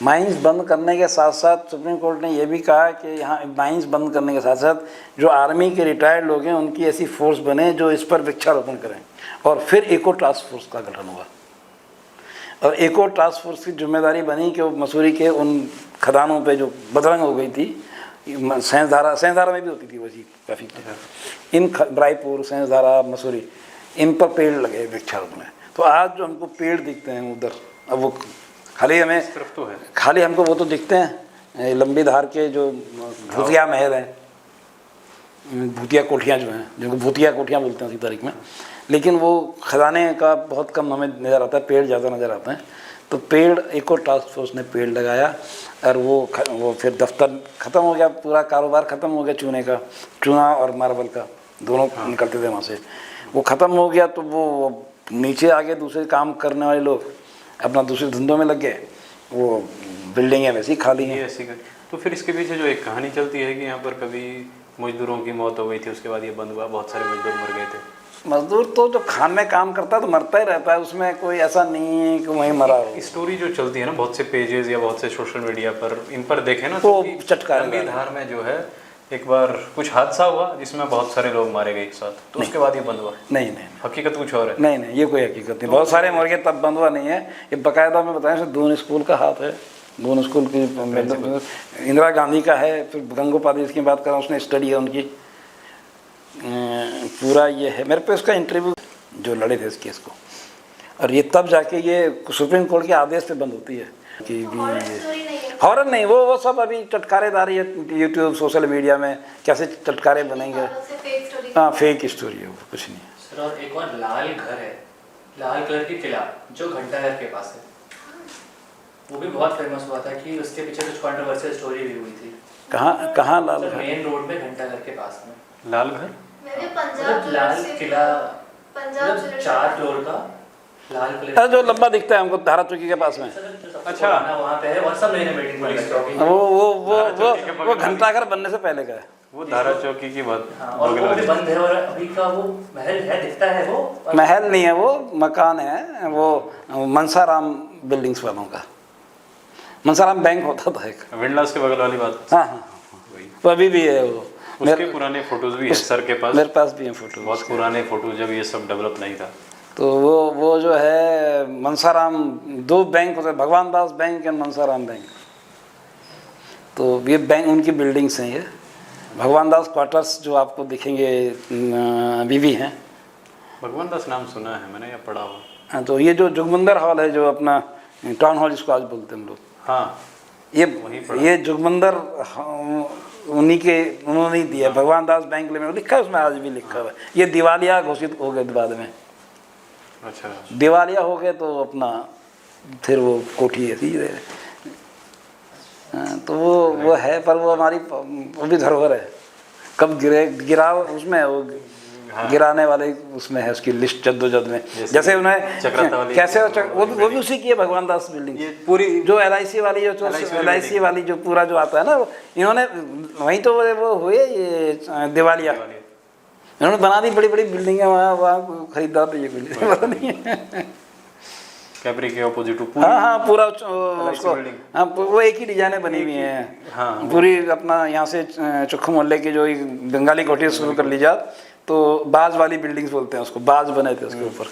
माइंस बंद करने के साथ साथ सुप्रीम कोर्ट ने यह भी कहा कि यहाँ माइंस बंद करने के साथ साथ जो आर्मी के रिटायर्ड लोग हैं, उनकी ऐसी फोर्स बने जो इस पर वृक्षारोपण करें। और फिर इको टास्क फोर्स का गठन हुआ, और इको टास्क फोर्स की जिम्मेदारी बनी कि वो मसूरी के उन खदानों पे जो बदरंग हो गई थी, सेंसधारा में भी होती थी वैसी काफ़ी, इन रायपुर, सेंसधारा, मसूरी, इन पर पेड़ लगे वृक्षारोपण में। तो आज जो हमको पेड़ दिखते हैं उधर, अब वो खाली हमें तो है, खाली हमको वो तो दिखते हैं लंबीधार के जो भूतिया महल हैं, भूतिया कोठियाँ जो हैं, जिनको भूतिया कोठियाँ बोलते हैं उसी तारीख में। लेकिन वो खजाने का बहुत कम हमें नज़र आता है, पेड़ ज़्यादा नज़र आते हैं। तो पेड़, इको टास्क फोर्स ने पेड़ लगाया, और वो फिर दफ्तर ख़त्म हो गया, पूरा कारोबार ख़त्म हो गया चूने का, चूना और मार्बल का दोनों निकलते थे वहाँ से, वो ख़त्म हो गया। तो वो नीचे आगे दूसरे काम करने वाले लोग अपना दूसरे धंधों में लग गए, वो बिल्डिंगें वैसी खाली हैं। ऐसी। तो फिर इसके पीछे जो एक कहानी चलती है कि यहाँ पर कभी मजदूरों की मौत हो गई थी, उसके बाद ये बंद हुआ, बहुत सारे मजदूर मर गए थे। मजदूर तो जो खान में काम करता है तो मरता ही रहता है, उसमें कोई ऐसा नहीं है कि वहीं मरा हो। स्टोरी जो चलती है ना बहुत से पेजेस या बहुत से सोशल मीडिया पर, इन पर देखें ना, तो कि चटकारे लंबीधार में जो है एक बार कुछ हादसा हुआ जिसमें बहुत सारे लोग मारे गए एक साथ, तो उसके बाद ये बंद हुआ? नहीं नहीं हकीकत कुछ और है? नहीं नहीं, ये कोई हकीकत नहीं। बहुत सारे मर गए तब बंद हुआ नहीं है। ये बाकायदा मैं बताया दून स्कूल का हाथ है। दून स्कूल की इंदिरा गांधी का है। फिर गंगोपाध्याय की बात करें, उसने स्टडी है उनकी पूरा। ये है मेरे पे उसका इंटरव्यू जो लड़े थे इस केस को, और ये तब जाके ये सुप्रीम कोर्ट के आदेश पे बंद होती है कि भी हॉरर नहीं, वो सब अभी चटकारेदारी है यूट्यूब सोशल मीडिया में, कैसे चटकारे बनेंगे। हाँ, फेक स्टोरी है वो, कुछ नहीं है। सर और एक और लाल घर है, लाल कलर की किला जो घंटाघर के पास है, वो भी बहुत फेमस हुआ था कि उसके पीछे कुछ कंट्रोवर्शियल स्टोरी भी हुई थी। कहाँ लाल घर? मेन रोड में घंटाघर के पास में लाल घर, लाल किला, 4 फ्लोर का लाल कलर, जो लंबा दिखता है हमको, धारा चौकी के पास में। अच्छा, वहाँ पे है और सब नई बिल्डिंग बनी है। वो घंटाघर बनने से पहले का है। वो धारा चौकी की बात। और वो अभी बंद है, और अभी का वो महल है, दिखता है वो महल नहीं है, वो मकान है। वो मनसाराम बिल्डिंग्स वालों का, मनसाराम बैंक होता था एक, विंडलास के बगल वाली बात। हाँ हाँ, वो अभी भी है। वो उसके पुराने फोटोज भी है सर के पास। मेरे पास भी हैं फोटो, बहुत पुराने फोटो, जब ये सब डेवलप नहीं था। तो वो जो है मनसाराम, 2 बैंक होते हैं, भगवान दास बैंक एंड मनसाराम बैंक। तो ये बैंक उनकी बिल्डिंग्स हैं। ये भगवान दास क्वार्टर्स जो आपको दिखेंगे अभी भी हैं। भगवान दास नाम सुना है मैंने या पढ़ा हुआ। तो ये जो जोगबंदर हॉल है, जो अपना टाउन हॉल जिसको आज बोलते हैं हम लोग, हाँ, ये जोगबंदर उन्होंने दिया। भगवान दास बैंक में लिखा है, उसमें आज भी लिखा हुआ है। ये दिवालिया घोषित हो गए बाद में। अच्छा, दिवालिया हो गए तो अपना फिर वो कोठी ऐसी ही रहे। तो वो है, पर वो हमारी वो भी धरोहर है। कब गिरा उसमें, वो गिराने वाले उसमें है, उसकी लिस्ट जद्दोजहद में। जैसे उन्हें कैसे वो भी उसी की है, भगवान दास बिल्डिंग पूरी, जो LIC वाली, जो LIC वाली जो पूरा जो आता है ना, इन्होंने वहीं तो वो हुए ये दिवालिया, इन्होंने बना दी बड़ी बड़ी बिल्डिंगें वहाँ खरीदार तो ये बिल्डिंग पता नहीं है। कैबरी के ऑपोजिट हाँ पूरा उसको, हाँ वो एक ही डिजाइने बनी हुई हैं। हाँ, पूरी अपना यहाँ से चुखू मोहल्ले की जो बंगाली कोठी शुरू कर लीजिए, तो बाज वाली बिल्डिंग्स बोलते हैं उसको, बाज बने थे उसके ऊपर।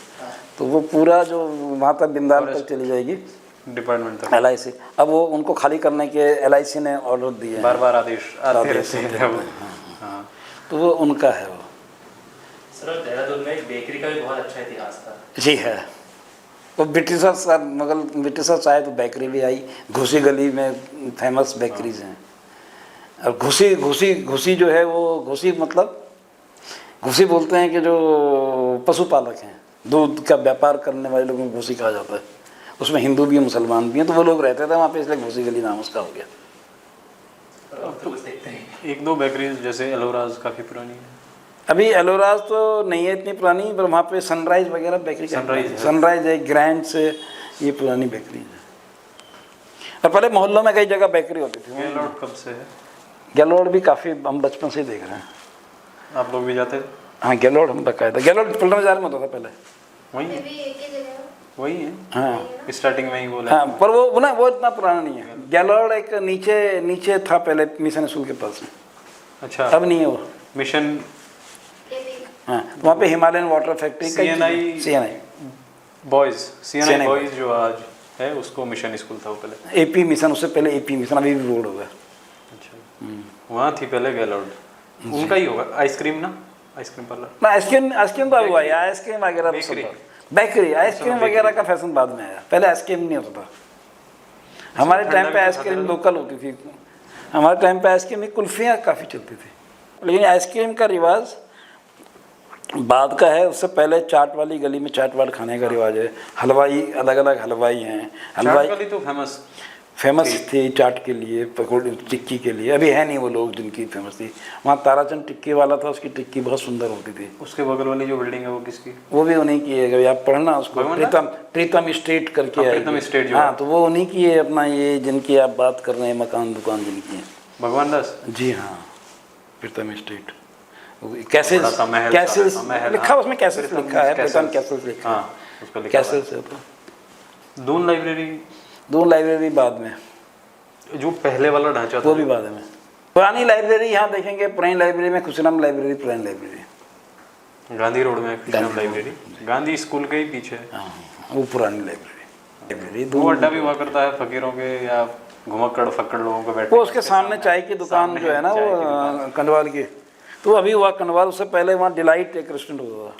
तो वो पूरा जो वहाँ तक बिंदाल तक चली जाएगी डिपार्टमेंट तक, LIC। अब वो उनको खाली करने के LIC ने ऑर्डर दिए, बार आदेश आते रहते हैं। हाँ, तो वो उनका है वो। सर देहरादून में एक बेकरी का भी बहुत अच्छा इतिहास था। जी है, वो ब्रिटिशर्स आए तो बेकरी भी आई। घुसी गली में फेमस बेकरीज हैं। और घुसी जो है वो, घुसी मतलब घुसी बोलते हैं कि जो पशुपालक हैं, दूध का व्यापार करने वाले लोगों को घुसी कहा जाता है। उसमें हिंदू भी हैं, मुसलमान भी हैं, तो वो लोग रहते थे वहाँ पे, इसलिए घुसी गली नाम उसका हो गया। एक दो बेकरीज जैसे एलोराज काफ़ी पुरानी है। अभी एलोराज तो नहीं है इतनी पुरानी, पर वहाँ पे सनराइज वगैरह बेकरी, सनराइज है, ग्रैंड से, ये पुरानी बेकरी है। और पहले मोहल्लों में कई जगह बेकरी होती थी। गैलोड कब से है? गैलोड भी काफ़ी हम बचपन से ही देख रहे हैं। आप लोग भी जाते थे? हाँ, गैलोड हम बकायदा, गैलोड पलटन बाजार में होता था पहले। वही है, हाँ स्टार्टिंग में ही बोला। हाँ, पर वो इतना पुराना नहीं है। गैलोड एक नीचे था पहले, मिशन स्कूल के पास में। अच्छा, अब नहीं है वो मिशन। हाँ, वहाँ पे Himalayan water factory, CNI boys जो आज है उसको मिशन स्कूल था वो पहले। AP मिशन, उससे पहले AP मिशन, अभी भी रोड होगा। अच्छा, वहाँ थी पहले गैलोड, उनका ही होगा। आइसक्रीम ना, आइसक्रीम पार्लर ना, आइसक्रीम तो हुआ है, आइसक्रीम वगैरह बेकरी, आइसक्रीम वगैरह का फैशन बाद में आया। पहले आइसक्रीम नहीं होता था। हमारे टाइम पे आइसक्रीम लोकल होती थी। हमारे टाइम पे आइसक्रीम में कुल्फियाँ काफ़ी चलती थी, लेकिन आइसक्रीम का रिवाज बाद का है। उससे पहले चाट वाली गली में चाट वाट खाने का रिवाज है। हलवाई, अलग अलग हलवाई हैं। हलवाई वाली तो फेमस थी चाट के लिए, पकौड़ी टिक्की के लिए। अभी है नहीं वो लोग जिनकी फेमस थी। वहाँ ताराचंद टिक्की वाला था, उसकी टिक्की बहुत सुंदर होती थी। उसके बगल वाली जो बिल्डिंग है वो किसकी? वो भी उन्हीं की है, आप पढ़ना उसको, प्रीतम स्ट्रीट करके है। प्रीतम स्ट्रीट जो, हाँ, तो वो उन्हीं की है। अपना ये जिनकी आप बात कर रहे हैं, मकान दुकान जिनकी है, भगवान दास। जी हाँ, प्रीतम स्ट्रीट। कैसे लिखा, उसमें कैसे लिखा है, प्रीतम कैसे लिखा है, कैसे से होता। दून लाइब्रेरी बाद में, जो पहले वाला ढांचा था वो भी बाद में। पुरानी लाइब्रेरी यहाँ देखेंगे, पुरानी लाइब्रेरी में खुशराम लाइब्रेरी, पुरानी लाइब्रेरी गांधी रोड में कृष्ण लाइब्रेरी, गांधी स्कूल के ही पीछे है। हाँ, वो पुरानी लाइब्रेरी वो अड्डा भी हुआ करता है फकीरों के या घुमक्कड़ फक्कड़ लोगों को बैठे। वो उसके सामने चाय की दुकान जो है ना, वो कंडवाल की, तो अभी हुआ कंडवाल, उससे पहले वहाँ डिलाइट एक रेस्टोरेंट हुआ।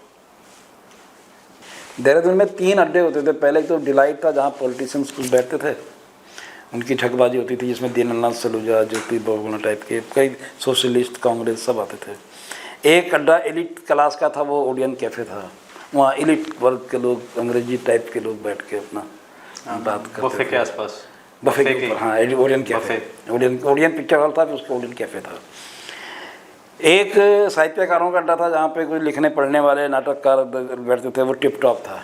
देहरादून में 3 अड्डे होते थे पहले। तो डिलाइट था जहाँ पॉलिटिशियंस कुछ बैठते थे, उनकी ठगबाजी होती थी, जिसमें दीननाथ सलूजा, ज्योति बहुगुणा टाइप के कई सोशलिस्ट, कांग्रेस सब आते थे। एक अड्डा एलिट क्लास का था, वो ओडियन कैफ़े था। वहाँ एलिट वर्ग के लोग, अंग्रेजी टाइप के लोग बैठ के अपना बात करते बफे के आसपास, बफे के ऊपर, हाँ, Odeon cafe, Odeon picture hall था, फिर उसका ओडियन कैफ़े था। एक साहित्यकारों का अड्डा था जहाँ पे कोई लिखने पढ़ने वाले नाटककार बैठते थे, वो टिप टॉप था।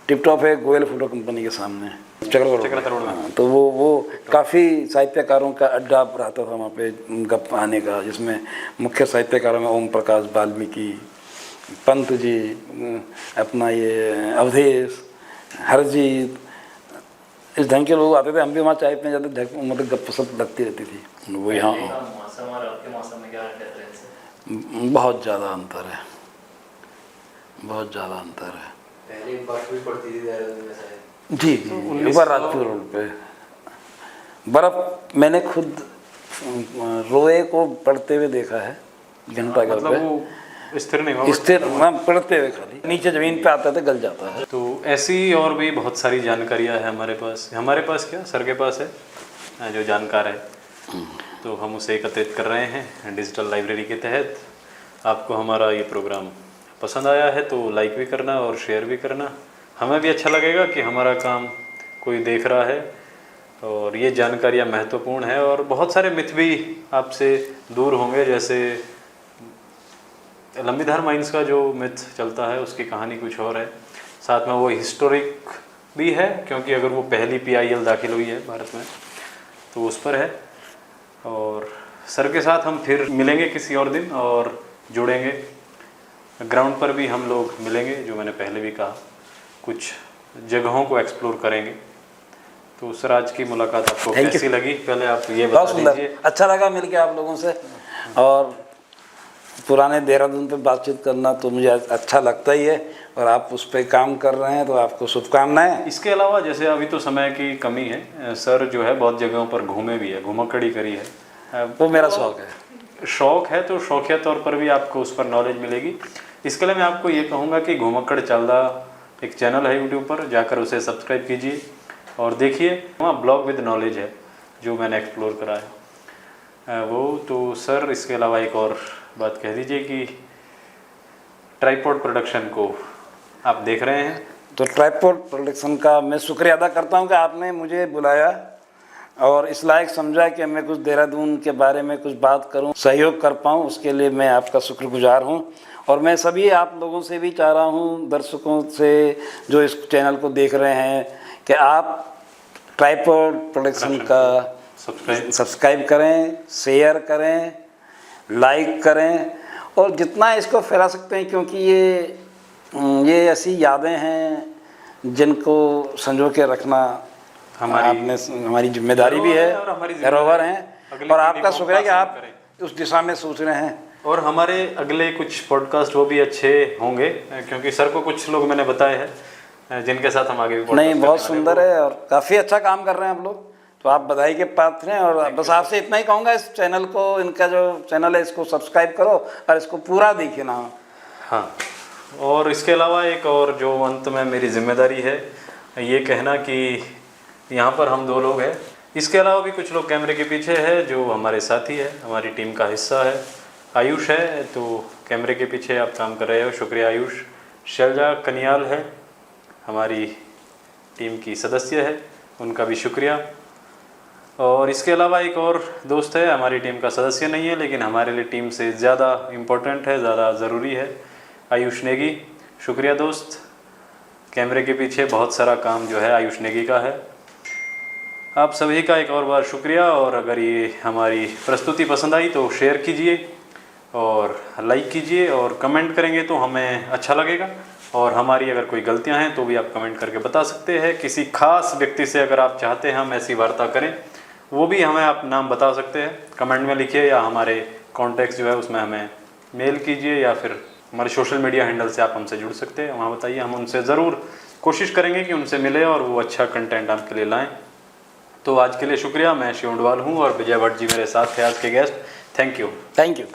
टिप टॉप है गोयल फोटो कंपनी के सामने, चक्र रोड। हाँ, तो वो काफ़ी साहित्यकारों का अड्डा रहता था वहाँ पे गप आने का, जिसमें मुख्य साहित्यकारों में ओम प्रकाश वाल्मीकि, पंत जी, अपना ये अवधेश, हरजीत, इस ढंग के लोग आते थे। हम भी वहाँ चाय पीने जाते, मतलब गप सब लगती रहती थी। वो यहाँ मौसम और आपके मौसम में क्या डिफरेंस है? बहुत ज़्यादा अंतर है, बहुत ज़्यादा अंतर है। पहले बर्फ भी पड़ती थी देहरादून में शायद। जी, एक बार राजपुर रोड पे बर्फ़ मैंने खुद रोए को पड़ते हुए देखा है, घंटा घर मतलब पे। वो स्थिर नहीं हुआ, स्थिर पड़ते हुए खाली नीचे ज़मीन पे आता था, गल जाता है। तो ऐसी और भी बहुत सारी जानकारियाँ हैं हमारे पास क्या सर के पास है जो जानकार है, तो हम उसे एकत्रित कर रहे हैं डिजिटल लाइब्रेरी के तहत। आपको हमारा ये प्रोग्राम पसंद आया है तो लाइक भी करना और शेयर भी करना, हमें भी अच्छा लगेगा कि हमारा काम कोई देख रहा है और ये जानकारियाँ महत्वपूर्ण है। और बहुत सारे मिथ भी आपसे दूर होंगे, जैसे लंबीधार माइंस का जो मिथ चलता है उसकी कहानी कुछ और है, साथ में वो हिस्टोरिक भी है, क्योंकि अगर वो पहली PIL दाखिल हुई है भारत में तो उस पर है। और सर के साथ हम फिर मिलेंगे किसी और दिन और जुड़ेंगे, ग्राउंड पर भी हम लोग मिलेंगे, जो मैंने पहले भी कहा, कुछ जगहों को एक्सप्लोर करेंगे। तो सर आज की मुलाकात आपको कैसी लगी, पहले आप ये बता दीजिए। अच्छा लगा मिलके आप लोगों से, और पुराने देहरादून पे बातचीत करना तो मुझे अच्छा लगता ही है, और आप उस पर काम कर रहे हैं तो आपको शुभकामनाएं। इसके अलावा जैसे अभी तो समय की कमी है, सर जो है बहुत जगहों पर घूमे भी है, घुमक्कड़ी करी है, वो मेरा शौक है। शौक है तो शौकिया तौर पर भी आपको उस पर नॉलेज मिलेगी। इसके लिए मैं आपको ये कहूँगा कि घुमक्कड़ चलदा एक चैनल है यूट्यूब पर, जाकर उसे सब्सक्राइब कीजिए और देखिए, वहाँ ब्लॉग विद नॉलेज है जो मैंने एक्सप्लोर करा है वो। तो सर इसके अलावा एक और बात कह दीजिए कि ट्राइपॉड प्रोडक्शन को आप देख रहे हैं, तो ट्राइपॉड प्रोडक्शन का मैं शुक्रिया अदा करता हूं कि आपने मुझे बुलाया और इस लायक समझा कि मैं कुछ देहरादून के बारे में कुछ बात करूं, सहयोग कर पाऊं, उसके लिए मैं आपका शुक्रगुजार हूं। और मैं सभी आप लोगों से भी चाह रहा हूं, दर्शकों से जो इस चैनल को देख रहे हैं, कि आप ट्राइपॉड प्रोडक्शन का सब्सक्राइब करें, शेयर करें, लाइक करें, और जितना इसको फैला सकते हैं, क्योंकि ये ऐसी यादें हैं जिनको संजो के रखना हमारी जिम्मेदारी भी है, धरोहर हैं। और आपका शुक्रिया कि आप उस दिशा में सोच रहे हैं। और हमारे अगले कुछ पॉडकास्ट वो भी अच्छे होंगे, क्योंकि सर को कुछ लोग मैंने बताए हैं जिनके साथ हम आगे भी नहीं, बहुत सुंदर है और काफ़ी अच्छा काम कर रहे हैं आप लोग, तो आप बधाई के पात्र हैं। और बस आपसे इतना ही कहूँगा, इस चैनल को, इनका जो चैनल है इसको सब्सक्राइब करो और इसको पूरा देखिए ना। हाँ, और इसके अलावा एक और जो अंत में मेरी जिम्मेदारी है ये कहना कि यहाँ पर हम 2 लोग हैं, इसके अलावा भी कुछ लोग कैमरे के पीछे है जो हमारे साथी है, हमारी टीम का हिस्सा है। आयुष है तो कैमरे के पीछे आप काम कर रहे हो, शुक्रिया आयुष। शैलजा कनियाल है, हमारी टीम की सदस्य है, उनका भी शुक्रिया। और इसके अलावा एक और दोस्त है, हमारी टीम का सदस्य नहीं है लेकिन हमारे लिए टीम से ज़्यादा इम्पोर्टेंट है, ज़्यादा ज़रूरी है, आयुष नेगी। शुक्रिया दोस्त, कैमरे के पीछे बहुत सारा काम जो है आयुष नेगी का है। आप सभी का एक और बार शुक्रिया, और अगर ये हमारी प्रस्तुति पसंद आई तो शेयर कीजिए और लाइक कीजिए, और कमेंट करेंगे तो हमें अच्छा लगेगा। और हमारी अगर कोई गलतियां हैं तो भी आप कमेंट करके बता सकते हैं। किसी खास व्यक्ति से अगर आप चाहते हैं हम ऐसी वार्ता करें वो भी हमें आप नाम बता सकते हैं, कमेंट में लिखिए या हमारे कॉन्टैक्ट जो है उसमें हमें मेल कीजिए या फिर हमारे सोशल मीडिया हैंडल से आप हमसे जुड़ सकते हैं, वहाँ बताइए, हम उनसे ज़रूर कोशिश करेंगे कि उनसे मिले और वो अच्छा कंटेंट आपके लिए लाएँ। तो आज के लिए शुक्रिया। मैं शिव डोभाल हूँ और विजय भट्ट जी मेरे साथ थे आज के guest. Thank you. Thank you.